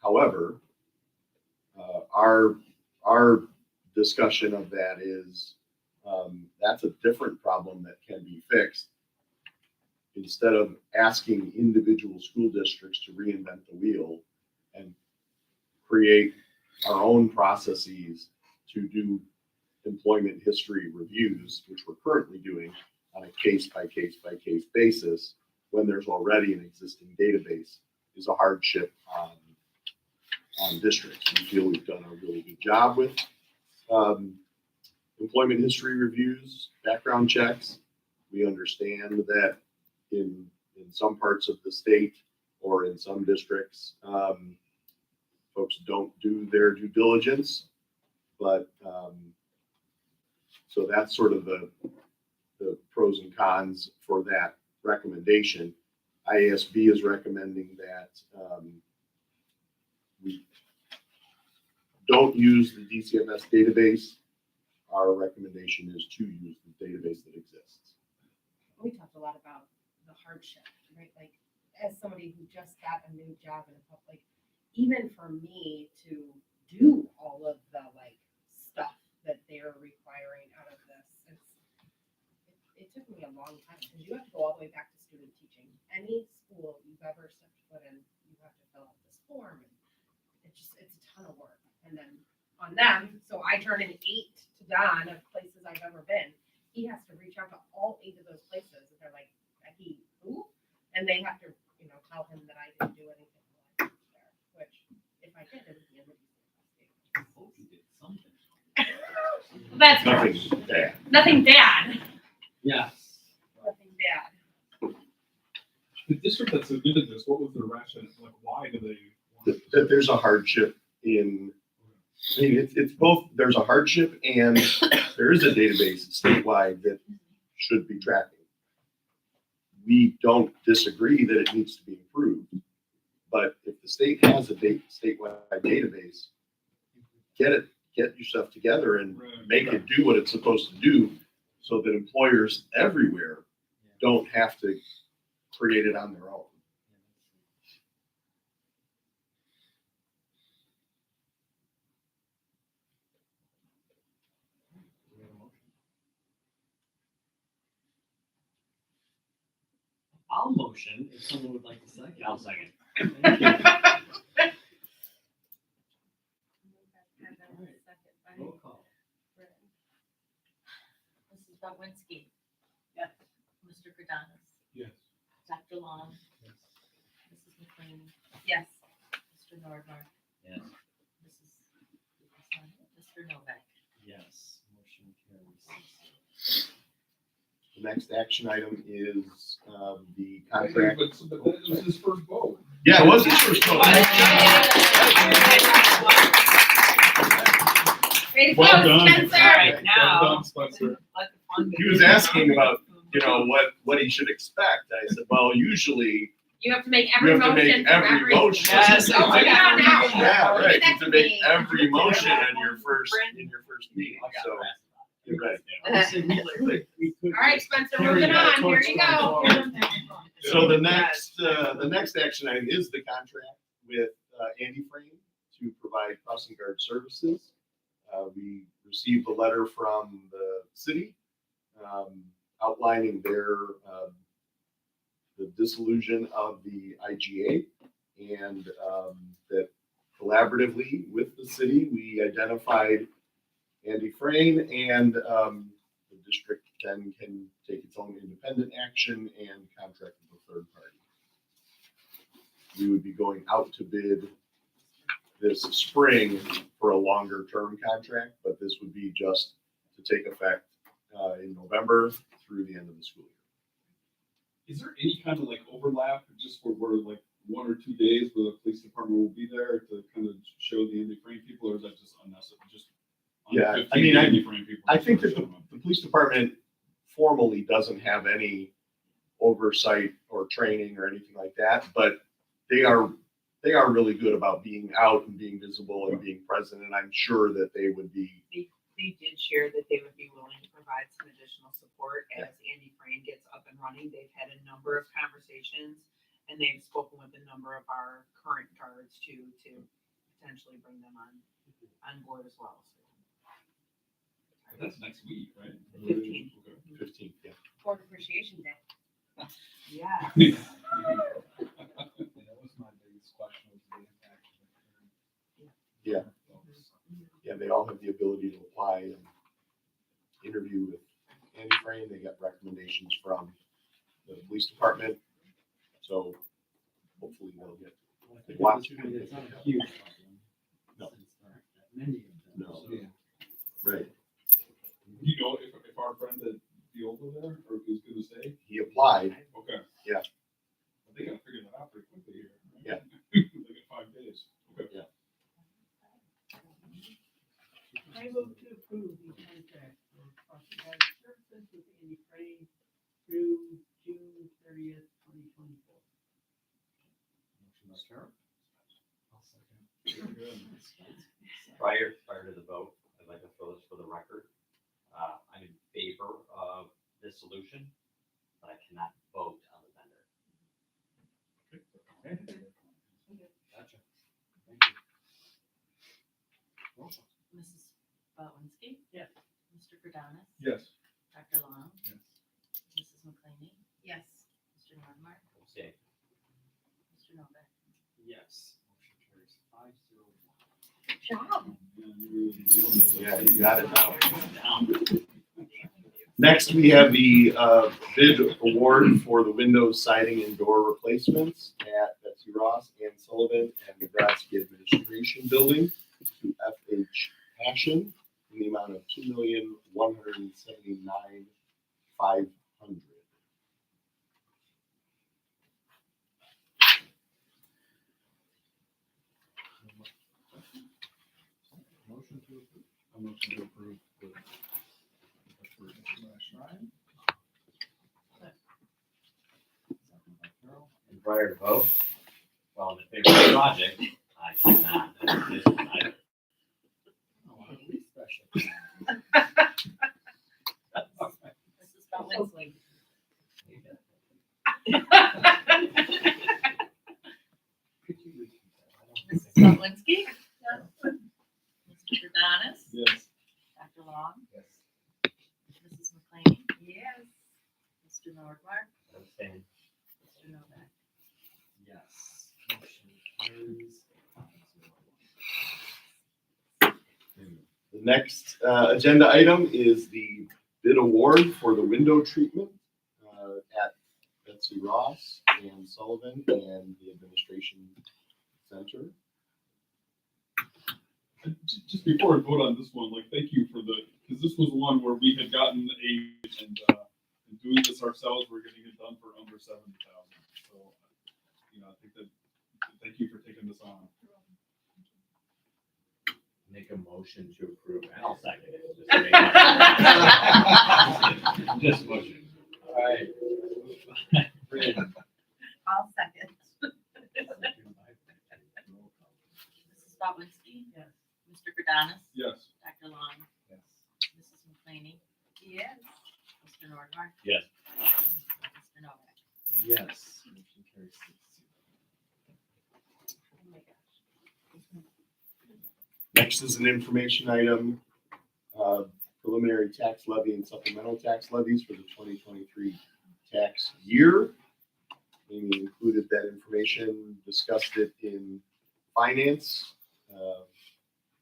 However, our discussion of that is that's a different problem that can be fixed. Instead of asking individual school districts to reinvent the wheel and create our own processes to do employment history reviews, which we're currently doing on a case by case by case basis, when there's already an existing database, is a hardship on districts. We feel we've done a really good job with employment history reviews, background checks. We understand that in some parts of the state or in some districts, folks don't do their due diligence, but so that's sort of the pros and cons for that recommendation. IASB is recommending that we don't use the DCFS database. Our recommendation is to use the database that exists. We talked a lot about the hardship, right? Like, as somebody who just got a new job in a public, even for me to do all of the stuff that they're requiring out of this, it took me a long time, because you have to go all the way back to student teaching. Any school you've ever stepped foot in, you have to fill out this form, and it's a ton of work. And then on them, so I turn in 8 to Don of places I've ever been. He has to reach out to all 8 of those places, and they're like, "He who?" And they have to, tell him that I didn't do anything while I was there. Which, if I did, it would be a Hope you did something. That's Nothing bad. nothing bad. Yes. Nothing bad. The district that submitted this, what was their rationale? Like, why do they want That there's a hardship in, I mean, it's both, there's a hardship and there is a database statewide that should be tracking. We don't disagree that it needs to be improved, but if the state has a statewide database, get get your stuff together and make it do what it's supposed to do so that employers everywhere don't have to create it on their own. I'll motion if someone would like to second. I'll second. Thank you. Roll call. Mrs. Bowenski. Yes. Mr. Kadanis. Yes. Dr. Long. Mrs. McLean. Yes. Mr. Nordmark. Yes. Mr. Novak. Yes, motion carries. The next action item is the But contract. but that was his first vote. Yeah, it was his first vote. Way to Well go, done. Spencer. All right, now. Well done, Spencer. Let the fun He was asking about, what he should expect. I said, well, usually You have to make you every have to motion. make for every motion. Yes. Oh my God, now. Yeah, right. Give You that have to to make me. every motion in your first meeting. So you're right. I said we could All right, just Spencer, carry moving that on. Here torch you going go. forward. So the next action item is the contract with Andy Frame to provide crossing guard services. We received a letter from the city outlining their the dissolution of the IGA, and that collaboratively with the city, we identified Andy Frame, and the district then can take its own independent action and contract with a third party. We would be going out to bid this spring for a longer term contract, but this would be just to take effect in November through the end of the school year. Is there any kind of like overlap, just where like 1 or 2 days where the police department will be there to kind of show the Andy Frame people, or is that just unnecessary? Just on Yeah, 15 I mean, Andy Frame people? I think that the police department formally doesn't have any oversight or training or anything like that, but they are really good about being out and being visible and being present, and I'm sure that they would be. They did share that they would be willing to provide some additional support as Andy Frame gets up and running. They've had a number of conversations, and they've spoken with a number of our current guards to potentially bring them on board as well. That's next week, right? 15th. 15th, yeah. Board Appreciation Day. Yeah. That was my biggest question, was the impact. Yeah. Yeah, they all have the ability to apply and interview with Andy Frame. They got recommendations from the police department. So hopefully they'll get. I think Watch. it's not a huge problem. No. Since there aren't that many of them. No. so- Yeah. Right. You know, if our friend at the over there, or if he's gonna stay? He applied. Okay. Yeah. But they gotta figure that out pretty quickly here. Right? Yeah. They got 5 days. Okay. Yeah. I move to approve the contract for crossing guard services with Andy Frame through June 30th, 2024. Motion by Carol. I'll second. Very good. Prior to the vote, I'd like to throw this for the record. I'm in favor of this solution, but I cannot vote on the vendor. Okay. Gotcha. Thank you. Roll call. Mrs. Bowenski. Yes. Mr. Kadanis. Yes. Dr. Long. Yes. Mrs. McLean. Yes. Mr. Nordmark. Abstain. Mr. Novak. Yes, motion carries 5-0. Good job. Yeah, you got it now. Next, we have the bid award for the windows, siding, and door replacements at Betsy Ross, Ann Sullivan, and Nebraska Administration Building to FH Passion in the amount of $2,179,500. Motion to approve. I'm motion to approve the Ryan. Second by Carol. And prior to vote, well, in favor of the project, I cannot. This is either. Oh, wow. discussion. Mrs. Bowensley. Mrs. Bowenski. Mr. Adonis. Yes. Dr. Long. Yes. Mrs. McLean. Yes. Mr. Nordmark. Abstain. Mr. Novak. Yes. Motion carries. The next agenda item is the bid award for the window treatment at Betsy Ross and Sullivan and the Administration Center. Just before I vote on this one, like, thank you for because this was one where we had gotten and doing this ourselves, we're getting it done for under 70,000. So, I think that, thank you for taking this on. Make a motion to approve, and I'll second it. Just motion. All right. I'll second. Mrs. Bowenski. Yes. Mr. Adonis. Yes. Dr. Long. Yes. Mrs. McLean. Yes. Mr. Nordmark. Yes. Mr. Novak. Yes. Motion carries 6-0. Oh my gosh. Next is an information item, preliminary tax levy and supplemental tax levies for the 2023 tax year. Amy included that information, discussed it in finance,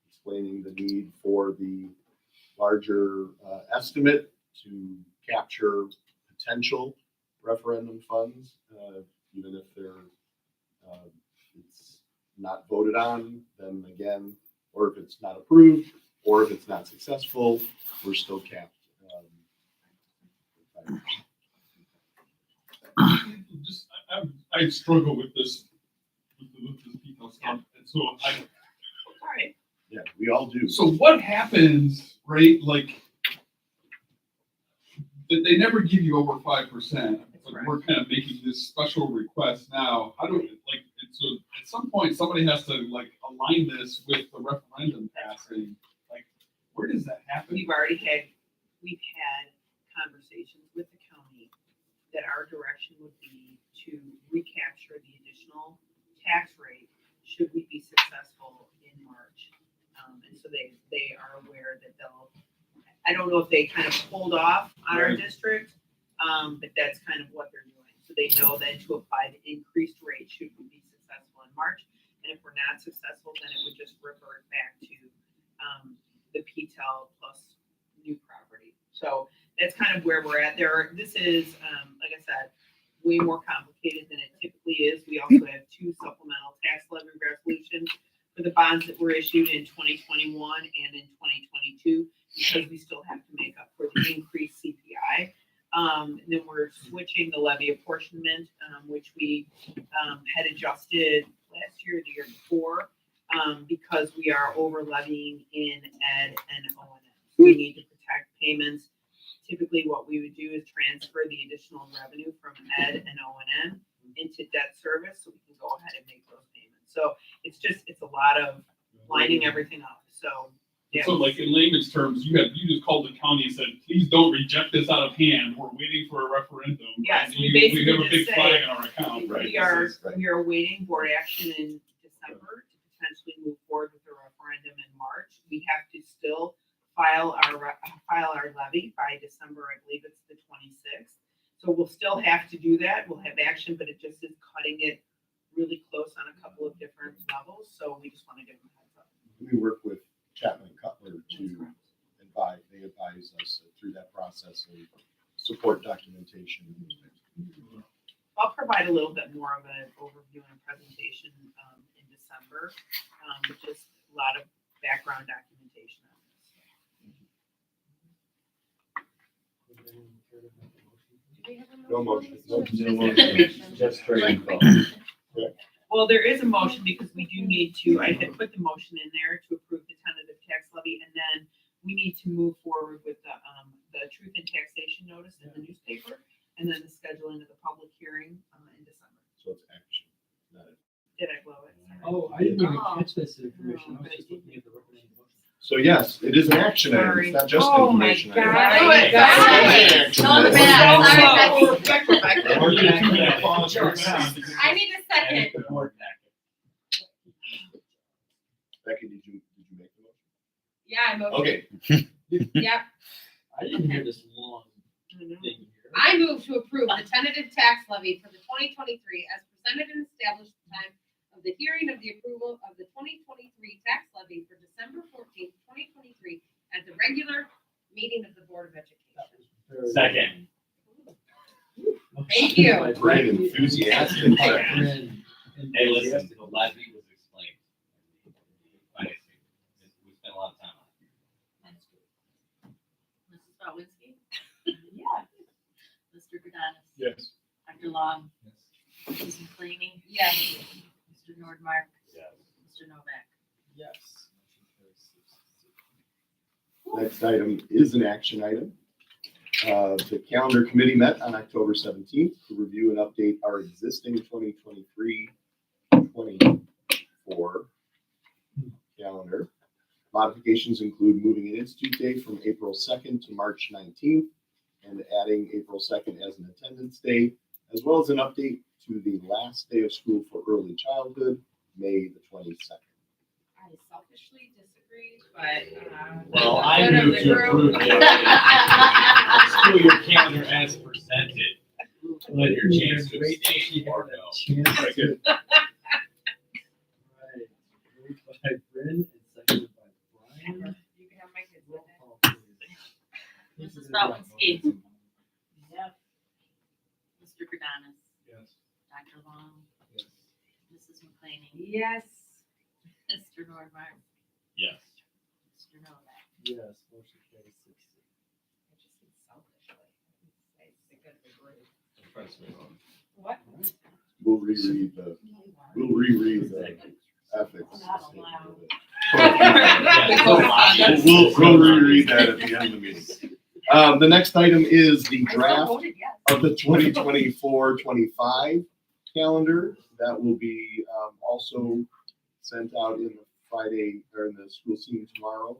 explaining the need for the larger estimate to capture potential referendum funds, even if it's not voted on, then again, or if it's not approved, or if it's not successful, we're still capped. I struggle with this detail stuff, and so Sorry. Yeah, we all do. So what happens, right? Like, they never give you over 5%, but we're kind of making this special request now. How do and so at some point somebody has to align this with the referendum passing. Like, where does that happen? We've had conversations with the county that our direction would be to recapture the additional tax rate should we be successful in March. And so they are aware that I don't know if they kind of hold off on our district, but that's kind of what they're doing. So they know that to apply the increased rate should we be successful in March. And if we're not successful, then it would just revert back to the PTEL plus new property. So that's kind of where we're at. This is, like I said, way more complicated than it typically is. We also have 2 supplemental tax levy resolutions for the bonds that were issued in 2021 and in 2022, because we still have to make up for the increased CPI. And then we're switching the levy apportionment, which we had adjusted last year, the year before, because we are over levying in ed and O&M. We need to protect payments. Typically, what we would do is transfer the additional revenue from ed and O&M into debt service, so we can go ahead and make those payments. So it's a lot of lining everything up. So yeah. So, like, in layman's terms, you just called the county and said, please don't reject this out of hand. We're waiting for a referendum. Yes, And we basically have a big just flag say, in our account. Right. we are awaiting board action in December to potentially move forward with the referendum in March. We have to still file our levy by December, I believe it's the 26th. So we'll still have to do that. We'll have action, but it just is cutting it really close on a couple of different levels. So we just want to give them a heads up. We work with Chapman Cutler to advise. They advise us through that process and support documentation. I'll provide a little bit more of an overview and presentation in December, with just a lot of background documentation on this. No motion. Just straight info. Well, there is a motion because we do need to, I had put the motion in there to approve the tentative tax levy, and then we need to move forward with the truth in taxation notice in the newspaper, and then the scheduling of the public hearing in December. So it's action. Not Did I blow it? Sorry. Oh, I didn't even catch this information. I was just looking at the recommended motion. So yes, it is an action item. It's not just Oh my information. item. God. It is an action Tell them item. that. I need a second. Becky, did you make the motion? Yeah, I'm okay. Okay. Yep. I didn't hear this long thing here. I move to approve the tentative tax levy for the 2023 as presented and established the time of the hearing of the approval of the 2023 tax levy for December 14th, 2023 at the regular meeting of the Board of Education. Second. Thank you. Very enthusiastic. Hey, listen, the levy was explained. We spent a lot of time on it. Mrs. Bowenski? Yeah. Mr. Gadanis? Yes. Dr. Long? Mrs. McLeany? Yes. Mr. Nordmark? Yes. Mr. Novak? Yes. Next item is an action item. The calendar committee met on October 17th to review and update our existing 2023-24 calendar. Modifications include moving an institute day from April 2nd to March 19th and adding April 2nd as an attendance day, as well as an update to the last day of school for early childhood, May the 22nd. I selfishly disagree, but. Well, for the I good of move the to group. approve the school year calendar as presented. Let your chance to abstain or no. Very good. Right. Moved by Bryn and seconded by Brian. You can have my kids with Roll it. call, please. Mrs. Bowenski? Yes. Mr. Gadanis? Yes. Dr. Long? Yes. Mrs. McLeany? Yes. Mr. Nordmark? Yes. Mr. Novak? Yes, motion carries 6-0. I just think selfishly. It's the good of the group. What? We'll reread the ethics. Not allowed. We'll reread that at the end of the meeting. The next item is the I still draft voted yes. of the 2024-25 calendar. That will be also sent out in the Friday or in the school scene tomorrow,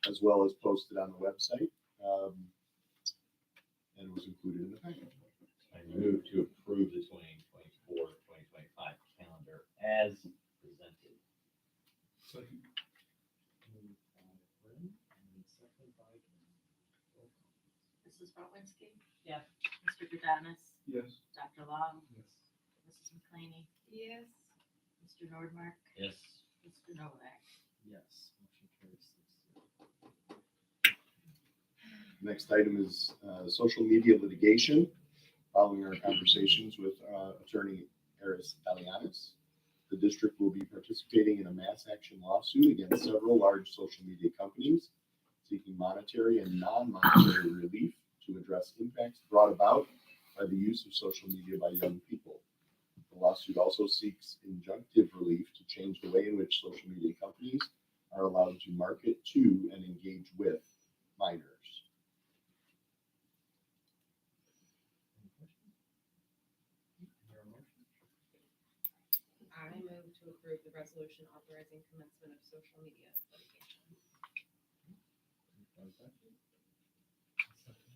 as well as posted on the website. And was included in the packet. I move to approve the 2024-2025 calendar as presented. Second. Moved by Bryn and seconded by Roll call. Mrs. Bowenski? Yes. Mr. Gadanis? Yes. Dr. Long? Yes. Mrs. McLeany? Yes. Mr. Nordmark? Yes. Mr. Novak? Yes, motion carries 6-0. Next item is social media litigation. Following our conversations with attorney Eris Dalianis, the district will be participating in a mass action lawsuit against several large social media companies seeking monetary and non-monetary relief to address impacts brought about by the use of social media by young people. The lawsuit also seeks injunctive relief to change the way in which social media companies are allowed to market to and engage with minors. Your motion? I move to approve the resolution authorizing commencement of social media litigation. Moved by Becky. Second.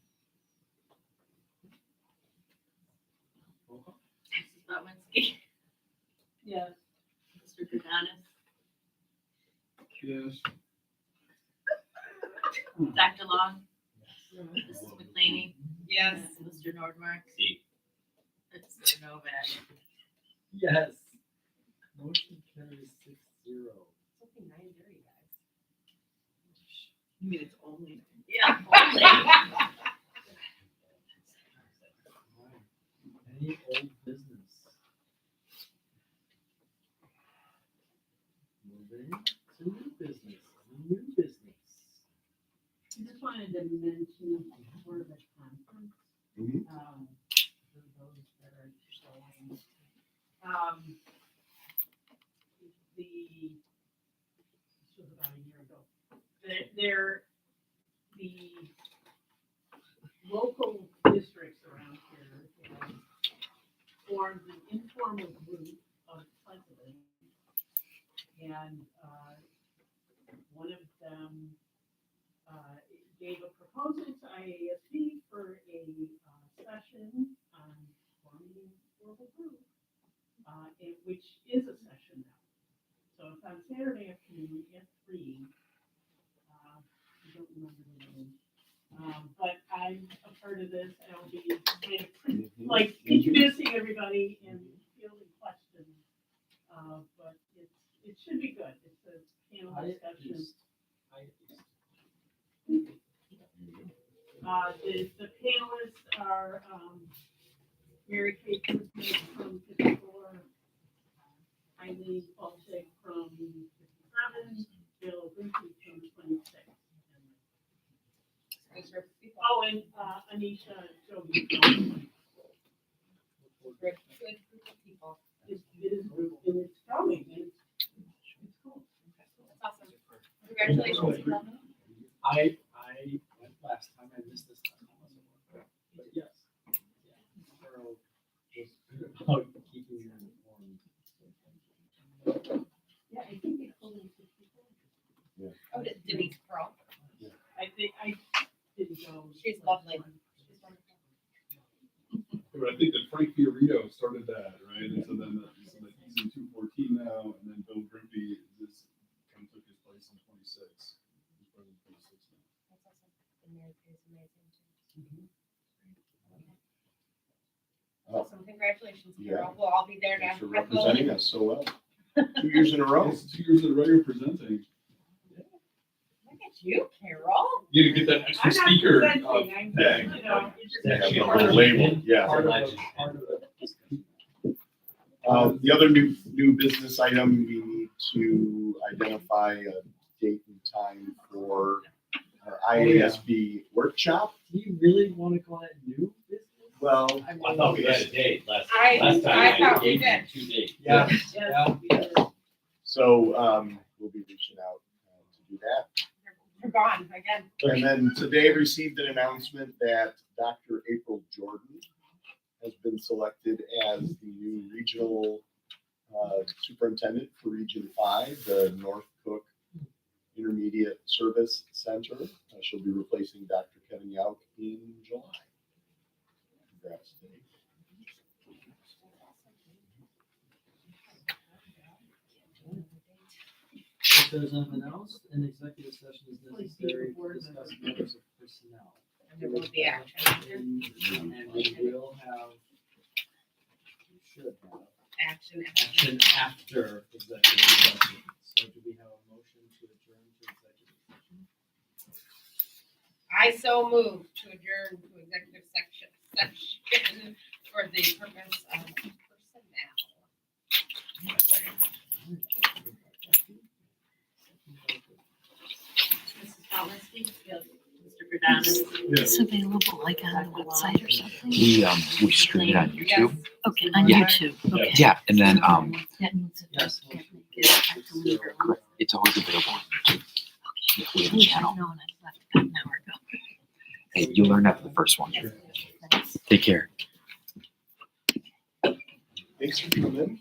Roll call. Mrs. Bowenski? Yes. Mr. Gadanis? Yes. Dr. Long? Mrs. McLeany? Yes. Mr. Nordmark? See. Mr. Novak? Yes. Motion carries 6-0. It's only 9:30, guys. You mean it's only? Yeah. Any old business? Moving to new business. New business. I just wanted to mention for the conference, Mhm. for those that are showing, this was about a year ago. The local districts around here have formed an informal group of presidents. And, one of them gave a proposal to IASB for a session on forming global group, which is a session now. So it's on Saturday afternoon at 3. I don't remember the name. But I'm a part of this. I'll be like introducing everybody and fielding questions. But it should be good. It's a panel discussion. The panelists are Mary Kay Kurtzman from 54, Eileen Falchek from 57, Bill Brinkley from 26. Oh, and Anisha Joby. Good group of people. It is group and it's growing and it's cool. That's awesome. Congratulations. I went last time, I missed this last time, but yes. Carol was good about keeping you informed. Yeah, I think it's only 54. Oh, Denise Pearl. I think I didn't go. She's lovely. But I think that Frank Fiorito started that, right? And so then he's in 214 now, and then Bill Grimby just kind of took his place in 26. He's probably 26 now. That's awesome. And Mary Kay is amazing too. Awesome. Congratulations, Carol. We'll all be there Thanks for to. representing us so well. 2 years in a row. It's 2 years in a row you're presenting. Look at you, Carol. You gotta get that extra I'm not speaker presenting, I'm tag. just, you know, it's just- Yeah, a little label, yeah. The other new business item, we need to identify a date and time for our IASB workshop. Do you really want to call it new business? Well, I thought we had a date last I time. thought we gave did. you 2 dates. Yeah. so we'll be reaching out to do that. You're gone again. And then today received an announcement that Dr. April Jordan has been selected as the new regional superintendent for Region 5, the North Cook Intermediate Service Center. She'll be replacing Dr. Kevin Yauk in July. Congrats, Dave. If there's nothing else, an executive session is necessary to discuss matters of personnel. And there will be action. And we will have, we should have Action. action after executive session. So do we have a motion to adjourn to executive session? I so move to adjourn to executive section for the purpose of personnel. Mrs. Polinsky? Yes. Mr. Gordon? It's available like on the website or something? We stream it on YouTube. Okay, on Yeah. YouTube, okay. Yeah, and then, That means it Yes. doesn't get legal. it's always available on YouTube. Yeah, we have a I should channel. have known, I left about an hour ago. Hey, you'll learn after the first one. Thanks. Take care. Thanks for coming in.